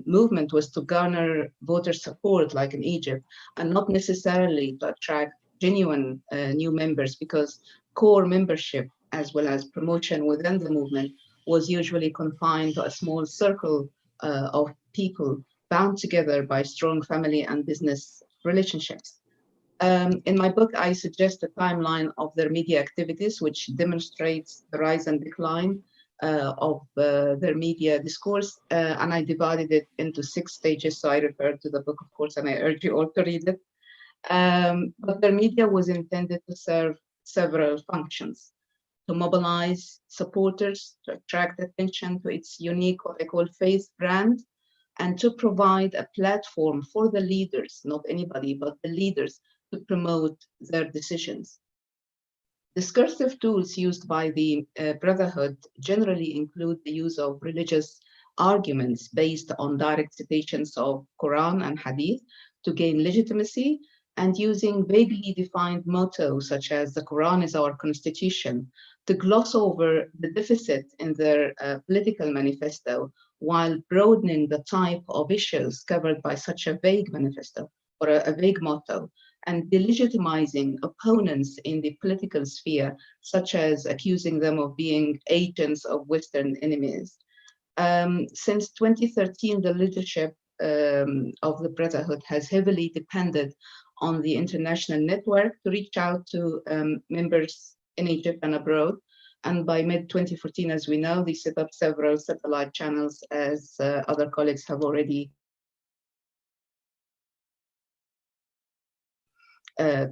movement was to garner voter support, like in Egypt, and not necessarily to attract genuine new members, because core membership, as well as promotion within the movement, was usually confined to a small circle of people bound together by strong family and business relationships. In my book, I suggest a timeline of their media activities, which demonstrates the rise and decline of their media discourse. And I divided it into 6 stages. So I refer to the book, of course, and I urge you all to read it. But their media was intended to serve several functions: to mobilize supporters, to attract attention to its unique, what I call faith brand, and to provide a platform for the leaders, not anybody, but the leaders, to promote their decisions. Discursive tools used by the Brotherhood generally include the use of religious arguments based on direct citations of Quran and Hadith to gain legitimacy, and using vaguely defined mottos such as the Quran is our constitution to gloss over the deficit in their political manifesto, while broadening the type of issues covered by such a vague manifesto or a vague motto, and delegitimizing opponents in the political sphere, such as accusing them of being agents of Western enemies. Since 2013, the leadership of the Brotherhood has heavily depended on the international network to reach out to members in Egypt and abroad. And by mid-2014, as we know, they set up several satellite channels, as other colleagues have already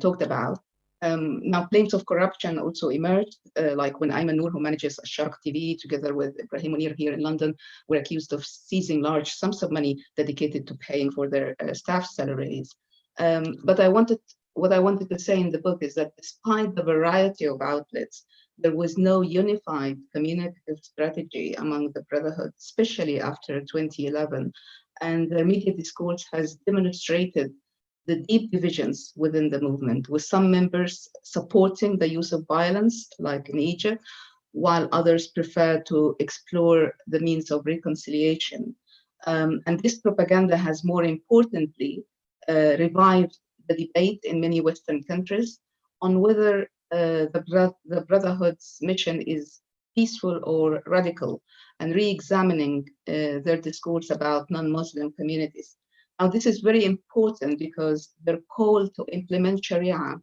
talked about. Now, claims of corruption also emerged, like when Ayman Noor, who manages Sharq TV, together with Ibrahim Munir here in London, were accused of seizing large sums of money dedicated to paying for their staff salaries. But what I wanted to say in the book is that despite the variety of outlets, there was no unified communicative strategy among the Brotherhood, especially after 2011. And the media discourse has demonstrated the deep divisions within the movement, with some members supporting the use of violence, like in Egypt, while others prefer to explore the means of reconciliation. And this propaganda has, more importantly, revived the debate in many Western countries on whether the Brotherhood's mission is peaceful or radical, and re-examining their discourse about non-Muslim communities. Now, this is very important because their call to implement Sharia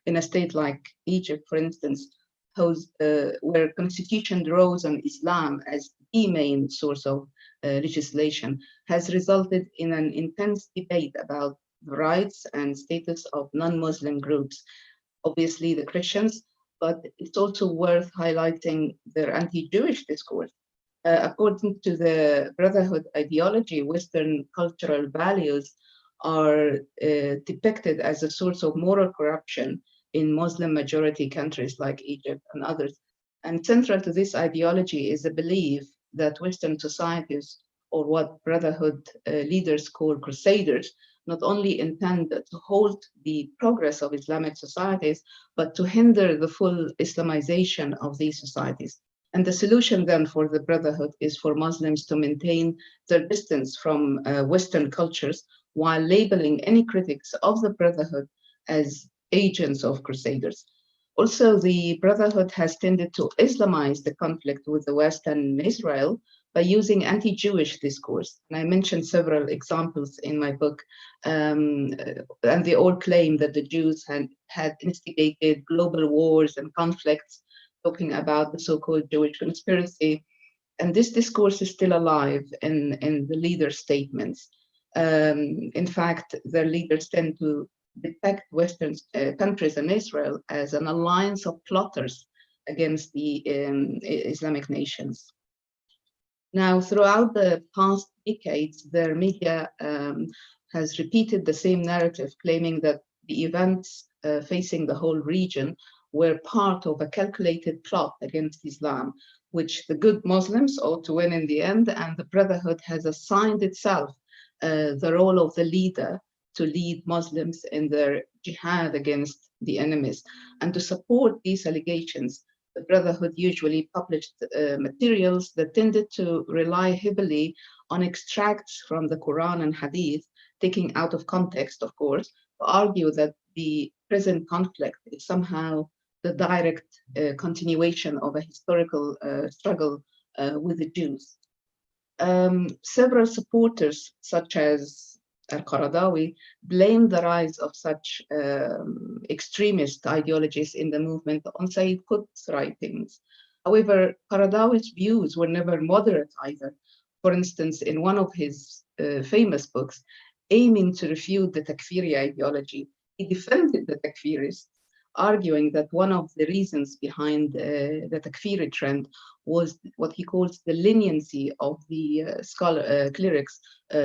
in a state like Egypt, for instance, where constitution draws on Islam as the main source of legislation, has resulted in an intense debate about the rights and status of non-Muslim groups, obviously the Christians, but it's also worth highlighting their anti-Jewish discourse. According to the Brotherhood ideology, Western cultural values are depicted as a source of moral corruption in Muslim majority countries like Egypt and others. And central to this ideology is a belief that Western societies, or what Brotherhood leaders call crusaders, not only intend to halt the progress of Islamic societies, but to hinder the full Islamization of these societies. And the solution then for the Brotherhood is for Muslims to maintain their distance from Western cultures, while labeling any critics of the Brotherhood as agents of crusaders. Also, the Brotherhood has tended to Islamize the conflict with the West and Israel by using anti-Jewish discourse. And I mentioned several examples in my book, and they all claim that the Jews had instigated global wars and conflicts, talking about the so-called Jewish conspiracy. And this discourse is still alive in the leader statements. In fact, their leaders tend to depict Western countries and Israel as an alliance of plotters against the Islamic nations. Now, throughout the past decades, their media has repeated the same narrative, claiming that the events facing the whole region were part of a calculated plot against Islam, which the good Muslims ought to win in the end, and the Brotherhood has assigned itself the role of the leader to lead Muslims in their jihad against the enemies. And to support these allegations, the Brotherhood usually published materials that tended to rely heavily on extracts from the Quran and Hadith, taking out of context, of course, to argue that the present conflict is somehow the direct continuation of a historical struggle with the Jews. Several supporters, such as al-Qaradawi, blamed the rise of such extremist ideologies in the movement on Sayyid Qutb's writings. However, Qaradawi's views were never moderate either. For instance, in one of his famous books, aiming to refute the Takfiri ideology, he defended the Takfirists, arguing that one of the reasons behind the Takfiri trend was what he calls the leniency of the clerics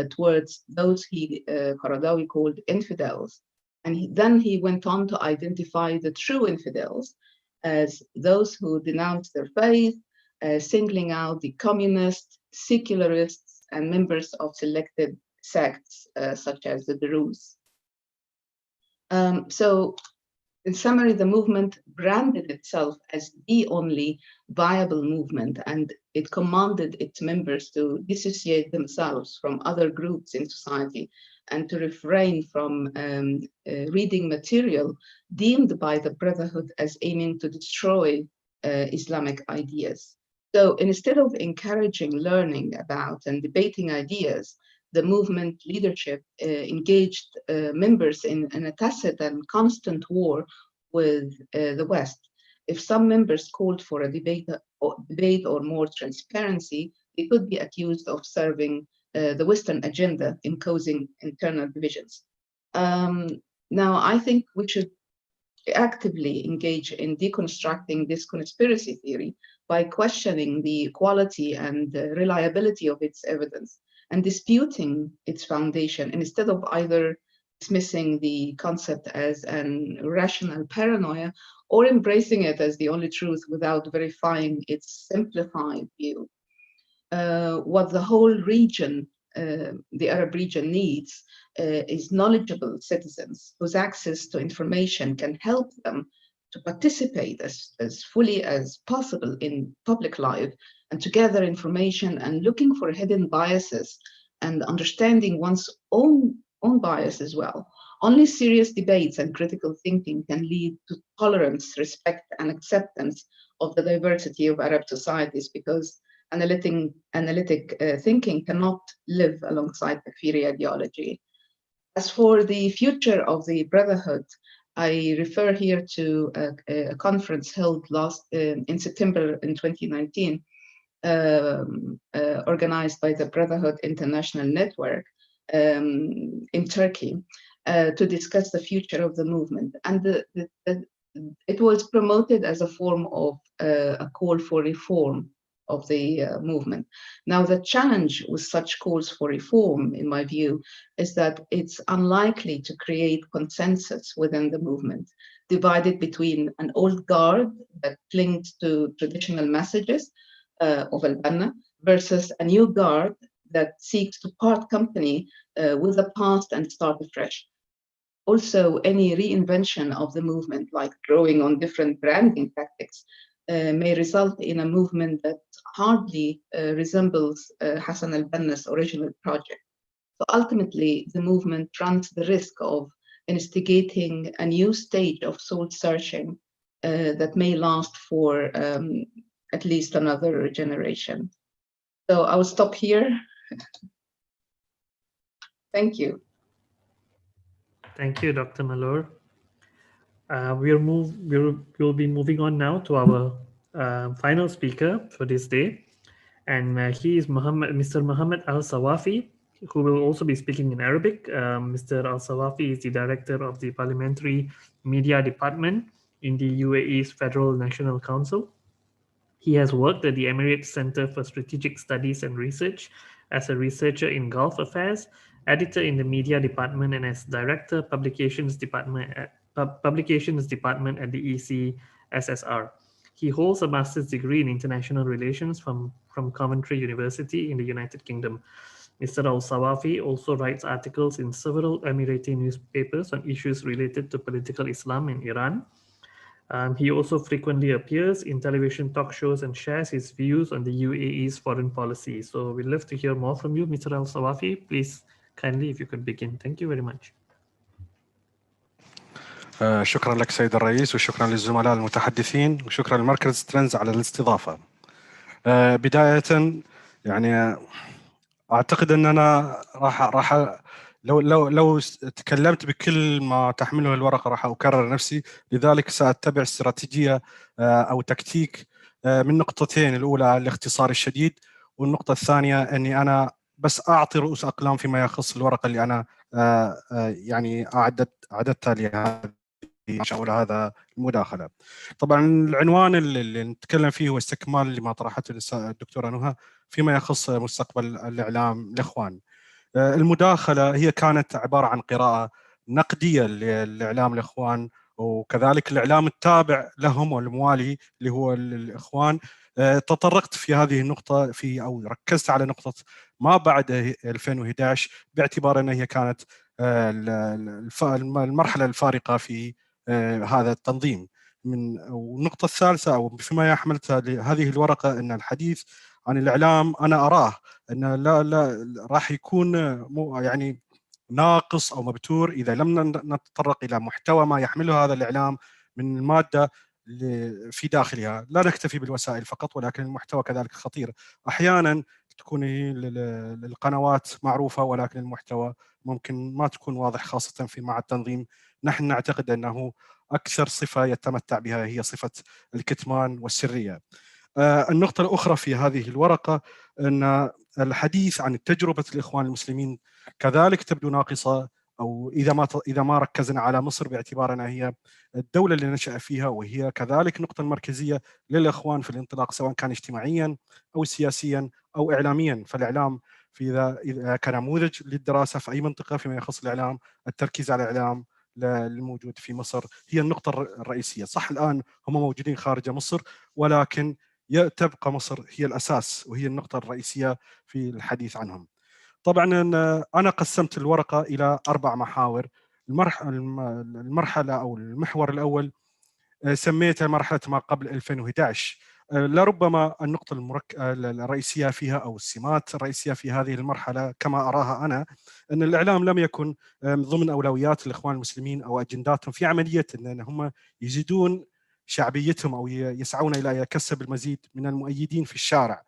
towards those Qaradawi called infidels. And then he went on to identify the true infidels as those who denounce their faith, singling out the communists, secularists, and members of selected sects such as the Druze. So in summary, the movement branded itself as the only viable movement, and it commanded its members to dissociate themselves from other groups in society and to refrain from reading material deemed by the Brotherhood as aiming to destroy Islamic ideas. So instead of encouraging learning about and debating ideas, the movement leadership engaged members in a tacit and constant war with the West. If some members called for a debate or more transparency, they could be accused of serving the Western agenda in causing internal divisions. Now, I think we should actively engage in deconstructing this conspiracy theory by questioning the quality and reliability of its evidence and disputing its foundation instead of either dismissing the concept as an irrational paranoia or embracing it as the only truth without verifying its simplified view. What the whole region, the Arab region, needs is knowledgeable citizens whose access to information can help them to participate as fully as possible in public life and to gather information and looking for hidden biases and understanding one's own bias as well. Only serious debates and critical thinking can lead to tolerance, respect, and acceptance of the diversity of Arab societies, because analytic thinking cannot live alongside Takfiri ideology. As for the future of the Brotherhood, I refer here to a conference held in September in 2019, organized by the Brotherhood International Network in Turkey, to discuss the future of the movement. And it was promoted as a form of a call for reform of the movement. Now, the challenge with such calls for reform, in my view, is that it's unlikely to create consensus within the movement, divided between an old guard that clings to traditional messages of al-Banna versus a new guard that seeks to part company with the past and start afresh. Also, any reinvention of the movement, like drawing on different branding tactics, may result in a movement that hardly resembles Hassan al-Banna's original project. So ultimately, the movement runs the risk of instigating a new stage of soul searching that may last for at least another generation. So I will stop here. Thank you. Thank you, Dr. Mallour. We'll be moving on now to our final speaker for this day, and he is Mr. Muhammad Al-Sawafi. who will also be speaking in Arabic. Mr. Al-Sawafi is the Director of the Parliamentary Media Department in the UAE's Federal National Council. He has worked at the Emirates Center for Strategic Studies and Research as a researcher in Gulf Affairs, editor in the Media Department, and as Director Publications Department at the ECSSR. He holds a master's degree in international relations from Coventry University in the United Kingdom. Mr. Al-Sawafi also writes articles in several Emirati newspapers on issues related to political Islam in Iran. He also frequently appears in television talk shows and shares his views on the UAE's foreign policy. So we'd love to hear more from you, Mr. Al-Sawafi. Please, kindly, if you could begin. Thank you very much. شكرا لك سيد الرئيس، وشكرا للزملاء المتحدثين، وشكرا لمركز ترندز على الاستضافة. بداية يعني أعتقد أن أنا راح لو تكلمت بكل ما تحمله الورقة راح أكرر نفسي، لذلك سأتبع استراتيجية أو تكتيك من نقطتين. الأولى الاختصار الشديد، والنقطة الثانية أني أنا بس أعطي رؤوس أقلام فيما يخص الورقة اللي أنا يعني أعددتها لهذه هذا المداخلة. طبعا العنوان اللي نتكلم فيه هو استكمال لما طرحته الدكتورة نهى فيما يخص مستقبل الإعلام الإخوان. المداخلة هي كانت عبارة عن قراءة نقدية للإعلام الإخوان، وكذلك الإعلام التابع لهم والموالي اللي هو الإخوان. تطرقت في هذه النقطة أو ركزت على نقطة ما بعد 2011 باعتبار أنها هي كانت المرحلة الفارقة في هذا التنظيم. والنقطة الثالثة أو فيما يحملتها لهذه الورقة أن الحديث عن الإعلام أنا أراه أن لا راح يكون يعني ناقص أو مبتور إذا لم نتطرق إلى محتوى ما يحمله هذا الإعلام من المادة في داخلها. لا نكتفي بالوسائل فقط، ولكن المحتوى كذلك خطير. أحيانا تكون القنوات معروفة ولكن المحتوى ممكن ما تكون واضح، خاصة في مع التنظيم. نحن نعتقد أنه أكثر صفة يتمتع بها هي صفة الكتمان والسرية. النقطة الأخرى في هذه الورقة أن الحديث عن تجربة الإخوان المسلمين كذلك تبدو ناقصة، أو إذا ما ركزنا على مصر باعتبار أنها هي الدولة اللي نشأ فيها، وهي كذلك نقطة مركزية للإخوان في الانطلاق سواء كان اجتماعيا أو سياسيا أو إعلاميا. فالإعلام إذا كنموذج للدراسة في أي منطقة فيما يخص الإعلام، التركيز على الإعلام الموجود في مصر هي النقطة الرئيسية. صح الآن هم موجودين خارج مصر، ولكن تبقى مصر هي الأساس وهي النقطة الرئيسية في الحديث عنهم. طبعا أنا قسمت الورقة إلى 4 محاور. المرحلة أو المحور الأول سميتها مرحلة ما قبل 2011. لربما النقطة الرئيسية فيها أو السمات الرئيسية في هذه المرحلة كما أراها أنا أن الإعلام لم يكن ضمن أولويات الإخوان المسلمين أو أجنداتهم في عملية أن هم يزيدون شعبيتهم أو يسعون إلى كسب المزيد من المؤيدين في الشارع،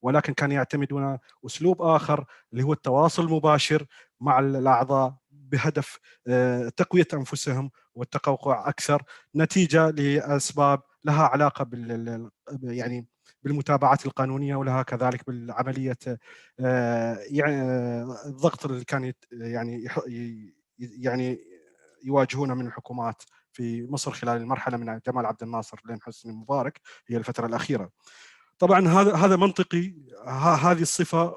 ولكن كانوا يعتمدون أسلوب آخر اللي هو التواصل المباشر مع الأعضاء بهدف تقوية أنفسهم والتقوقع أكثر، نتيجة لأسباب لها علاقة يعني بالمتابعات القانونية، ولها كذلك بالعملية يعني الضغط اللي كان يعني يواجهونه من الحكومات في مصر خلال المرحلة من جمال عبد الناصر لين حسني مبارك، هي الفترة الأخيرة. طبعا هذا منطقي، هذه الصفة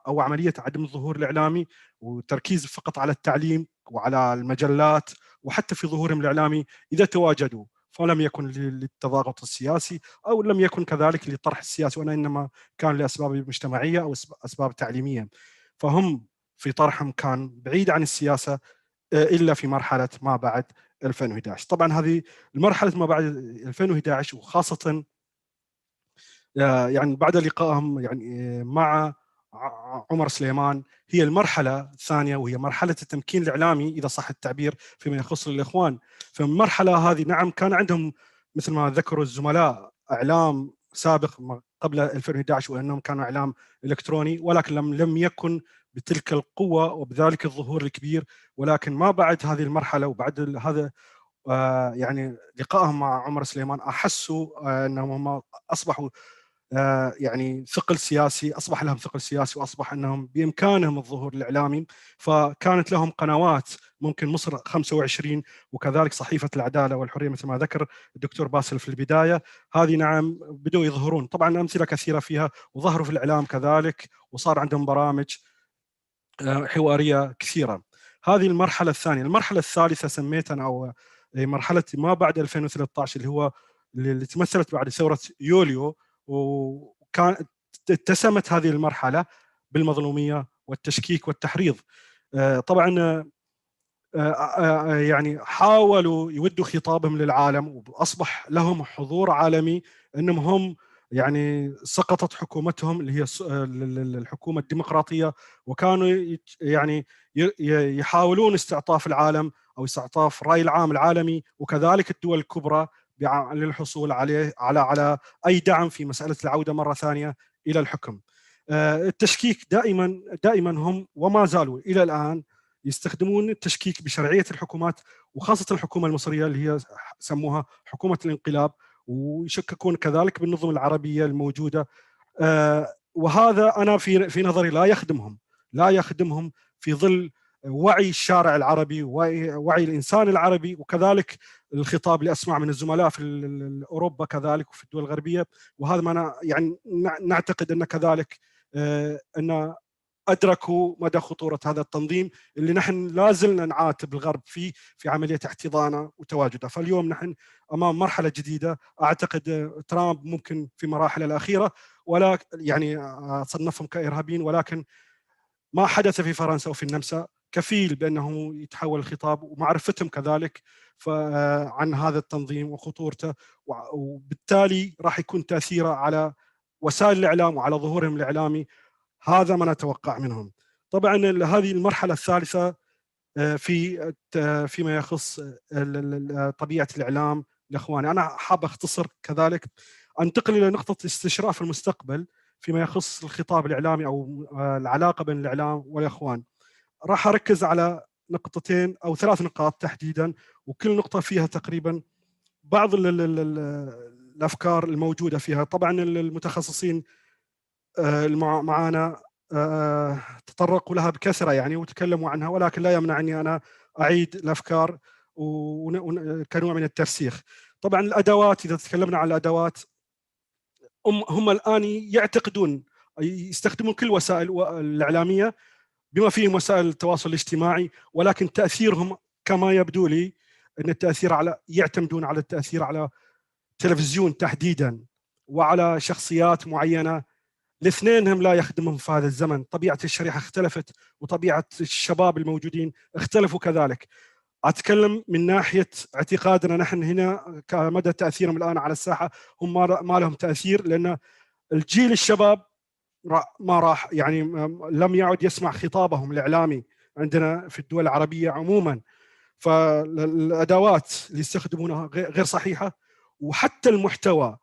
أو عملية عدم الظهور الإعلامي والتركيز فقط على التعليم وعلى المجلات، وحتى في ظهورهم الإعلامي إذا تواجدوا فلم يكن للتضاغط السياسي أو لم يكن كذلك للطرح السياسي، وإنما كان لأسباب مجتمعية أو أسباب تعليمية. فهم في طرحهم كان بعيد عن السياسة إلا في مرحلة ما بعد 2011. طبعا هذه المرحلة ما بعد 2011 وخاصة يعني بعد لقائهم يعني مع عمر سليمان هي المرحلة الثانية، وهي مرحلة التمكين الإعلامي إذا صح التعبير فيما يخص الإخوان. فالمرحلة هذه نعم كان عندهم مثل ما ذكروا الزملاء إعلام سابق قبل 2011 وأنهم كانوا إعلام إلكتروني، ولكن لم يكن بتلك القوة وبذلك الظهور الكبير. ولكن ما بعد هذه المرحلة وبعد هذا يعني لقائهم مع عمر سليمان أحسوا أنهم هم أصبحوا يعني ثقل سياسي، أصبح لهم ثقل سياسي، وأصبح أنهم بإمكانهم الظهور الإعلامي. فكانت لهم قنوات، ممكن مصر 25 وكذلك صحيفة العدالة والحرية مثل ما ذكر الدكتور باسل في البداية. هذه نعم بدوا يظهرون، طبعا أمثلة كثيرة فيها، وظهروا في الإعلام كذلك، وصار عندهم برامج حوارية كثيرة. هذه المرحلة الثانية. المرحلة الثالثة سميتها أو مرحلة ما بعد 2013 اللي تمثلت بعد ثورة يوليو، وكان اتسمت هذه المرحلة بالمظلومية والتشكيك والتحريض. طبعا يعني حاولوا يودوا خطابهم للعالم، وأصبح لهم حضور عالمي، أنهم هم يعني سقطت حكومتهم اللي هي الحكومة الديمقراطية، وكانوا يعني يحاولون استعطاف العالم أو استعطاف الرأي العام العالمي وكذلك الدول الكبرى للحصول على أي دعم في مسألة العودة مرة ثانية إلى الحكم. التشكيك دائما هم وما زالوا إلى الآن يستخدمون التشكيك بشرعية الحكومات، وخاصة الحكومة المصرية اللي هي سموها حكومة الانقلاب، ويشككون كذلك بالنظم العربية الموجودة. وهذا أنا في نظري لا يخدمهم في ظل وعي الشارع العربي، وعي الإنسان العربي، وكذلك الخطاب اللي أسمع من الزملاء في أوروبا كذلك وفي الدول الغربية. وهذا ما يعني نعتقد أن كذلك أن أدركوا مدى خطورة هذا التنظيم اللي نحن لازلنا نعاتب الغرب في عملية احتضانه وتواجده. فاليوم نحن أمام مرحلة جديدة. أعتقد ترامب ممكن في مراحل الأخيرة ولا يعني صنفهم كإرهابيين، ولكن ما حدث في فرنسا وفي النمسا كفيل بأنه يتحول الخطاب، ومعرفتهم كذلك عن هذا التنظيم وخطورته، وبالتالي راح يكون تأثيره على وسائل الإعلام وعلى ظهورهم الإعلامي. هذا ما نتوقع منهم. طبعا هذه المرحلة الثالثة فيما يخص طبيعة الإعلام. الأخواني أنا حاب أختصر كذلك، أنتقل إلى نقطة استشراف المستقبل فيما يخص الخطاب الإعلامي أو العلاقة بين الإعلام والإخوان. راح أركز على نقطتين أو 3 نقاط تحديدا، وكل نقطة فيها تقريبا بعض الأفكار الموجودة فيها. طبعا المتخصصين معنا تطرقوا لها بكثرة يعني وتكلموا عنها، ولكن لا يمنعني أنا أعيد الأفكار كنوع من الترسيخ. طبعا الأدوات، إذا تكلمنا عن الأدوات، هم الآن يعتقدون يستخدمون كل وسائل الإعلامية بما فيهم وسائل التواصل الاجتماعي، ولكن تأثيرهم كما يبدو لي أن التأثير يعتمدون على التأثير على تلفزيون تحديدا وعلى شخصيات معينة. الاثنين هم لا يخدمهم في هذا الزمن. طبيعة الشريحة اختلفت، وطبيعة الشباب الموجودين اختلفوا كذلك. أتكلم من ناحية اعتقادنا نحن هنا كمدى تأثيرهم الآن على الساحة، هم ما لهم تأثير، لأن الجيل الشباب ما راح يعني لم يعد يسمع خطابهم الإعلامي عندنا في الدول العربية عموما. فالأدوات اللي يستخدمونها غير صحيحة، وحتى المحتوى،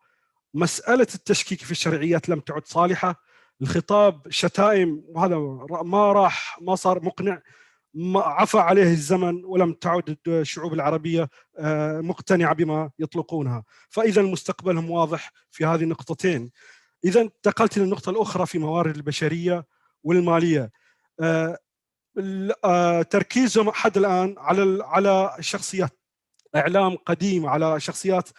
مسألة التشكيك في الشرعيات لم تعد صالحة. الخطاب شتائم، وهذا ما صار مقنع، ما عفى عليه الزمن، ولم تعد الشعوب العربية مقتنعة بما يطلقونها. فإذا مستقبلهم واضح في هذه النقطتين. إذا انتقلت للنقطة الأخرى في موارد البشرية والمالية. تركيزهم حد الآن على شخصيات إعلام قديم، على شخصيات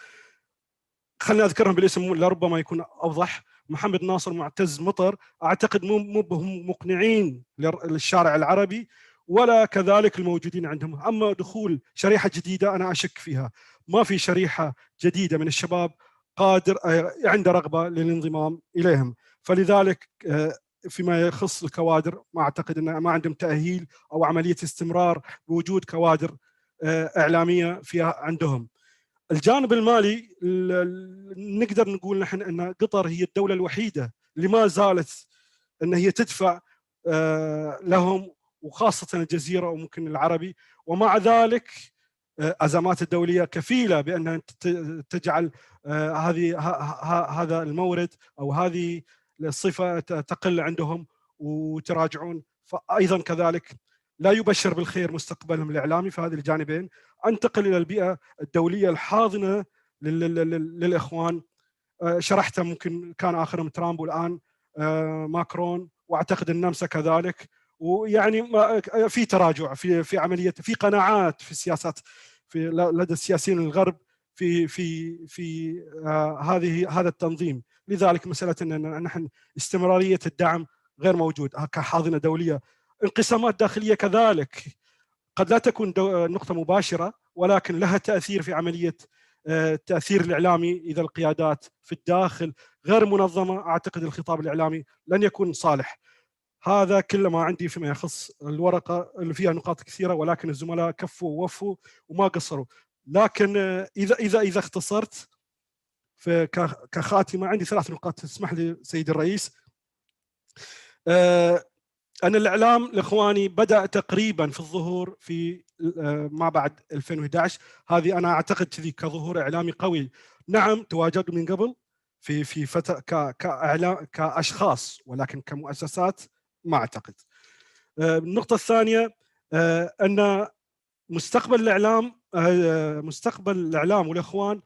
خلنا أذكرهم بالاسم لربما يكون أوضح. محمد ناصر، معتز مطر، أعتقد مو بهم مقنعين للشارع العربي ولا كذلك الموجودين عندهم. أما دخول شريحة جديدة أنا أشك فيها. ما في شريحة جديدة من الشباب قادر عنده رغبة للانضمام إليهم. فلذلك فيما يخص الكوادر ما أعتقد أن ما عندهم تأهيل أو عملية استمرار بوجود كوادر إعلامية فيها عندهم. الجانب المالي، نقدر نقول نحن أن قطر هي الدولة الوحيدة اللي ما زالت أن هي تدفع لهم، وخاصة الجزيرة وممكن العربي. ومع ذلك أزمات الدولية كفيلة بأن تجعل هذا المورد أو هذه الصفة تقل عندهم وتراجعون. فأيضا كذلك لا يبشر بالخير مستقبلهم الإعلامي في هذه الجانبين. أنتقل إلى البيئة الدولية الحاضنة للإخوان. شرحته ممكن كان آخرهم ترامب والآن ماكرون، وأعتقد النمسا كذلك. ويعني في تراجع في عملية، في قناعات في السياسات لدى السياسيين الغرب في هذا التنظيم. لذلك مسألة أن نحن استمرارية الدعم غير موجود كحاضنة دولية. انقسامات داخلية كذلك قد لا تكون نقطة مباشرة، ولكن لها تأثير في عملية التأثير الإعلامي. إذا القيادات في الداخل غير منظمة، أعتقد الخطاب الإعلامي لن يكون صالح. هذا كل ما عندي فيما يخص الورقة اللي فيها نقاط كثيرة، ولكن الزملاء كفوا ووفوا وما قصروا. لكن إذا اختصرت كخاتمة، عندي 3 نقاط تسمح لي سيد الرئيس. أن الإعلام الإخواني بدأ تقريبا في الظهور في ما بعد 2011. هذه أنا أعتقد كذي كظهور إعلامي قوي. نعم تواجد من قبل في فترة كإعلام كأشخاص، ولكن كمؤسسات ما أعتقد. النقطة الثانية أن مستقبل الإعلام والإخوان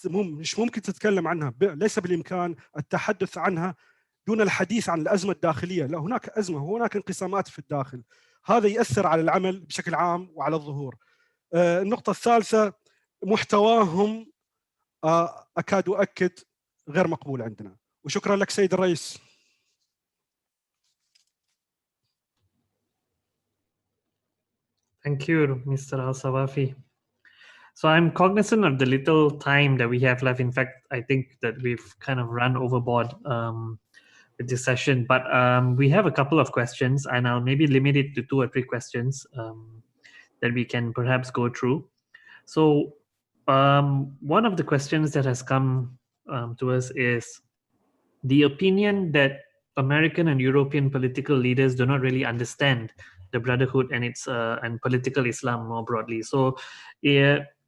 مش ممكن تتكلم عنها، ليس بالإمكان التحدث عنها دون الحديث عن الأزمة الداخلية. لا، هناك أزمة وهناك انقسامات في الداخل، هذا يأثر على العمل بشكل عام وعلى الظهور. النقطة الثالثة، محتواهم أكاد أؤكد غير مقبول عندنا. وشكرا لك سيد الرئيس. Thank you, Mr. Al-Sawafi. So I'm cognizant of the little time that we have left. In fact, I think that we've kind of run overboard with this session, but we have a couple of questions, and I'll maybe limit it to 2 or 3 questions that we can perhaps go through. So one of the questions that has come to us is the opinion that American and European political leaders do not really understand the Brotherhood and its and political Islam more broadly. So,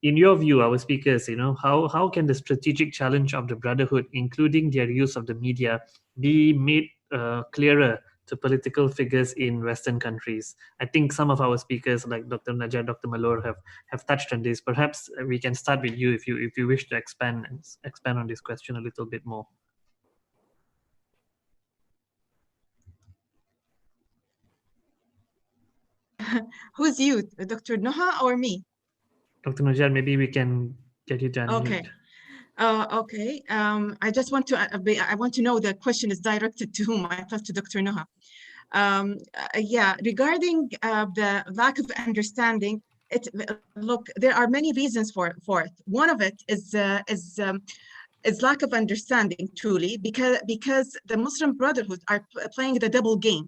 in your view, our speakers, how can the strategic challenge of the Brotherhood, including their use of the media, be made clearer to political figures in Western countries? I think some of our speakers, like Dr. Najjar, Dr. Malor, have touched on this. Perhaps we can start with you if you wish to expand on this question a little bit more. Who's you, Dr. Noha or me? Dr. Najjar, maybe we can get you to unmute. Okay. I just want to I want to know the question is directed to whom. I thought to Dr. Noha. Yeah, regarding the lack of understanding, look, there are many reasons for it. One of it is lack of understanding, truly, because the Muslim Brotherhood are playing the double game.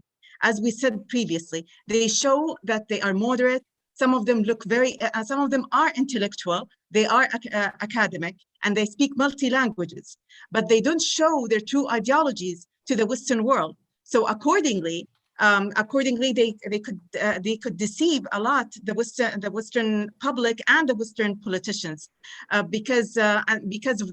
As we said previously, they show that they are moderate. Some of them look some of them are intellectual. They are academic, and they speak multi-languages, but they don't show their true ideologies to the Western world. So accordingly, they could deceive a lot the Western public and the Western politicians, because of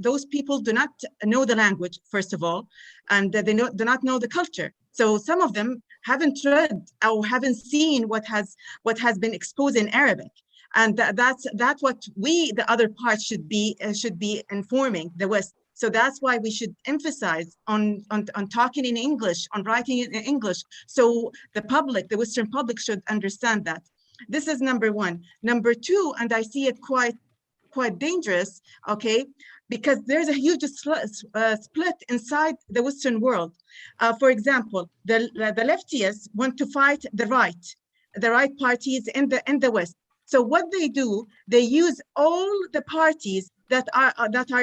those people do not know the language, first of all, and they do not know the culture. So some of them haven't read or haven't seen what has been exposed in Arabic, and that's what we, the other part, should be informing the West. So that's why we should emphasize on talking in English, on writing in English, so the public, the Western public, should understand that. This is number one. Number two, and I see it quite dangerous, okay, because there's a huge split inside the Western world. For example, the leftists want to fight the right parties in the West. So what they do, they use all the parties that are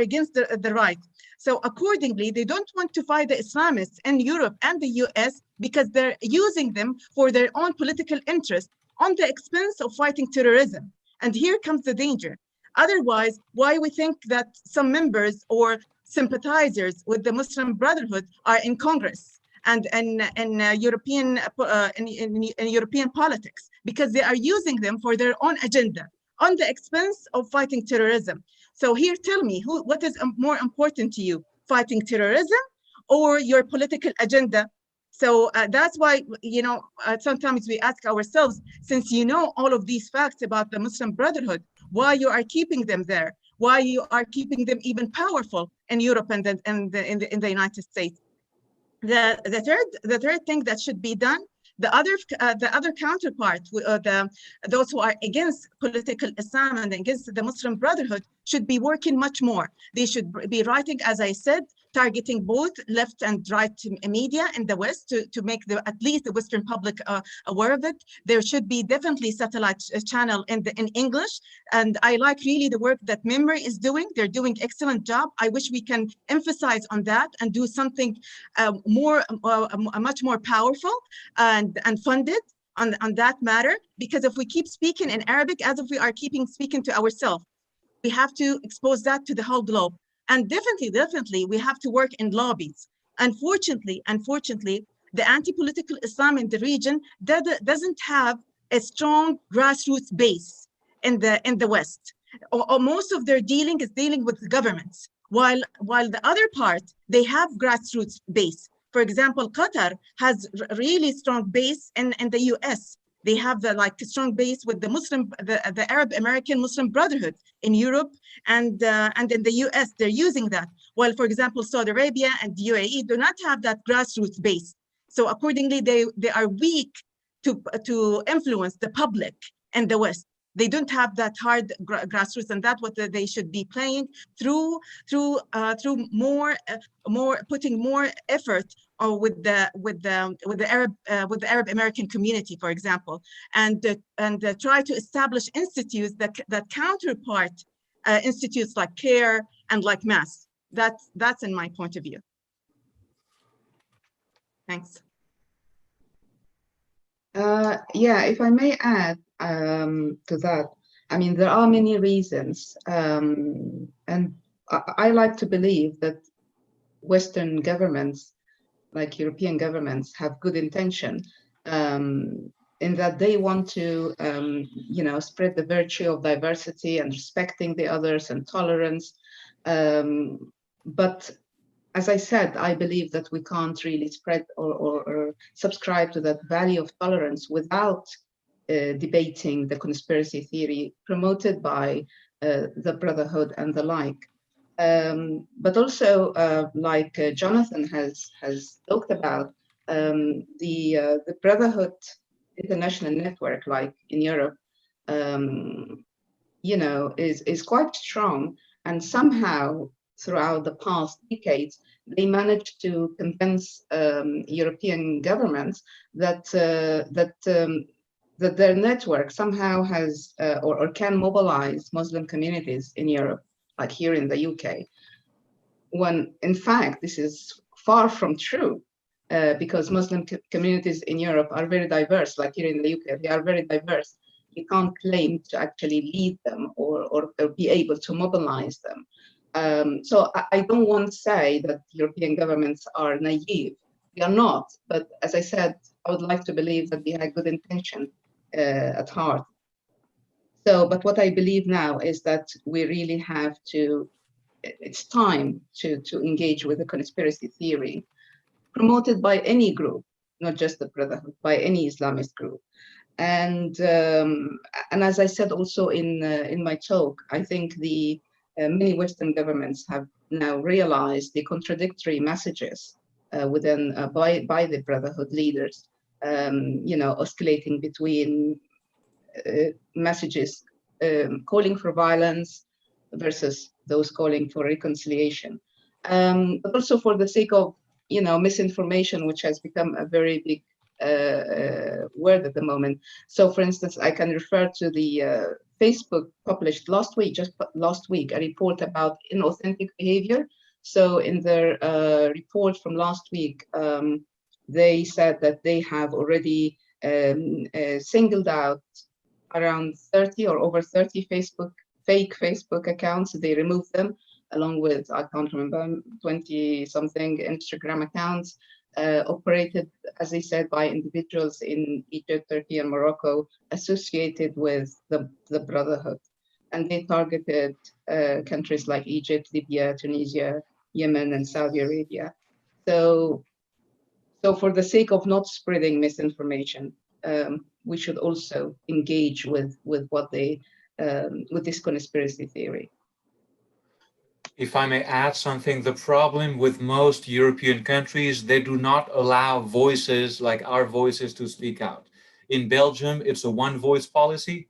against the right. So accordingly, they don't want to fight the Islamists in Europe and the US because they're using them for their own political interest on the expense of fighting terrorism. And here comes the danger. Otherwise, why we think that some members or sympathizers with the Muslim Brotherhood are in Congress and in European politics? Because they are using them for their own agenda on the expense of fighting terrorism. So here, tell me, what is more important to you, fighting terrorism or your political agenda? So that's why, sometimes we ask ourselves, since you know all of these facts about the Muslim Brotherhood, why you are keeping them there? why you are keeping them even powerful in Europe and in the United States. The third thing that should be done, the other counterpart, those who are against political Islam and against the Muslim Brotherhood, should be working much more. They should be writing, as I said, targeting both left and right media in the West to make at least the Western public aware of it. There should be definitely satellite channel in English, and I like really the work that Memory is doing. They're doing excellent job. I wish we can emphasize on that and do something much more powerful and funded on that matter, because if we keep speaking in Arabic as if we are speaking to ourselves, we have to expose that to the whole globe. And definitely, we have to work in lobbies. Unfortunately, the anti-political Islam in the region doesn't have a strong grassroots base in the West. Or most of their dealing is dealing with governments, while the other part, they have grassroots base. For example, Qatar has really strong base in the US. They have the strong base with the Arab American Muslim Brotherhood in Europe and in the US. They're using that. While, for example, Saudi Arabia and the UAE do not have that grassroots base. So accordingly, they are weak to influence the public in the West. They don't have that hard grassroots, and that's what they should be playing through more putting more effort with the Arab American community, for example, and try to establish institutes that counterpart institutes like CARE and like MAS. That's in my point of view. Thanks. Yeah, if I may add to that, I mean, there are many reasons, and I like to believe that Western governments, like European governments, have good intention in that they want to, spread the virtue of diversity and respecting the others and tolerance. But as I said, I believe that we can't really spread or subscribe to that value of tolerance without debating the conspiracy theory promoted by the Brotherhood and the like. But also, like Jonathan has talked about, the Brotherhood International Network, like in Europe, is quite strong, and somehow throughout the past decades, they managed to convince European governments that that their network somehow has or can mobilize Muslim communities in Europe, like here in the UK, when in fact this is far from true, because Muslim communities in Europe are very diverse, like here in the UK, they are very diverse. You can't claim to actually lead them or be able to mobilize them. So I don't want to say that European governments are naive. They are not, but as I said, I would like to believe that they had good intention at heart. So, but what I believe now is that we really have to, it's time to engage with the conspiracy theory promoted by any group, not just the Brotherhood, by any Islamist group. And as I said also in my talk, I think the many Western governments have now realized the contradictory messages within by the Brotherhood leaders, oscillating between messages calling for violence versus those calling for reconciliation, but also for the sake of misinformation, which has become a very big word at the moment. So, for instance, I can refer to the Facebook published just last week, a report about inauthentic behavior. So in their report from last week, they said that they have already singled out around 30 or over 30 fake Facebook accounts. They removed them, along with, I can't remember, 20 something Instagram accounts operated, as they said, by individuals in Egypt, Turkey, and Morocco associated with the Brotherhood. And they targeted countries like Egypt, Libya, Tunisia, Yemen, and Saudi Arabia. So for the sake of not spreading misinformation, we should also engage with what they with this conspiracy theory. if I may add something, the problem with most European countries, they do not allow voices like our voices to speak out. In Belgium, it's a one voice policy.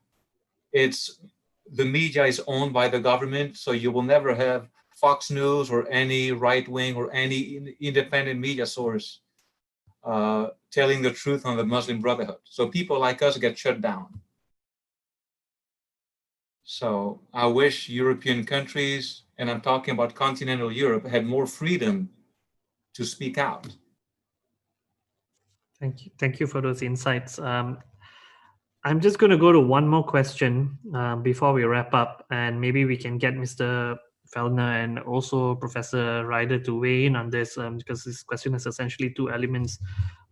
The media is owned by the government, so you will never have Fox News or any right wing or any independent media source telling the truth on the Muslim Brotherhood. So people like us get shut down. So I wish European countries, and I'm talking about continental Europe, had more freedom to speak out. Thank you for those insights. I'm just going to go to one more question before we wrap up, and maybe we can get Mr. Feldner and also Professor Ryder to weigh in on this, because this question has essentially two elements.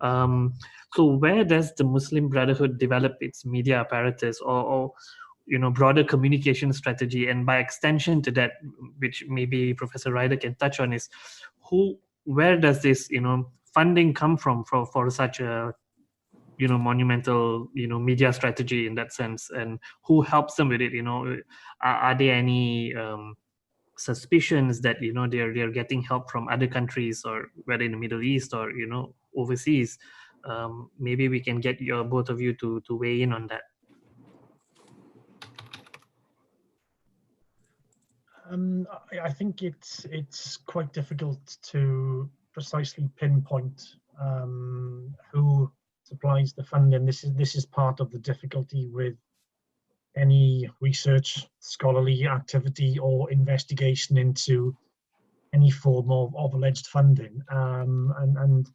So where does the Muslim Brotherhood develop its media apparatus or broader communication strategy? And by extension to that, which maybe Professor Ryder can touch on, is where does this funding come from for such a monumental media strategy in that sense, and who helps them with it? Are there any suspicions that they're getting help from other countries, or whether in the Middle East or overseas? Maybe we can get both of you to weigh in on that. I think it's quite difficult to precisely pinpoint who supplies the funding. This is part of the difficulty with any research, scholarly activity, or investigation into any form of alleged funding. And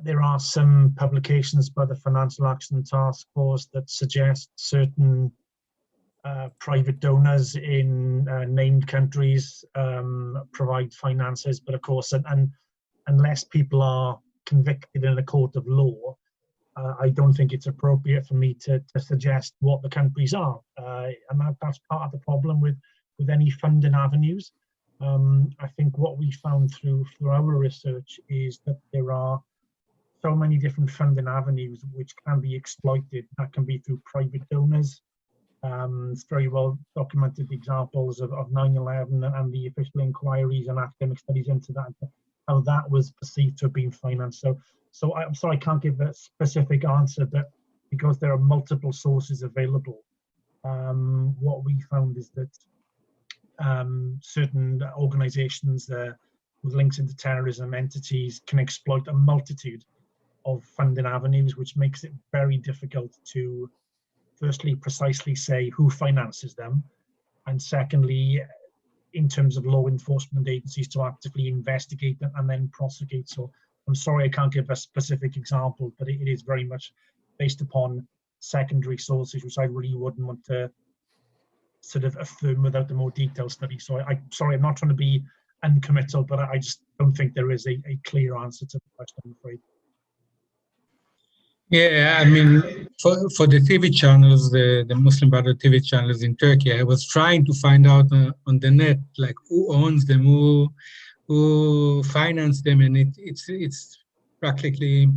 there are some publications by the Financial Action Task Force that suggest certain private donors in named countries provide finances, but of course, and unless people are convicted in a court of law, I don't think it's appropriate for me to suggest what the countries are, and that's part of the problem with any funding avenues. I think what we found through our research is that there are so many different funding avenues which can be exploited. That can be through private donors. It's very well documented examples of 9/11 and the official inquiries and academic studies into that, how that was perceived to have been financed. So I'm sorry, I can't give a specific answer, but because there are multiple sources available, what we found is that certain organizations with links into terrorism entities can exploit a multitude of funding avenues, which makes it very difficult to firstly precisely say who finances them, and secondly, in terms of law enforcement agencies, to actively investigate them and then prosecute. So I'm sorry I can't give a specific example, but it is very much based upon secondary sources, which I really wouldn't want to sort of affirm without the more detailed study. So I'm sorry, I'm not trying to be uncommittal, but I just don't think there is a clear answer to the question, I'm afraid. Yeah, I mean, for the TV channels, the Muslim Brotherhood TV channels in Turkey, I was trying to find out on the net, like who owns them, who financed them, and it's practically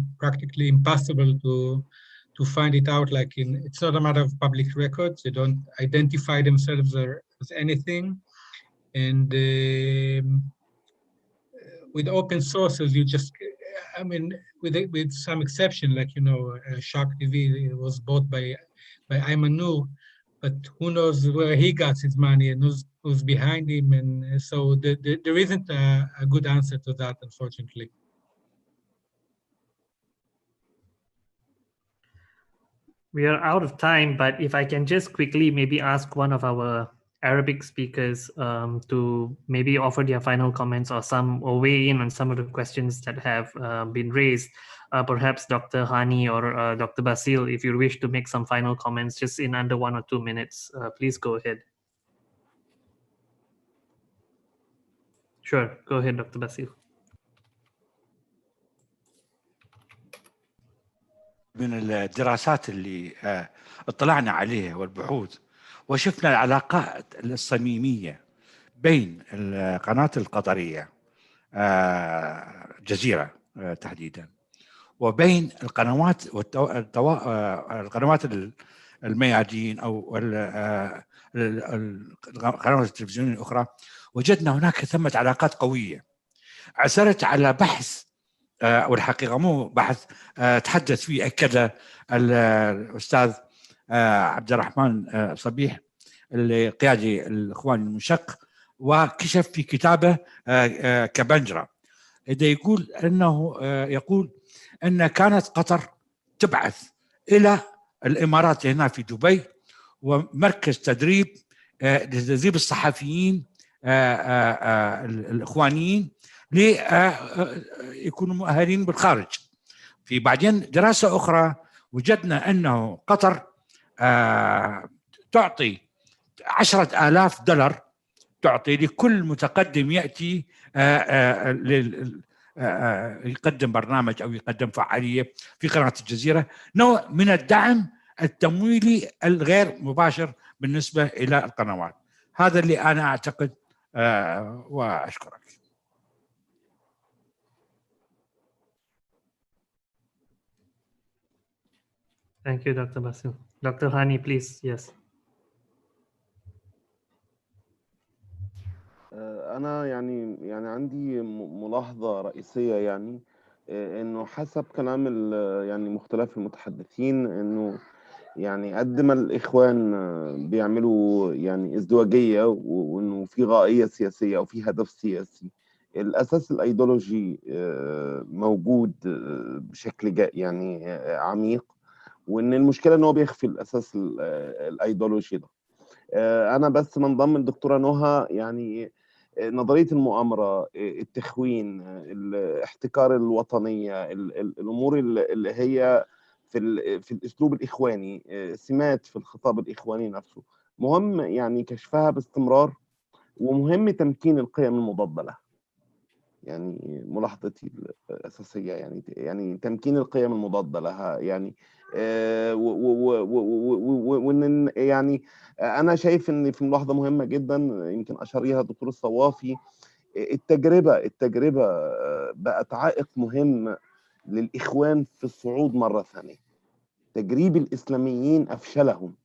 impossible to find it out. Like it's not a matter of public records; they don't identify themselves as anything, and with open sources, you just, I mean, with some exception, like Shark TV was bought by Ayman Noor, but who knows where he got his money and who's behind him, and so there isn't a good answer to that, unfortunately. We are out of time, but if I can just quickly maybe ask one of our Arabic speakers to maybe offer their final comments or weigh in on some of the questions that have been raised. Perhaps Dr. Hani or Dr. Basil, if you wish to make some final comments just in under 1 or 2 minutes, please go ahead. Sure, go ahead, Dr. Basil. من الدراسات اللي اطلعنا عليها والبحوث، وشفنا العلاقات الصميمية بين القناة القطرية جزيرة تحديدا، وبين القنوات الميادين أو القنوات التلفزيونية الأخرى، وجدنا هناك ثمة علاقات قوية. عثرت على بحث والحقيقة مو بحث تحدث فيه، أكد الأستاذ عبد الرحمن صبيح اللي قيادي الإخوان المنشق، وكشف في كتابه كبنجرة إذا يقول أن كانت قطر تبعث إلى الإمارات هنا في دبي ومركز تدريب لتدريب الصحفيين الإخوانيين ليكونوا مؤهلين بالخارج. في بعدين دراسة أخرى وجدنا أنه قطر تعطي $10,000 تعطي لكل متقدم يأتي يقدم برنامج أو يقدم فعالية في قناة الجزيرة، نوع من الدعم التمويلي الغير مباشر بالنسبة إلى القنوات. هذا اللي أنا أعتقد وأشكرك. Thank you, Dr. Basu. Dr. Hani, please. Yes. أنا يعني عندي ملاحظة رئيسية، يعني إنه حسب كلام يعني مختلف المتحدثين، إنه يعني قد ما الإخوان بيعملوا يعني ازدواجية وإنه في غائية سياسية أو في هدف سياسي، الأساس الأيديولوجي موجود بشكل يعني عميق، وإن المشكلة إن هو بيخفي الأساس الأيديولوجي ده. أنا بس منضم للدكتورة نهى، يعني نظرية المؤامرة، التخوين، الاحتكار الوطنية، الأمور اللي هي في الأسلوب الإخواني، سمات في الخطاب الإخواني نفسه، مهم يعني كشفها باستمرار، ومهم تمكين القيم المضادة لها. يعني ملاحظتي الأساسية يعني تمكين القيم المضادة لها، يعني وإن يعني أنا شايف إن في ملاحظة مهمة جدا يمكن أشار ليها الدكتور الصوافي، التجربة بقت عائق مهم للإخوان في الصعود مرة ثانية. تجريب الإسلاميين أفشلهم،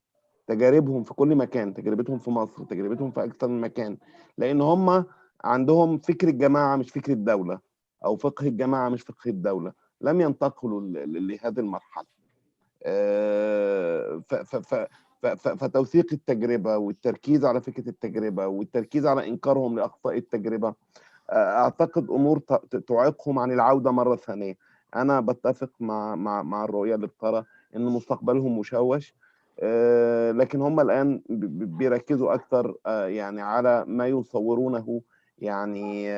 تجاربهم في كل مكان، تجربتهم في مصر، تجربتهم في أكثر من مكان، لأن هم عندهم فكر الجماعة مش فكر الدولة، أو فقه الجماعة مش فقه الدولة، لم ينتقلوا لهذه المرحلة. فتوثيق التجربة والتركيز على فكرة التجربة والتركيز على إنكارهم لأخطاء التجربة، أعتقد أمور تعيقهم عن العودة مرة ثانية. أنا بتفق مع الرؤية اللي بترى إن مستقبلهم مشوش، لكن هم الآن بيركزوا أكثر يعني على ما يصورونه يعني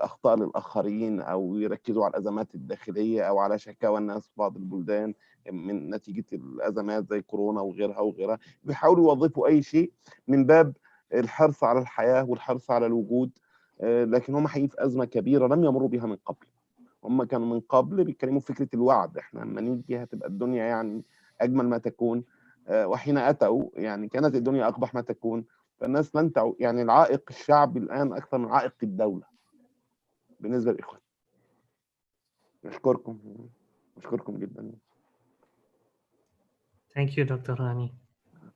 أخطاء للآخرين، أو يركزوا على الأزمات الداخلية أو على شكاوى الناس في بعض البلدان من نتيجة الأزمات زي كورونا وغيرها. بيحاولوا يوظفوا أي شيء من باب الحرص على الحياة والحرص على الوجود، لكن هم حقيقي في أزمة كبيرة لم يمروا بها من قبل. هم كانوا من قبل بيتكلموا في فكرة الوعد، احنا لما نيجي هتبقى الدنيا يعني أجمل ما تكون، وحين أتوا يعني كانت الدنيا أقبح ما تكون. فالناس لن يعني العائق الشعبي الآن أكثر من عائق الدولة بالنسبة للإخوان. أشكركم جدا. Thank you, Dr. Hani.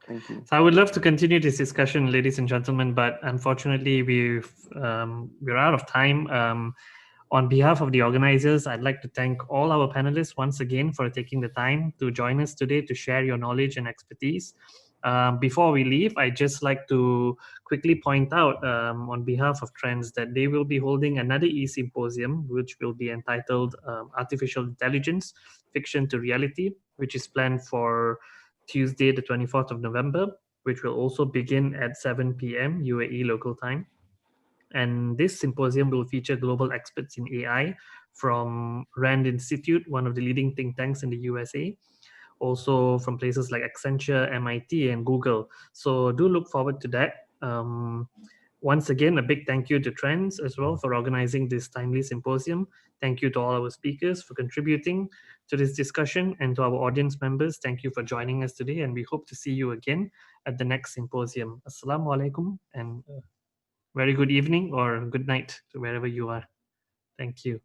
Thank you. So I would love to continue this discussion, ladies and gentlemen, but unfortunately we're out of time. On behalf of the organizers, I'd like to thank all our panelists once again for taking the time to join us today to share your knowledge and expertise. Before we leave, I'd just like to quickly point out on behalf of Trends that they will be holding another e-symposium, which will be entitled Artificial Intelligence, Fiction to Reality, which is planned for Tuesday, the 24th of November, which will also begin at 7 p.m. UAE local time. And this symposium will feature global experts in AI from RAND Institute, one of the leading think tanks in the USA, also from places like Accenture, MIT, and Google. So do look forward to that. Once again, a big thank you to Trends as well for organizing this timely symposium. Thank you to all our speakers for contributing to this discussion, and to our audience members, thank you for joining us today, and we hope to see you again at the next symposium. Assalamu alaikum, and very good evening or good night to wherever you are. Thank you.